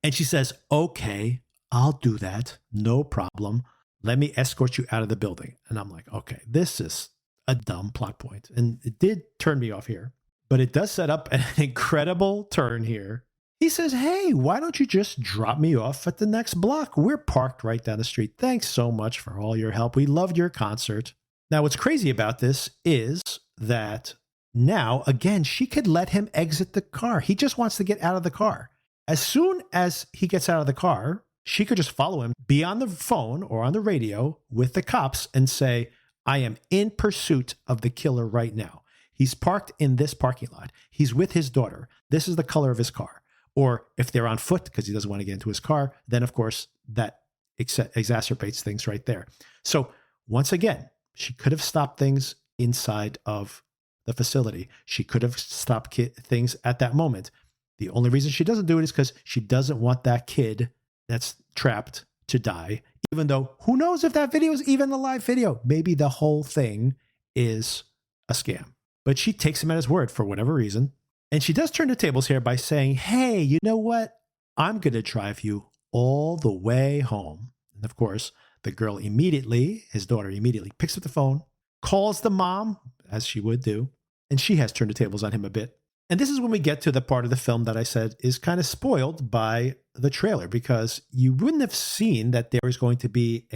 And she says, okay, I'll do that. No problem. Let me escort you out of the building. And I'm like, okay, this is a dumb plot point. And it did turn me off here, but it does set up an incredible turn here. He says, hey, why don't you just drop me off at the next block? We're parked right down the street. Thanks so much for all your help. We loved your concert. Now, what's crazy about this is that now, again, she could let him exit the car. He just wants to get out of the car. As soon as he gets out of the car, she could just follow him, be on the phone or on the radio with the cops and say, I am in pursuit of the killer right now. He's parked in this parking lot. He's with his daughter. This is the color of his car. Or if they're on foot because he doesn't want to get into his car, then of course that exacerbates things right there. So once again, she could have stopped things inside of the facility. She could have stopped things at that moment. The only reason she doesn't do it is because she doesn't want that kid that's trapped to die, even though who knows if that video is even a live video. Maybe the whole thing is a scam. But she takes him at his word for whatever reason. And she does turn the tables here by saying, hey, you know what? I'm going to drive you all the way home. And of course, the girl immediately, his daughter immediately picks up the phone, calls the mom, as she would do, and she has turned the tables on him a bit. And this is when we get to the part of the film that I said is kind of spoiled by the trailer, because you wouldn't have seen that there was going to be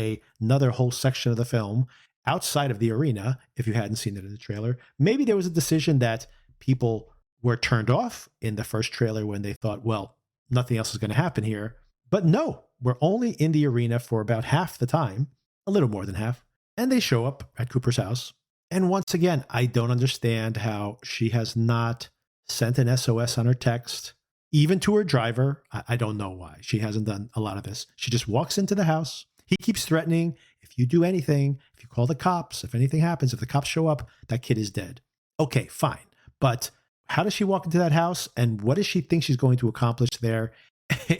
another whole section of the film outside of the arena, if you hadn't seen it in the trailer. Maybe there was a decision that people were turned off in the first trailer when they thought, well, nothing else is going to happen here. But no, we're only in the arena for about half the time, a little more than half. And they show up at Cooper's house. And once again, I don't understand how she has not sent an SOS on her text, even to her driver. I don't know why. She hasn't done a lot of this. She just walks into the house. He keeps threatening, if you do anything, if you call the cops, if anything happens, if the cops show up, that kid is dead. Okay, fine. But how does she walk into that house? And what does she think she's going to accomplish there?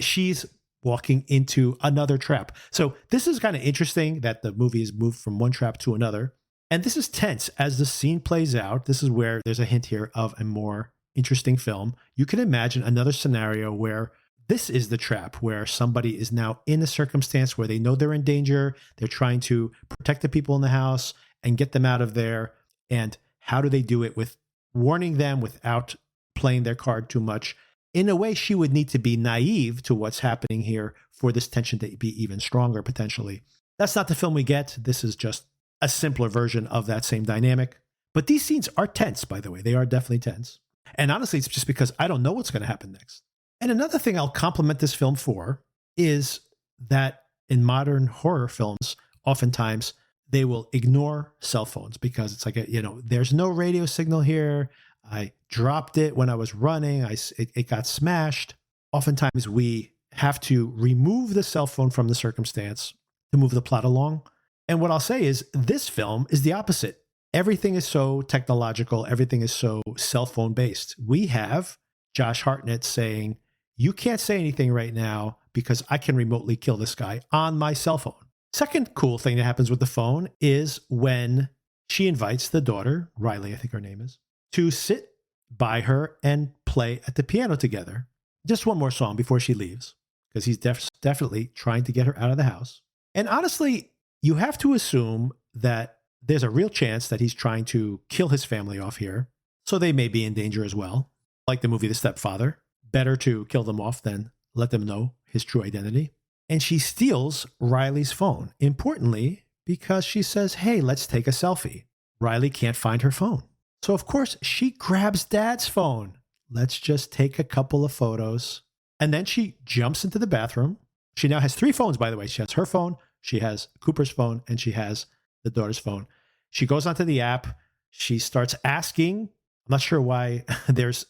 She's walking into another trap. So this is kind of interesting that the movie is moved from one trap to another. And this is tense as the scene plays out. This is where there's a hint here of a more interesting film. You can imagine another scenario where this is the trap, where somebody is now in a circumstance where they know they're in danger. They're trying to protect the people in the house and get them out of there. And how do they do it with warning them without playing their card too much? In a way, she would need to be naive to what's happening here for this tension to be even stronger, potentially. That's not the film we get. This is just a simpler version of that same dynamic. But these scenes are tense, by the way. They are definitely tense. And honestly, it's just because I don't know what's going to happen next. And another thing I'll compliment this film for is that in modern horror films, oftentimes they will ignore cell phones because it's like, there's no radio signal here. I dropped it when I was running. It got smashed. Oftentimes we have to remove the cell phone from the circumstance to move the plot along. And what I'll say is this film is the opposite. Everything is so technological. Everything is so cell phone based. We have Josh Hartnett saying, you can't say anything right now because I can remotely kill this guy on my cell phone. Second cool thing that happens with the phone is when she invites the daughter, Riley, I think her name is, to sit by her and play at the piano together. Just one more song before she leaves, because he's definitely trying to get her out of the house. And honestly, you have to assume that there's a real chance that he's trying to kill his family off here. So they may be in danger as well. Like the movie The Stepfather. Better to kill them off than let them know his true identity. And she steals Riley's phone. Importantly, because she says, hey, let's take a selfie. Riley can't find her phone. So of course, she grabs Dad's phone. Let's just take a couple of photos. And then she jumps into the bathroom. She now has 3 phones, by the way. She has her phone, she has Cooper's phone, and she has the daughter's phone. She goes onto the app. She starts asking. I'm not sure why there's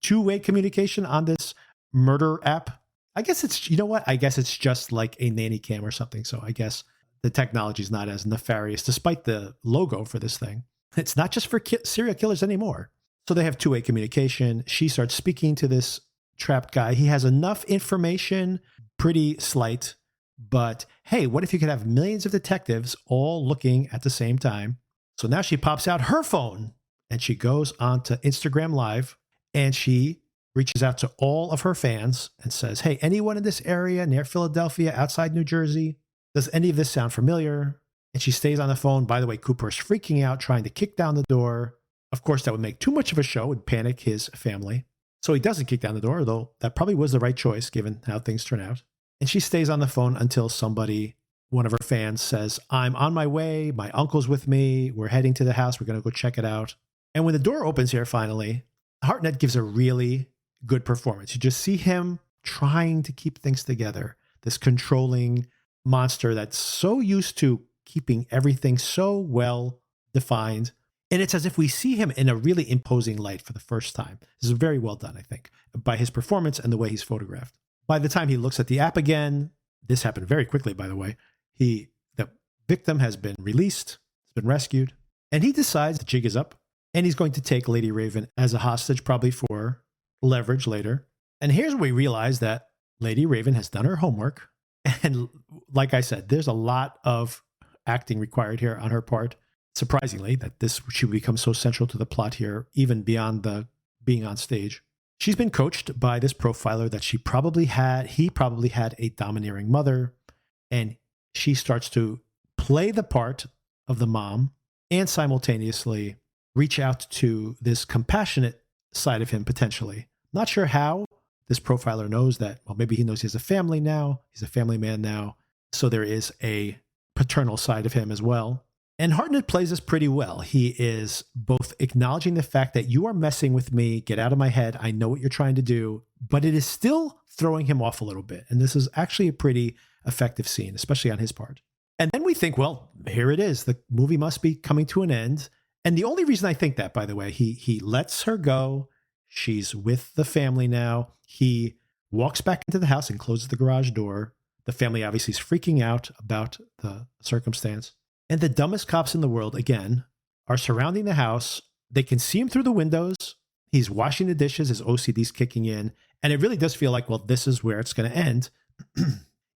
two-way communication on this murder app. I guess it's, I guess it's just like a nanny cam or something. So I guess the technology is not as nefarious, despite the logo for this thing. It's not just for serial killers anymore. So they have two-way communication. She starts speaking to this trapped guy. He has enough information, pretty slight, but hey, what if you could have millions of detectives all looking at the same time? So now she pops out her phone and she goes onto Instagram Live and she reaches out to all of her fans and says, hey, anyone in this area near Philadelphia, outside New Jersey, does any of this sound familiar? And she stays on the phone. By the way, Cooper is freaking out, trying to kick down the door. Of course, that would make too much of a show, would panic his family. So he doesn't kick down the door, though that probably was the right choice given how things turn out. And she stays on the phone until somebody, one of her fans, says, I'm on my way. My uncle's with me. We're heading to the house. We're going to go check it out. And when the door opens here, finally, Hartnett gives a really good performance. You just see him trying to keep things together. This controlling monster that's so used to keeping everything so well defined. And it's as if we see him in a really imposing light for the first time. This is very well done, I think, by his performance and the way he's photographed. By the time he looks at the app again, this happened very quickly, by the way, the victim has been released, has been rescued, and he decides the jig is up, and he's going to take Lady Raven as a hostage, probably for leverage later. And here's where we realize that Lady Raven has done her homework. And like I said, there's a lot of acting required here on her part. Surprisingly, that she would become so central to the plot here, even beyond the being on stage. She's been coached by this profiler that he probably had a domineering mother, and she starts to play the part of the mom and simultaneously reach out to this compassionate side of him potentially. Not sure how this profiler knows that. Well, maybe he knows he has a family now. He's a family man now. So there is a paternal side of him as well. And Hartnett plays this pretty well. He is both acknowledging the fact that you are messing with me, get out of my head, I know what you're trying to do, but it is still throwing him off a little bit. And this is actually a pretty effective scene, especially on his part. And then we think, well, here it is. The movie must be coming to an end. And the only reason I think that, by the way, he lets her go. She's with the family now. He walks back into the house and closes the garage door. The family obviously is freaking out about the circumstance. And the dumbest cops in the world, again, are surrounding the house. They can see him through the windows. He's washing the dishes. His OCD's kicking in. And it really does feel like, well, this is where it's going to end.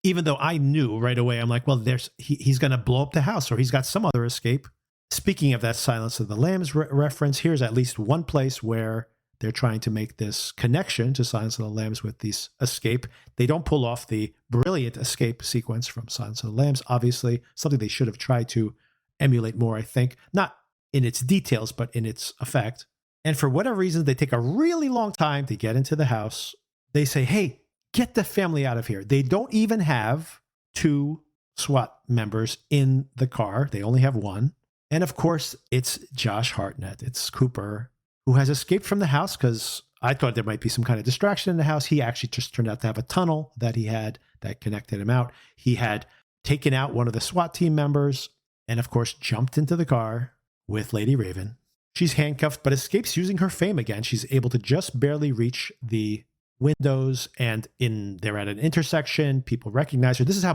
Even though I knew right away, I'm like, well, he's going to blow up the house or he's got some other escape. Speaking of that Silence of the Lambs reference, here's at least one place where they're trying to make this connection to Silence of the Lambs with this escape. They don't pull off the brilliant escape sequence from Silence of the Lambs, obviously, something they should have tried to emulate more, I think. Not in its details, but in its effect. And for whatever reason, they take a really long time to get into the house. They say, hey, get the family out of here. They don't even have 2 SWAT members in the car. They only have 1. And of course, it's Josh Hartnett. It's Cooper, who has escaped from the house because I thought there might be some kind of distraction in the house. He actually just turned out to have a tunnel that he had that connected him out. He had taken out one of the SWAT team members and, of course, jumped into the car with Lady Raven. She's handcuffed, but escapes using her fame again. She's able to just barely reach the windows, and they're at an intersection. People recognize her. This is how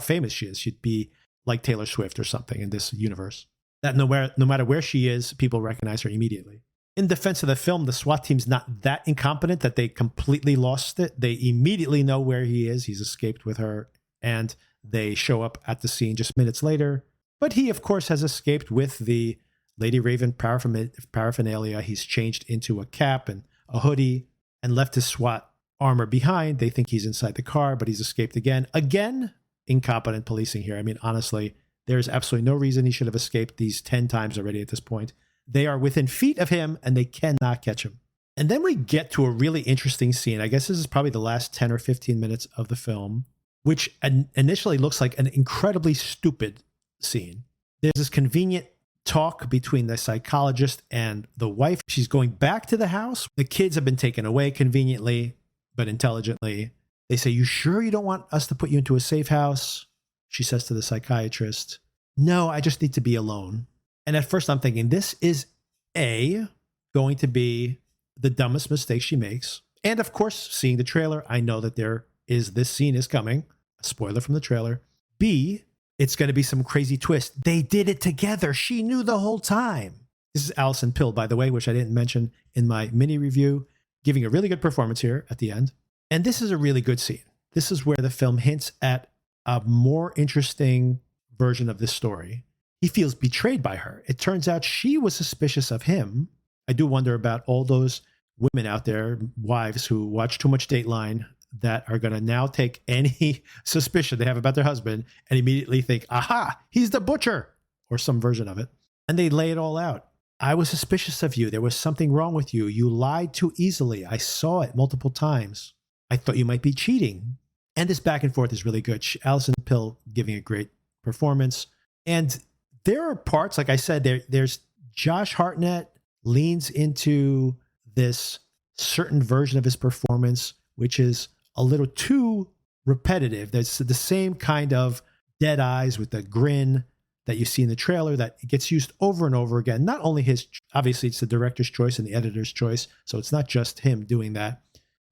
famous she is. She'd be like Taylor Swift or something in this universe. That no matter where she is, people recognize her immediately. In defense of the film, the SWAT team's not that incompetent that they completely lost it. They immediately know where he is. He's escaped with her, and they show up at the scene just minutes later. But he, of course, has escaped with the Lady Raven paraphernalia. He's changed into a cap and a hoodie and left his SWAT armor behind. They think he's inside the car, but he's escaped again. Again, incompetent policing here. I mean, honestly, there's absolutely no reason he should have escaped these 10 times already at this point. They are within feet of him, and they cannot catch him. And then we get to a really interesting scene. I guess this is probably the last 10 or 15 minutes of the film, which initially looks like an incredibly stupid scene. There's this convenient talk between the psychologist and the wife. She's going back to the house. The kids have been taken away conveniently, but intelligently. They say, you sure you don't want us to put you into a safe house? She says to the psychiatrist, no, I just need to be alone. And at first I'm thinking, this is going to be the dumbest mistake she makes. And of course, seeing the trailer, I know that this scene is coming. A spoiler from the trailer. B, it's going to be some crazy twist. They did it together. She knew the whole time. This is Alison Pill, by the way, which I didn't mention in my mini review, giving a really good performance here at the end. And this is a really good scene. This is where the film hints at a more interesting version of this story. He feels betrayed by her. It turns out she was suspicious of him. I do wonder about all those women out there, wives who watch too much Dateline, that are going to now take any suspicion they have about their husband and immediately think, aha, he's the butcher, or some version of it. And they lay it all out. I was suspicious of you. There was something wrong with you. You lied too easily. I saw it multiple times. I thought you might be cheating. And this back and forth is really good. Alison Pill giving a great performance. And there are parts, like I said, there's Josh Hartnett leans into this certain version of his performance, which is a little too repetitive. There's the same kind of dead eyes with the grin that you see in the trailer that gets used over and over again. Not only obviously it's the director's choice and the editor's choice, so it's not just him doing that.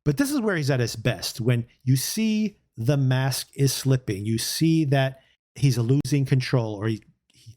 But this is where he's at his best. When you see the mask is slipping, you see that he's losing control, or he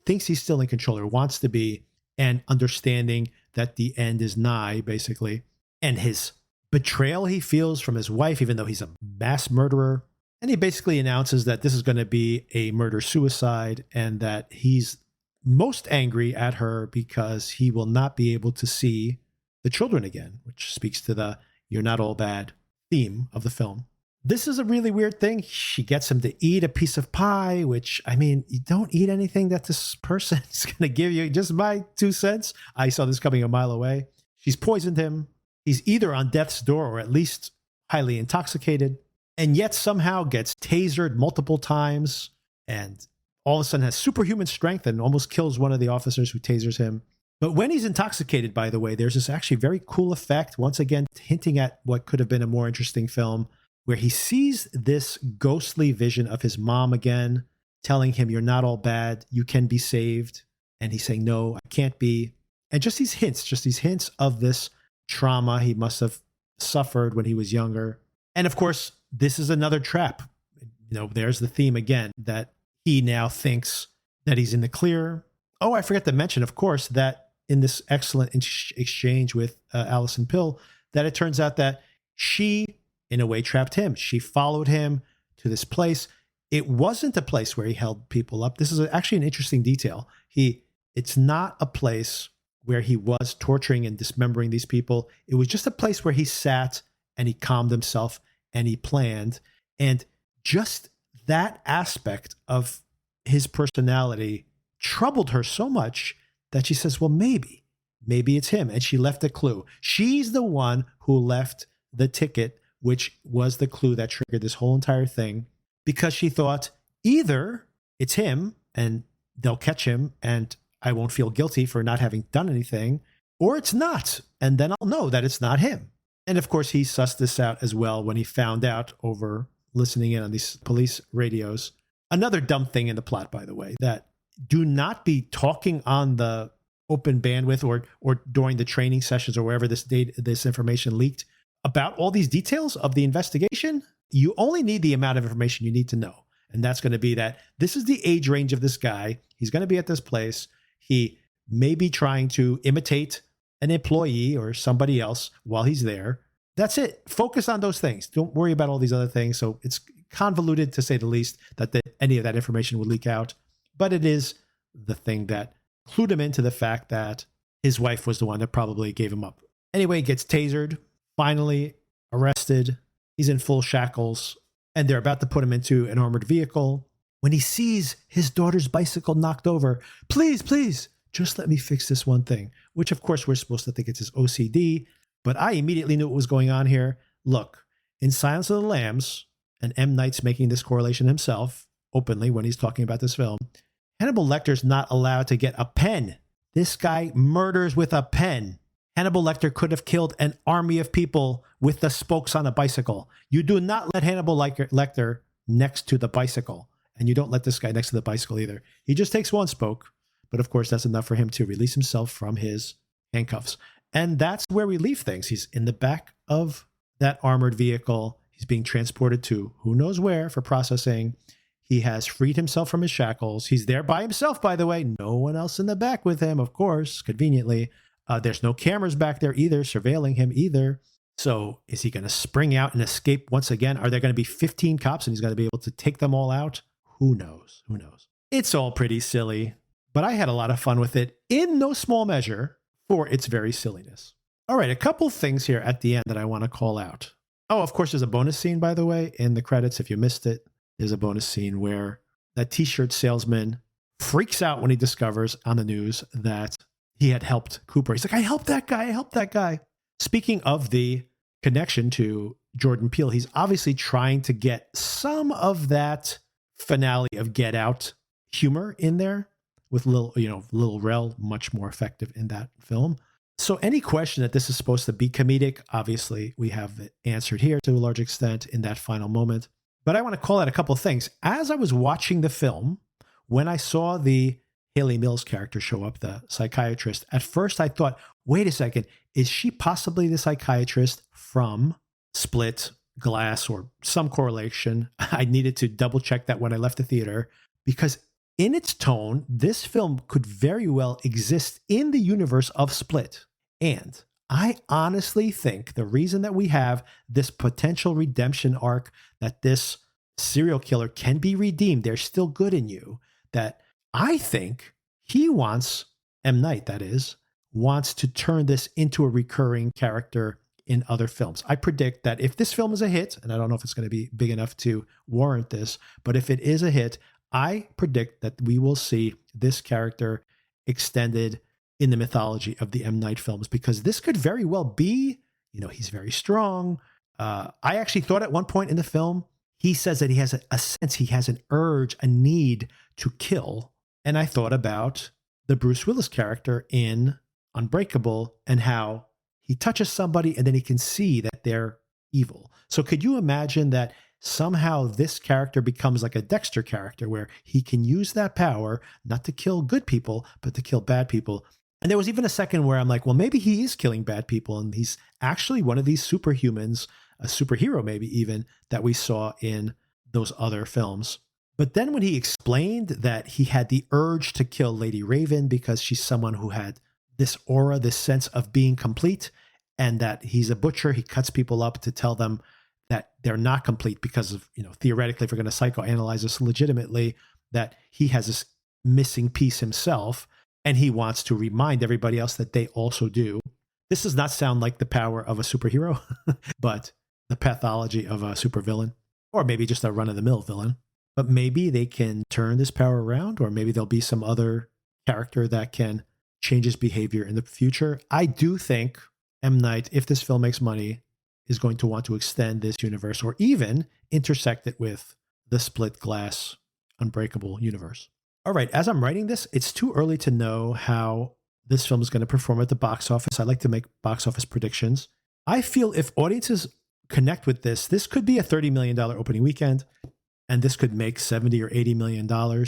thinks he's still in control or wants to be, and understanding that the end is nigh, basically. And his betrayal he feels from his wife, even though he's a mass murderer. And he basically announces that this is going to be a murder-suicide and that he's most angry at her because he will not be able to see the children again, which speaks to the "you're not all bad" theme of the film. This is a really weird thing. She gets him to eat a piece of pie, which, I mean, you don't eat anything that this person is going to give you. Just my 2 cents. I saw this coming a mile away. She's poisoned him. He's either on death's door or at least highly intoxicated, and yet somehow gets tasered multiple times and all of a sudden has superhuman strength and almost kills one of the officers who tasers him. But when he's intoxicated, by the way, there's this actually very cool effect, once again, hinting at what could have been a more interesting film, where he sees this ghostly vision of his mom again, telling him, you're not all bad, you can be saved. And he's saying, no, I can't be. And just these hints of this trauma he must have suffered when he was younger. And of course, this is another trap. There's the theme again, that he now thinks that he's in the clear. Oh, I forgot to mention, of course, that in this excellent exchange with Alison Pill, that it turns out that she, in a way, trapped him. She followed him to this place. It wasn't a place where he held people up. This is actually an interesting detail. It's not a place where he was torturing and dismembering these people. It was just a place where he sat and he calmed himself and he planned. And just that aspect of his personality troubled her so much that she says, well, maybe it's him. And she left a clue. She's the one who left the ticket, which was the clue that triggered this whole entire thing, because she thought either it's him and they'll catch him and I won't feel guilty for not having done anything, or it's not. And then I'll know that it's not him. And of course, he sussed this out as well when he found out over listening in on these police radios. Another dumb thing in the plot, by the way, that do not be talking on the open bandwidth or during the training sessions or wherever this information leaked about all these details of the investigation. You only need the amount of information you need to know. And that's going to be that this is the age range of this guy. He's going to be at this place. He may be trying to imitate an employee or somebody else while he's there. That's it. Focus on those things. Don't worry about all these other things. So it's convoluted, to say the least, that any of that information would leak out. But it is the thing that clued him into the fact that his wife was the one that probably gave him up. Anyway, he gets tasered, finally arrested. He's in full shackles, and they're about to put him into an armored vehicle when he sees his daughter's bicycle knocked over. Please, just let me fix this one thing, which of course we're supposed to think it's his OCD, but I immediately knew what was going on here. Look, in Silence of the Lambs, and M. Night's making this correlation himself openly when he's talking about this film, Hannibal Lecter's not allowed to get a pen. This guy murders with a pen. Hannibal Lecter could have killed an army of people with the spokes on a bicycle. You do not let Hannibal Lecter next to the bicycle. And you don't let this guy next to the bicycle either. He just takes one spoke. But of course, that's enough for him to release himself from his handcuffs. And that's where we leave things. He's in the back of that armored vehicle. He's being transported to who knows where for processing. He has freed himself from his shackles. He's there by himself, by the way. No one else in the back with him, of course, conveniently. There's no cameras back there either, surveilling him either. So is he going to spring out and escape once again? Are there going to be 15 cops and he's going to be able to take them all out? Who knows? It's all pretty silly, but I had a lot of fun with it in no small measure for its very silliness. All right, a couple things here at the end that I want to call out. Oh, of course, there's a bonus scene, by the way, in the credits. If you missed it, there's a bonus scene where that t-shirt salesman freaks out when he discovers on the news that he had helped Cooper. He's like, I helped that guy. Speaking of the connection to Jordan Peele, he's obviously trying to get some of that finale of Get Out humor in there with Lil Rel, much more effective in that film. So any question that this is supposed to be comedic, obviously we have it answered here to a large extent in that final moment. But I want to call out a couple of things. As I was watching the film, when I saw the Haley Mills character show up, the psychiatrist, at first I thought, wait a second, is she possibly the psychiatrist from Split, Glass, or some correlation? I needed to double check that when I left the theater, because in its tone, this film could very well exist in the universe of Split. And I honestly think the reason that we have this potential redemption arc, that this serial killer can be redeemed, they're still good in you, that I think he wants, M. Night that is, wants to turn this into a recurring character in other films. I predict that if this film is a hit, and I don't know if it's going to be big enough to warrant this, but if it is a hit, I predict that we will see this character extended in the mythology of the M. Night films, because this could very well be, he's very strong. I actually thought at one point in the film, he says that he has a sense, he has an urge, a need to kill. And I thought about the Bruce Willis character in Unbreakable and how he touches somebody and then he can see that they're evil. So could you imagine that somehow this character becomes like a Dexter character where he can use that power not to kill good people, but to kill bad people? And there was even a second where I'm like, well, maybe he is killing bad people and he's actually one of these superhumans, a superhero maybe even, that we saw in those other films. But then when he explained that he had the urge to kill Lady Raven because she's someone who had this aura, this sense of being complete, and that he's a butcher, he cuts people up to tell them that they're not complete because of, theoretically, if we're going to psychoanalyze this legitimately, that he has this missing piece himself, and he wants to remind everybody else that they also do. This does not sound like the power of a superhero, but the pathology of a supervillain, or maybe just a run-of-the-mill villain. But maybe they can turn this power around, or maybe there'll be some other character that can change his behavior in the future. I do think M. Night, if this film makes money, is going to want to extend this universe or even intersect it with the split glass Unbreakable universe. All right, as I'm writing this, it's too early to know how this film is going to perform at the box office. I like to make box office predictions. I feel if audiences connect with this, this could be a $30 million opening weekend, and this could make $70 or $80 million.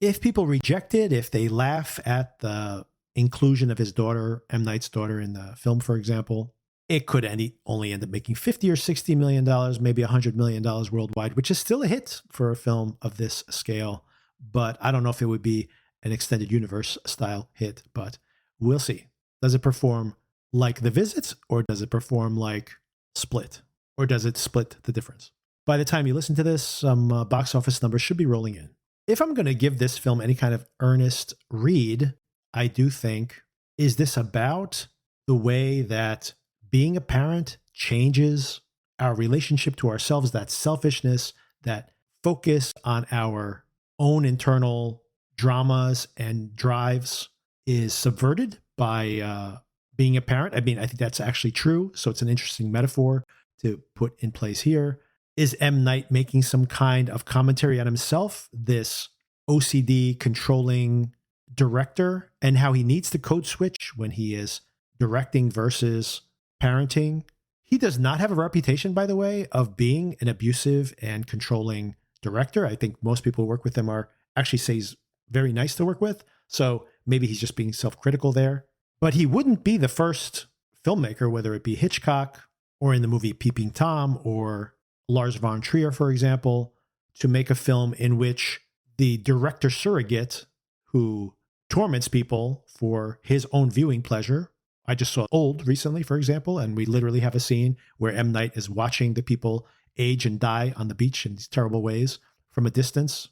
If people reject it, if they laugh at the inclusion of his daughter, M. Night's daughter, in the film, for example, it could only end up making $50 or $60 million, maybe $100 million worldwide, which is still a hit for a film of this scale. But I don't know if it would be an extended universe style hit, but we'll see. Does it perform like The Visit, or does it perform like Split? Or does it split the difference? By the time you listen to this, some box office numbers should be rolling in. If I'm going to give this film any kind of earnest read, I do think, is this about the way that being a parent changes our relationship to ourselves, that selfishness, that focus on our own internal dramas and drives is subverted by being a parent? I mean, I think that's actually true. So it's an interesting metaphor to put in place here. Is M. Night making some kind of commentary on himself, this OCD controlling director, and how he needs to code switch when he is directing versus parenting? He does not have a reputation, by the way, of being an abusive and controlling director. I think most people who work with him actually say he's very nice to work with. So maybe he's just being self-critical there. But he wouldn't be the first filmmaker, whether it be Hitchcock or in the movie Peeping Tom or Lars von Trier, for example, to make a film in which the director surrogate who torments people for his own viewing pleasure. I just saw Old recently, for example, and we literally have a scene where M. Night is watching the people age and die on the beach in these terrible ways from a distance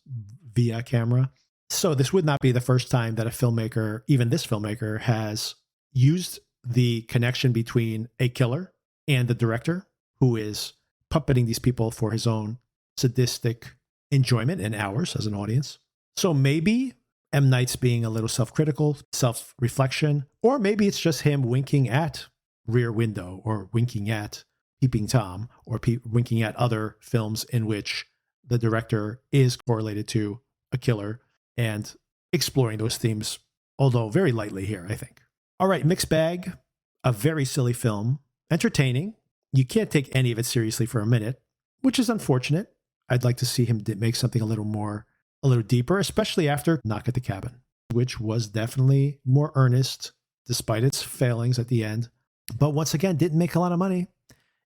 via camera. So this would not be the first time that a filmmaker, even this filmmaker, has used the connection between a killer and the director who is puppeting these people for his own sadistic enjoyment and ours as an audience. So maybe M. Night's being a little self-critical, self-reflection, or maybe it's just him winking at Rear Window or winking at Peeping Tom or winking at other films in which the director is correlated to a killer and exploring those themes, although very lightly here, I think. All right, mixed bag, a very silly film, entertaining. You can't take any of it seriously for a minute, which is unfortunate. I'd like to see him make something a little deeper, especially after Knock at the Cabin, which was definitely more earnest, despite its failings at the end. But once again, didn't make a lot of money.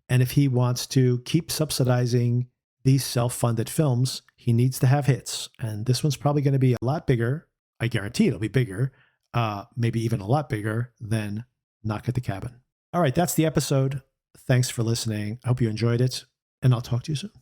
And if he wants to keep subsidizing these self-funded films, he needs to have hits. And this one's probably going to be a lot bigger. I guarantee it'll be bigger, maybe even a lot bigger than Knock at the Cabin. All right, that's the episode. Thanks for listening. I hope you enjoyed it, and I'll talk to you soon.